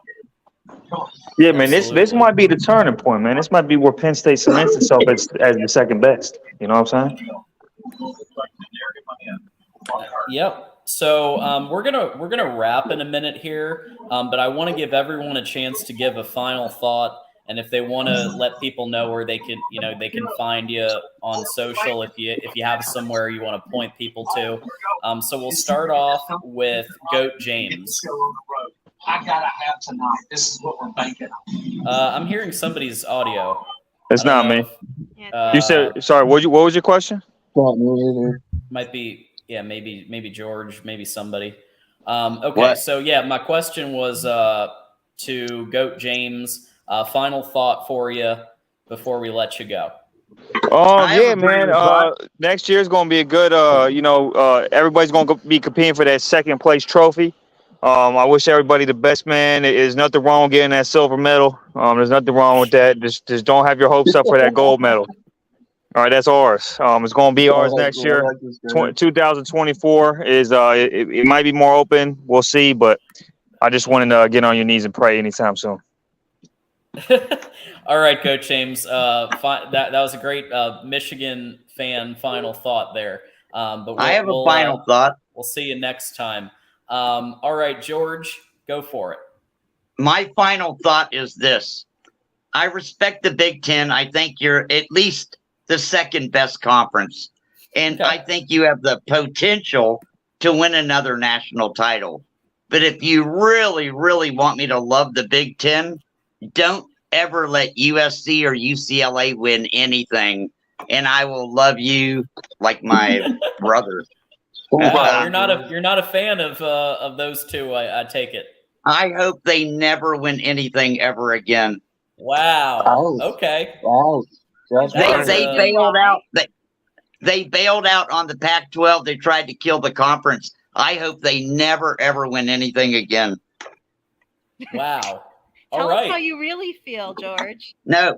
Yeah, man, this might be the turning point, man. This might be where Penn State cements itself as the second best. You know what I'm saying? Yep. So we're gonna wrap in a minute here, but I want to give everyone a chance to give a final thought, and if they want to let people know where they can find you on social, if you have somewhere you want to point people to. So we'll start off with Goat James. I gotta have tonight. This is what we're banking on. I'm hearing somebody's audio. It's not me. You said sorry. What was your question? Might be maybe George, maybe somebody. Okay, What? so yeah, my question was to Goat James. Final thought for you before we let you go. Yeah, man. Next year's gonna be a good. Everybody's gonna be competing for that second place trophy. I wish everybody the best, man. There's nothing wrong with getting that silver medal. There's nothing wrong with that. Just don't have your hopes up for that gold medal. All right, that's ours. It's going to be ours next year. 2024 is it might be more open. We'll see, but I just wanted to get on your knees and pray anytime soon. All right, Coach James. That was a great Michigan fan final thought there. But I have a final thought. We'll see you next time. All right, George, go for it. My final thought is this. I respect the Big Ten. I think you're at least the second best conference. And I think you have the potential to win another national title. But if you really, really want me to love the Big Ten, don't ever let USC or UCLA win anything. And I will love you like my brother. You're not a fan of those two, I take it. I hope they never win anything ever again. Wow. Oh. Okay. Wow. They bailed out. They bailed out on the Pac-12. They tried to kill the conference. I hope they never ever win anything again. Wow. Tell us how you really feel, George. No,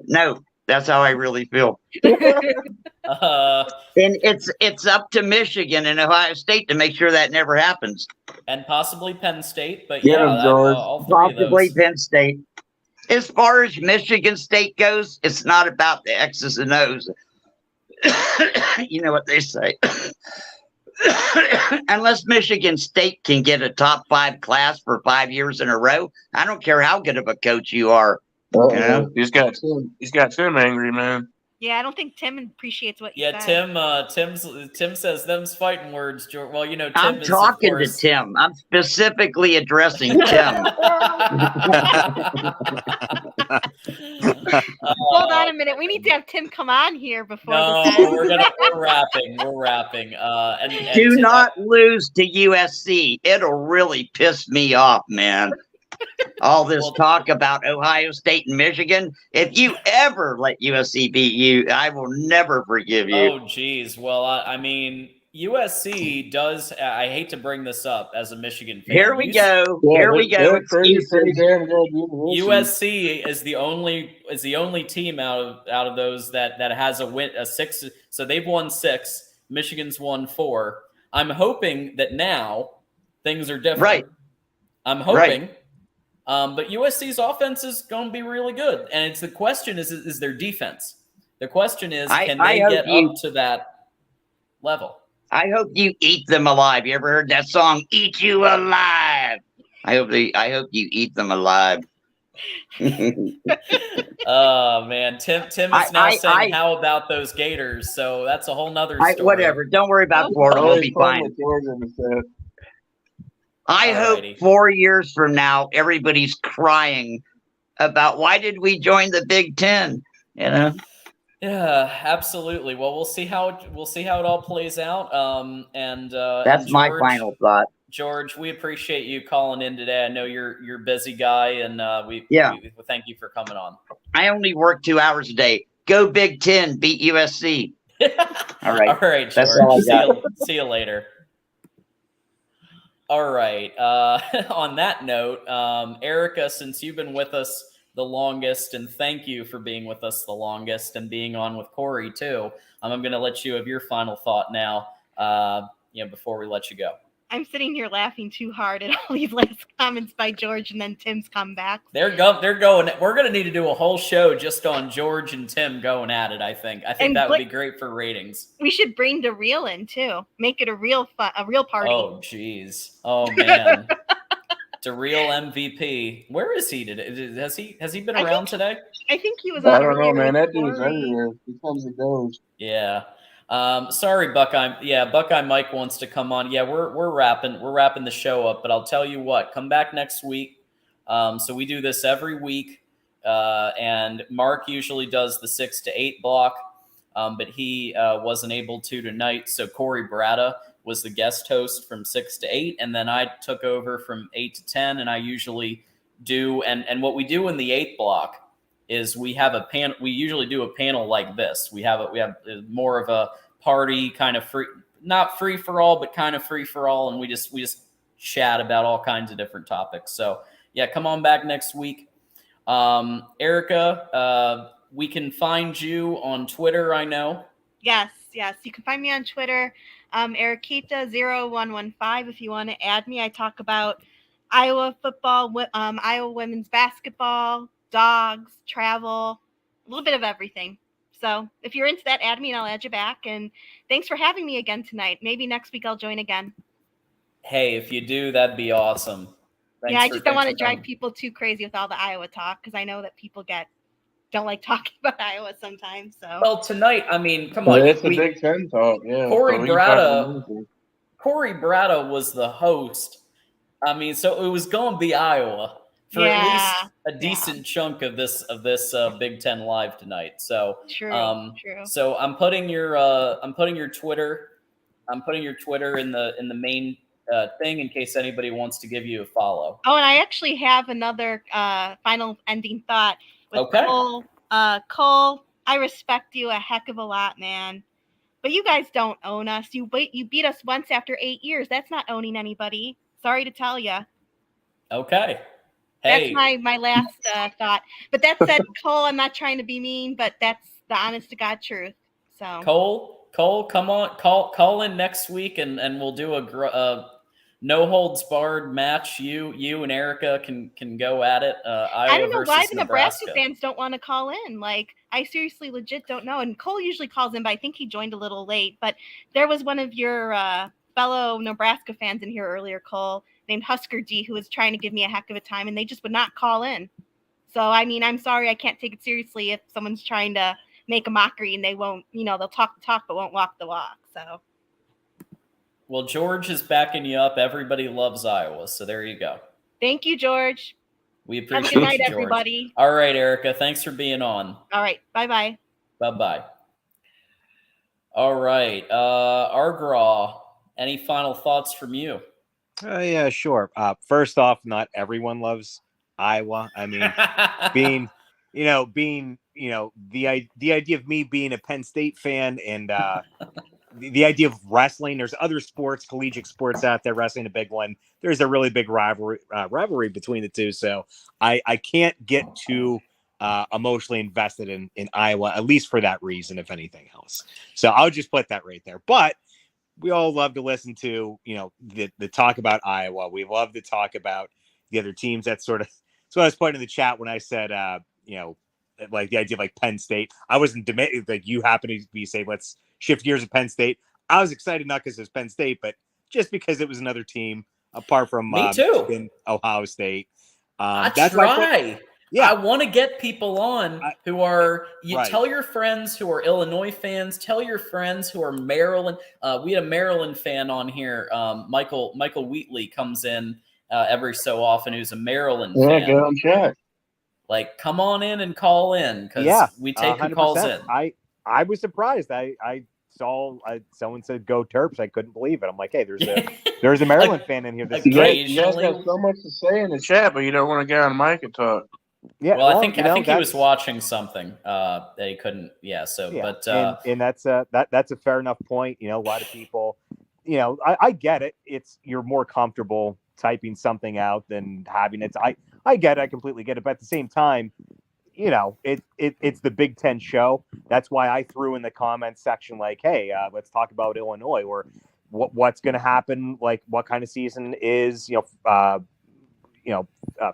that's how I really feel. And it's up to Michigan and Ohio State to make sure that never happens. And possibly Penn State, but Get 'em, George. all three of Possibly those. Penn State. As far as Michigan State goes, it's not about the X's and O's. You know what they say. Unless Michigan State can get a top 5 class for 5 years in a row, I don't care how good of a coach you are. You know? He's got Tim angry, man. Yeah, I don't think Tim appreciates what you Yeah, said. Tim says them's fighting words, George. Well, Tim I'm is, talking of course... to Tim. I'm specifically addressing Tim. Hold on a minute. We need to have Tim come on here before. We're wrapping. We're wrapping. And Do Tim, not lose to USC. It'll really piss me off, man. All this talk about Ohio State and Michigan. If you ever let USC beat you, I will never forgive you. Oh, geez. Well, I mean, USC does. I hate to bring this up as a Michigan fan. Here we go. Here we go. USC is the only team out of those that has a 6. So they've won 6. Michigan's won 4. I'm hoping that now things are different. Right. I'm hoping. Right. But USC's offense is going to be really good, and the question is their defense. The question is, can they get up to that level? I hope you eat them alive. You ever heard that song, "Eat You Alive"? I hope you eat them alive. Oh man, Tim is now saying, "How about those Gators?" So that's a whole nother story. Whatever. Don't worry about Florida. We'll be fine. I hope 4 years from now, everybody's crying about why did we join the Big Ten? You know? Yeah, absolutely. Well, we'll see how it all plays out. That's my final thought. George, we appreciate you calling in today. I know you're a busy guy, and we thank you for coming on. I only work 2 hours a day. Go Big Ten, beat USC. All right. All right, George. That's all I got. See you later. All right. On that note, Erica, since you've been with us the longest, and thank you for being with us the longest and being on with Corey too, I'm going to let you have your final thought now, before we let you go. I'm sitting here laughing too hard at all these last comments by George and then Tim's comeback. They're going. We're going to need to do a whole show just on George and Tim going at it. I think that would be great for ratings. We should bring DeReal in too. Make it a real party. Oh, geez. Oh man. DeReal MVP. Where is he today? Has he been around today? I think he was. I don't know, man. That dude's everywhere. He comes and goes. Yeah. Sorry, Buckeye. Yeah, Buckeye Mike wants to come on. Yeah, we're wrapping the show up, but I'll tell you what, come back next week. So we do this every week, and Mark usually does the 6 to 8 block, but he wasn't able to tonight. So Corey Bratta was the guest host from 6 to 8, and then I took over from 8 to 10, and I usually do, and what we do in the 8th block is we have a panel. We usually do a panel like this. We have more of a party kind of free, not free for all, but kind of free for all, and we just chat about all kinds of different topics. So yeah, come on back next week. Erica, we can find you on Twitter, I know. Yes. You can find me on Twitter, Eriquita0115 if you want to add me. I talk about Iowa football, Iowa women's basketball, dogs, travel, a little bit of everything. So if you're into that, add me and I'll add you back. And thanks for having me again tonight. Maybe next week I'll join again. Hey, if you do, that'd be awesome. I just don't want to drive people too crazy with all the Iowa talk, because I know that people don't like talking about Iowa sometimes. So well, tonight, I mean, come on, it's a Big Ten talk. Yeah, Corey Bratta was the host. I mean, so it was going to be Iowa for at least a decent chunk of this Big Ten Live tonight. So true. So I'm putting your Twitter in the main thing in case anybody wants to give you a follow. Oh, and I actually have another final ending thought with Cole. Cole, I respect you a heck of a lot, man. But you guys don't own us. You beat us once after 8 years. That's not owning anybody. Sorry to tell you. Okay. Hey. That's my last thought. But that said, Cole, I'm not trying to be mean, but that's the honest to God truth. So Cole, come on, call in next week, and we'll do a no holds barred match. You and Erica can go at it. Iowa I don't know why the Nebraska fans don't want to call in. Like, I seriously legit don't know. And Cole usually calls in, but I think he joined a little late. But there was one of your fellow Nebraska fans in here earlier, Cole, named Husker D, who was trying to give me a heck of a time, and they just would not call in. So, I mean, I'm sorry, I can't take it seriously if someone's trying to make a mockery and they won't, they'll talk the talk but won't walk the walk. So. Well, George is backing you up. Everybody loves Iowa, so there you go. Thank you, George. We appreciate Have a good night, you, George. everybody. All right, Erica, thanks for being on. All right, bye-bye. Bye-bye. All right, Argraw, any final thoughts from you? Yeah, sure. First off, not everyone loves Iowa. I mean, the idea of me being a Penn State fan and the idea of wrestling. There's other sports, collegiate sports out there. Wrestling, a big one. There's a really big rivalry between the two. So I can't get too emotionally invested in Iowa, at least for that reason, if anything else. So I'll just put that right there. But we all love to listen to, the talk about Iowa. We love to talk about the other teams. That's what I was putting in the chat when I said, like the idea of like Penn State. I wasn't like you happen to be saying, let's shift gears to Penn State. I was excited not because it was Penn State, but just because it was another team apart from Me too. Michigan, Ohio State. That's right. Yeah, I want to get people on who are. Tell your friends who are Illinois fans. Tell your friends who are Maryland. We had a Maryland fan on here. Michael Wheatley comes in every so often. Who's a Maryland fan. Yeah, get on chat. Like, come on in and call in because we take who calls in. I was surprised. I saw someone said "Go Terps." I couldn't believe it. I'm like, hey, there's a Maryland fan in here. This you guys have so much to say in the chat, but you don't want to get on mic and talk. Yeah, well, I think he was watching something that he couldn't. Yeah, so but and that's a fair enough point. A lot of people, I get it. You're more comfortable typing something out than having it. I get it. I completely get it. But at the same time, it's the Big Ten show. That's why I threw in the comments section like, hey, let's talk about Illinois or what's going to happen. Like what kind of season is,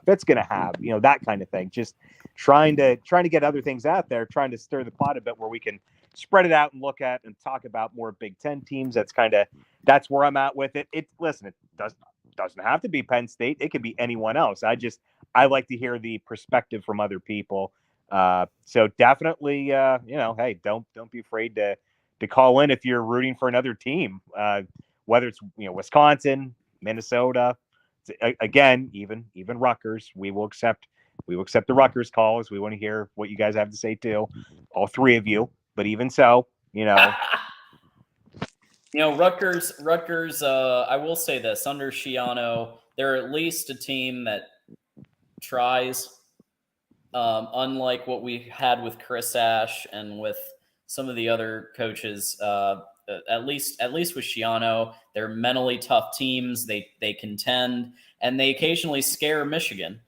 Fitt's going to have, that kind of thing. Just trying to get other things out there, trying to stir the pot a bit where we can spread it out and look at and talk about more Big Ten teams. That's where I'm at with it. It doesn't have to be Penn State. It could be anyone else. I like to hear the perspective from other people. So definitely, hey, don't be afraid to call in if you're rooting for another team, whether it's, Wisconsin, Minnesota, again, even Rutgers. We will accept the Rutgers calls. We want to hear what you guys have to say too. All three of you, but even so, Rutgers. I will say this: under Schiano, they're at least a team that tries. Unlike what we had with Chris Ash and with some of the other coaches, at least with Schiano, they're mentally tough teams. They contend and they occasionally scare Michigan.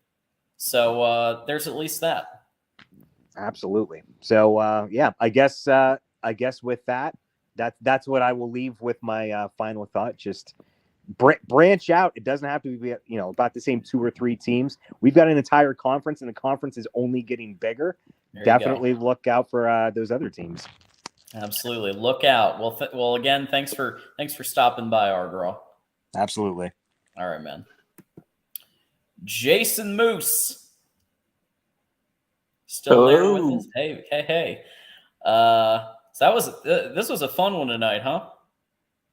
So there's at least that. Absolutely. So yeah, I guess with that's what I will leave with my final thought. Just branch out. It doesn't have to be about the same 2 or 3 teams. We've got an entire conference, and the conference is only getting bigger. Definitely look out for those other teams. Absolutely, look out. Well, again, thanks for stopping by, our girl. Absolutely. All right, man. Jason Moose, still there with us? Hey. So this was a fun one tonight, huh?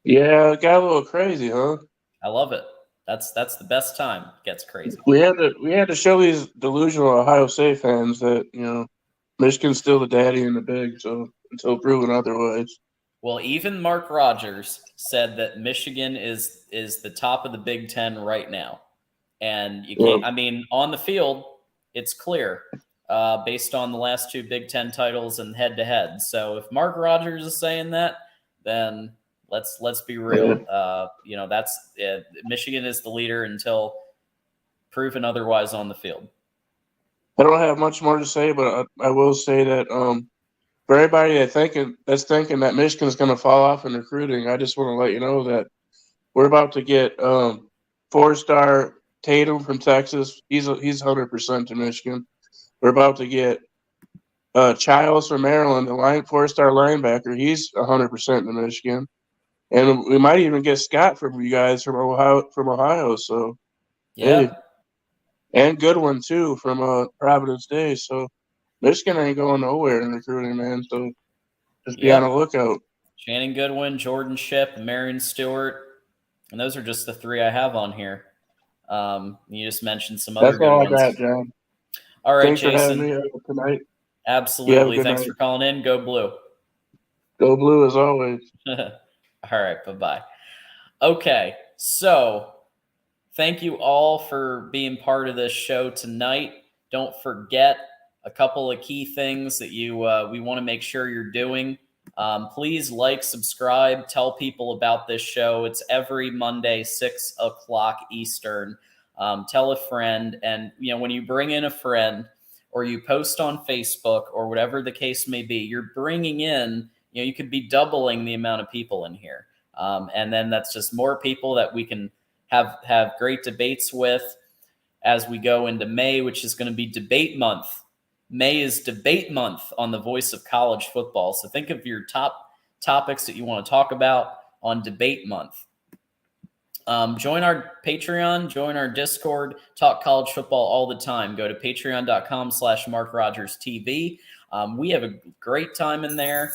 Yeah, it got a little crazy, huh? I love it. That's the best time. It gets crazy. We had to show these delusional Ohio State fans that Michigan's still the daddy and the big. So until proven otherwise. Well, even Mark Rogers said that Michigan is the top of the Big Ten right now, and you can't. I mean, on the field, it's clear based on the last 2 Big Ten titles and head-to-head. So if Mark Rogers is saying that, then let's be real. That's Michigan is the leader until proven otherwise on the field. I don't have much more to say, but I will say that for everybody that's thinking that Michigan's going to fall off in recruiting, I just want to let you know that we're about to get 4-star Tatum from Texas. He's 100% to Michigan. We're about to get Childs from Maryland, the 4-star linebacker. He's 100% to Michigan. And we might even get Scott from you guys from Ohio. So, yeah. Hey. And Goodwin, too, from Providence Day. So, Michigan ain't going nowhere in recruiting, man. So, just be on the lookout. Shannon Goodwin, Jordan Shipp, Marion Stewart. And those are just the 3 I have on here. You just mentioned some other good ones. That's all I got, John. All right, Thanks Jason. for having me tonight. Absolutely. Thanks for calling in. Go Blue. Go Blue as always. All right. Bye-bye. Okay. So thank you all for being part of this show tonight. Don't forget a couple of key things that we want to make sure you're doing. Please like, subscribe, tell people about this show. It's every Monday, 6 o'clock Eastern. Tell a friend. And, when you bring in a friend or you post on Facebook or whatever the case may be, you're bringing in, you could be doubling the amount of people in here. And then that's just more people that we can have great debates with as we go into May, which is going to be debate month. May is debate month on the Voice of College Football. So think of your top topics that you want to talk about on debate month. Join our Patreon, join our Discord, talk college football all the time. Go to patreon.com/MarkRogersTV. We have a great time in there.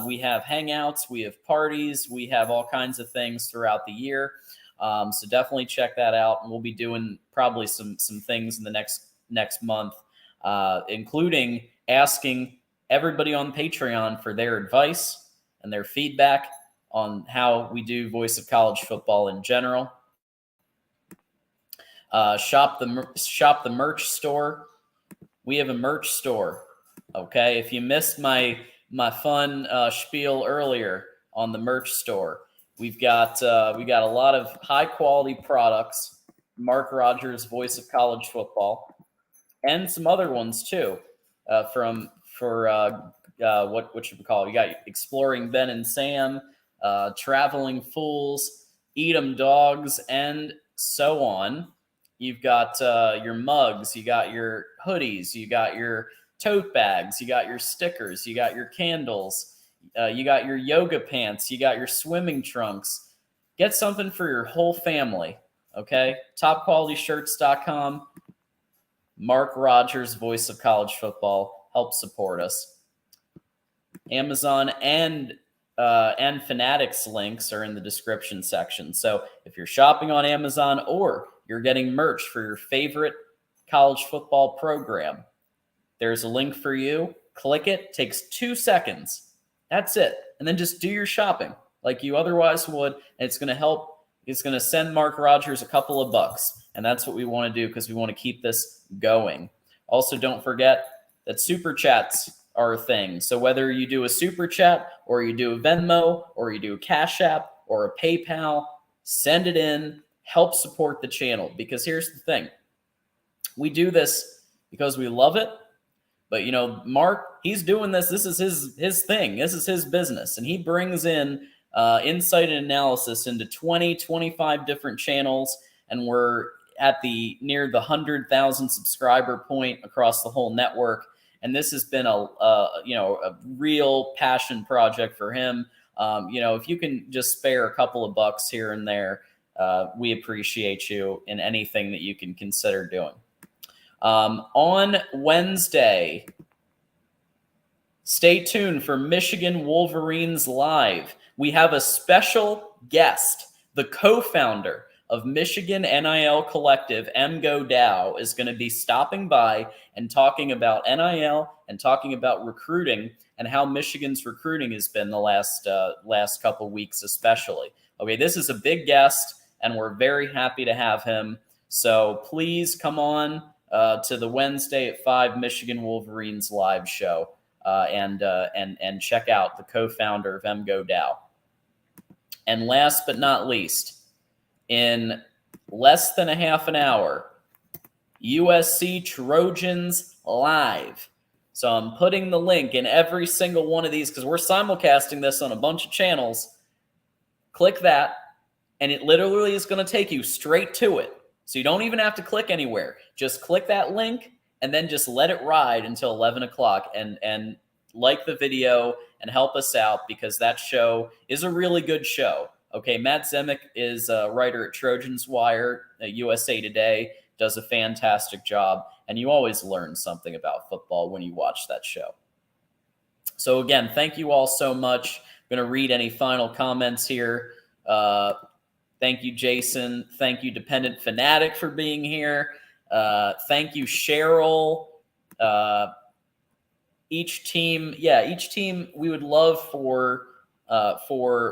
We have hangouts, we have parties, we have all kinds of things throughout the year. So definitely check that out. And we'll be doing probably some things in the next month, including asking everybody on Patreon for their advice and their feedback on how we do Voice of College Football in general. Shop the merch store. We have a merch store. Okay, if you missed my fun spiel earlier on the merch store, we got a lot of high quality products. Mark Rogers, Voice of College Football, and some other ones too. What should we call it? You got Exploring Ben and Sam, Traveling Fools, Eat 'em Dogs, and so on. You've got your mugs, you got your hoodies, you got your tote bags, you got your stickers, you got your candles, you got your yoga pants, you got your swimming trunks. Get something for your whole family, okay? TopQualityShirts.com. Mark Rogers, Voice of College Football, help support us. Amazon and Fanatics links are in the description section. So if you're shopping on Amazon or you're getting merch for your favorite college football program, there's a link for you. Click it. Takes 2 seconds. That's it. And then just do your shopping. like you otherwise would, and it's going to help. It's going to send Mark Rogers a couple of bucks, and that's what we want to do because we want to keep this going. Also, don't forget that super chats are a thing. So whether you do a super chat or you do a Venmo or you do a Cash App or a PayPal, send it in, help support the channel. Because here's the thing. We do this because we love it. But, you know, Mark, he's doing this. This is his thing. This is his business. And he brings in insight and analysis into 20, 25 different channels. And we're at near the 100,000 subscriber point across the whole network. And this has been a real passion project for him. If you can just spare a couple of bucks here and there, we appreciate you in anything that you can consider doing. On Wednesday, stay tuned for Michigan Wolverines Live. We have a special guest, the co-founder of Michigan NIL Collective, MGO Dow, is going to be stopping by and talking about NIL and talking about recruiting and how Michigan's recruiting has been the last couple weeks especially. Okay, this is a big guest, and we're very happy to have him. So please come on to the Wednesday at 5 Michigan Wolverines live show and check out the co-founder of MGO Dow. And last but not least, in less than a half an hour, USC Trojans Live. So I'm putting the link in every single one of these because we're simulcasting this on a bunch of channels. Click that, and it literally is going to take you straight to it. So you don't even have to click anywhere. Just click that link and then just let it ride until 11 o'clock and like the video and help us out because that show is a really good show. Okay, Matt Zemek is a writer at Trojans Wire at USA Today, does a fantastic job, and you always learn something about football when you watch that show. So again, thank you all so much. I'm going to read any final comments here. Thank you, Jason. Thank you, Dependent Fanatic, for being here. Thank you, Cheryl. Each team, we would love for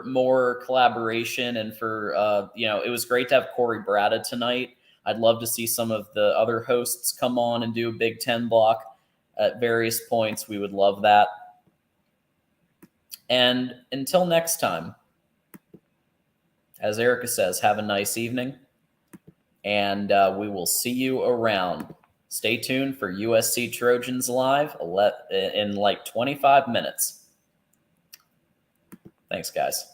more collaboration and for, it was great to have Corey Bratta tonight. I'd love to see some of the other hosts come on and do a Big Ten block at various points. We would love that. And until next time, as Erica says, have a nice evening, and we will see you around. Stay tuned for USC Trojans Live in like 25 minutes. Thanks, guys.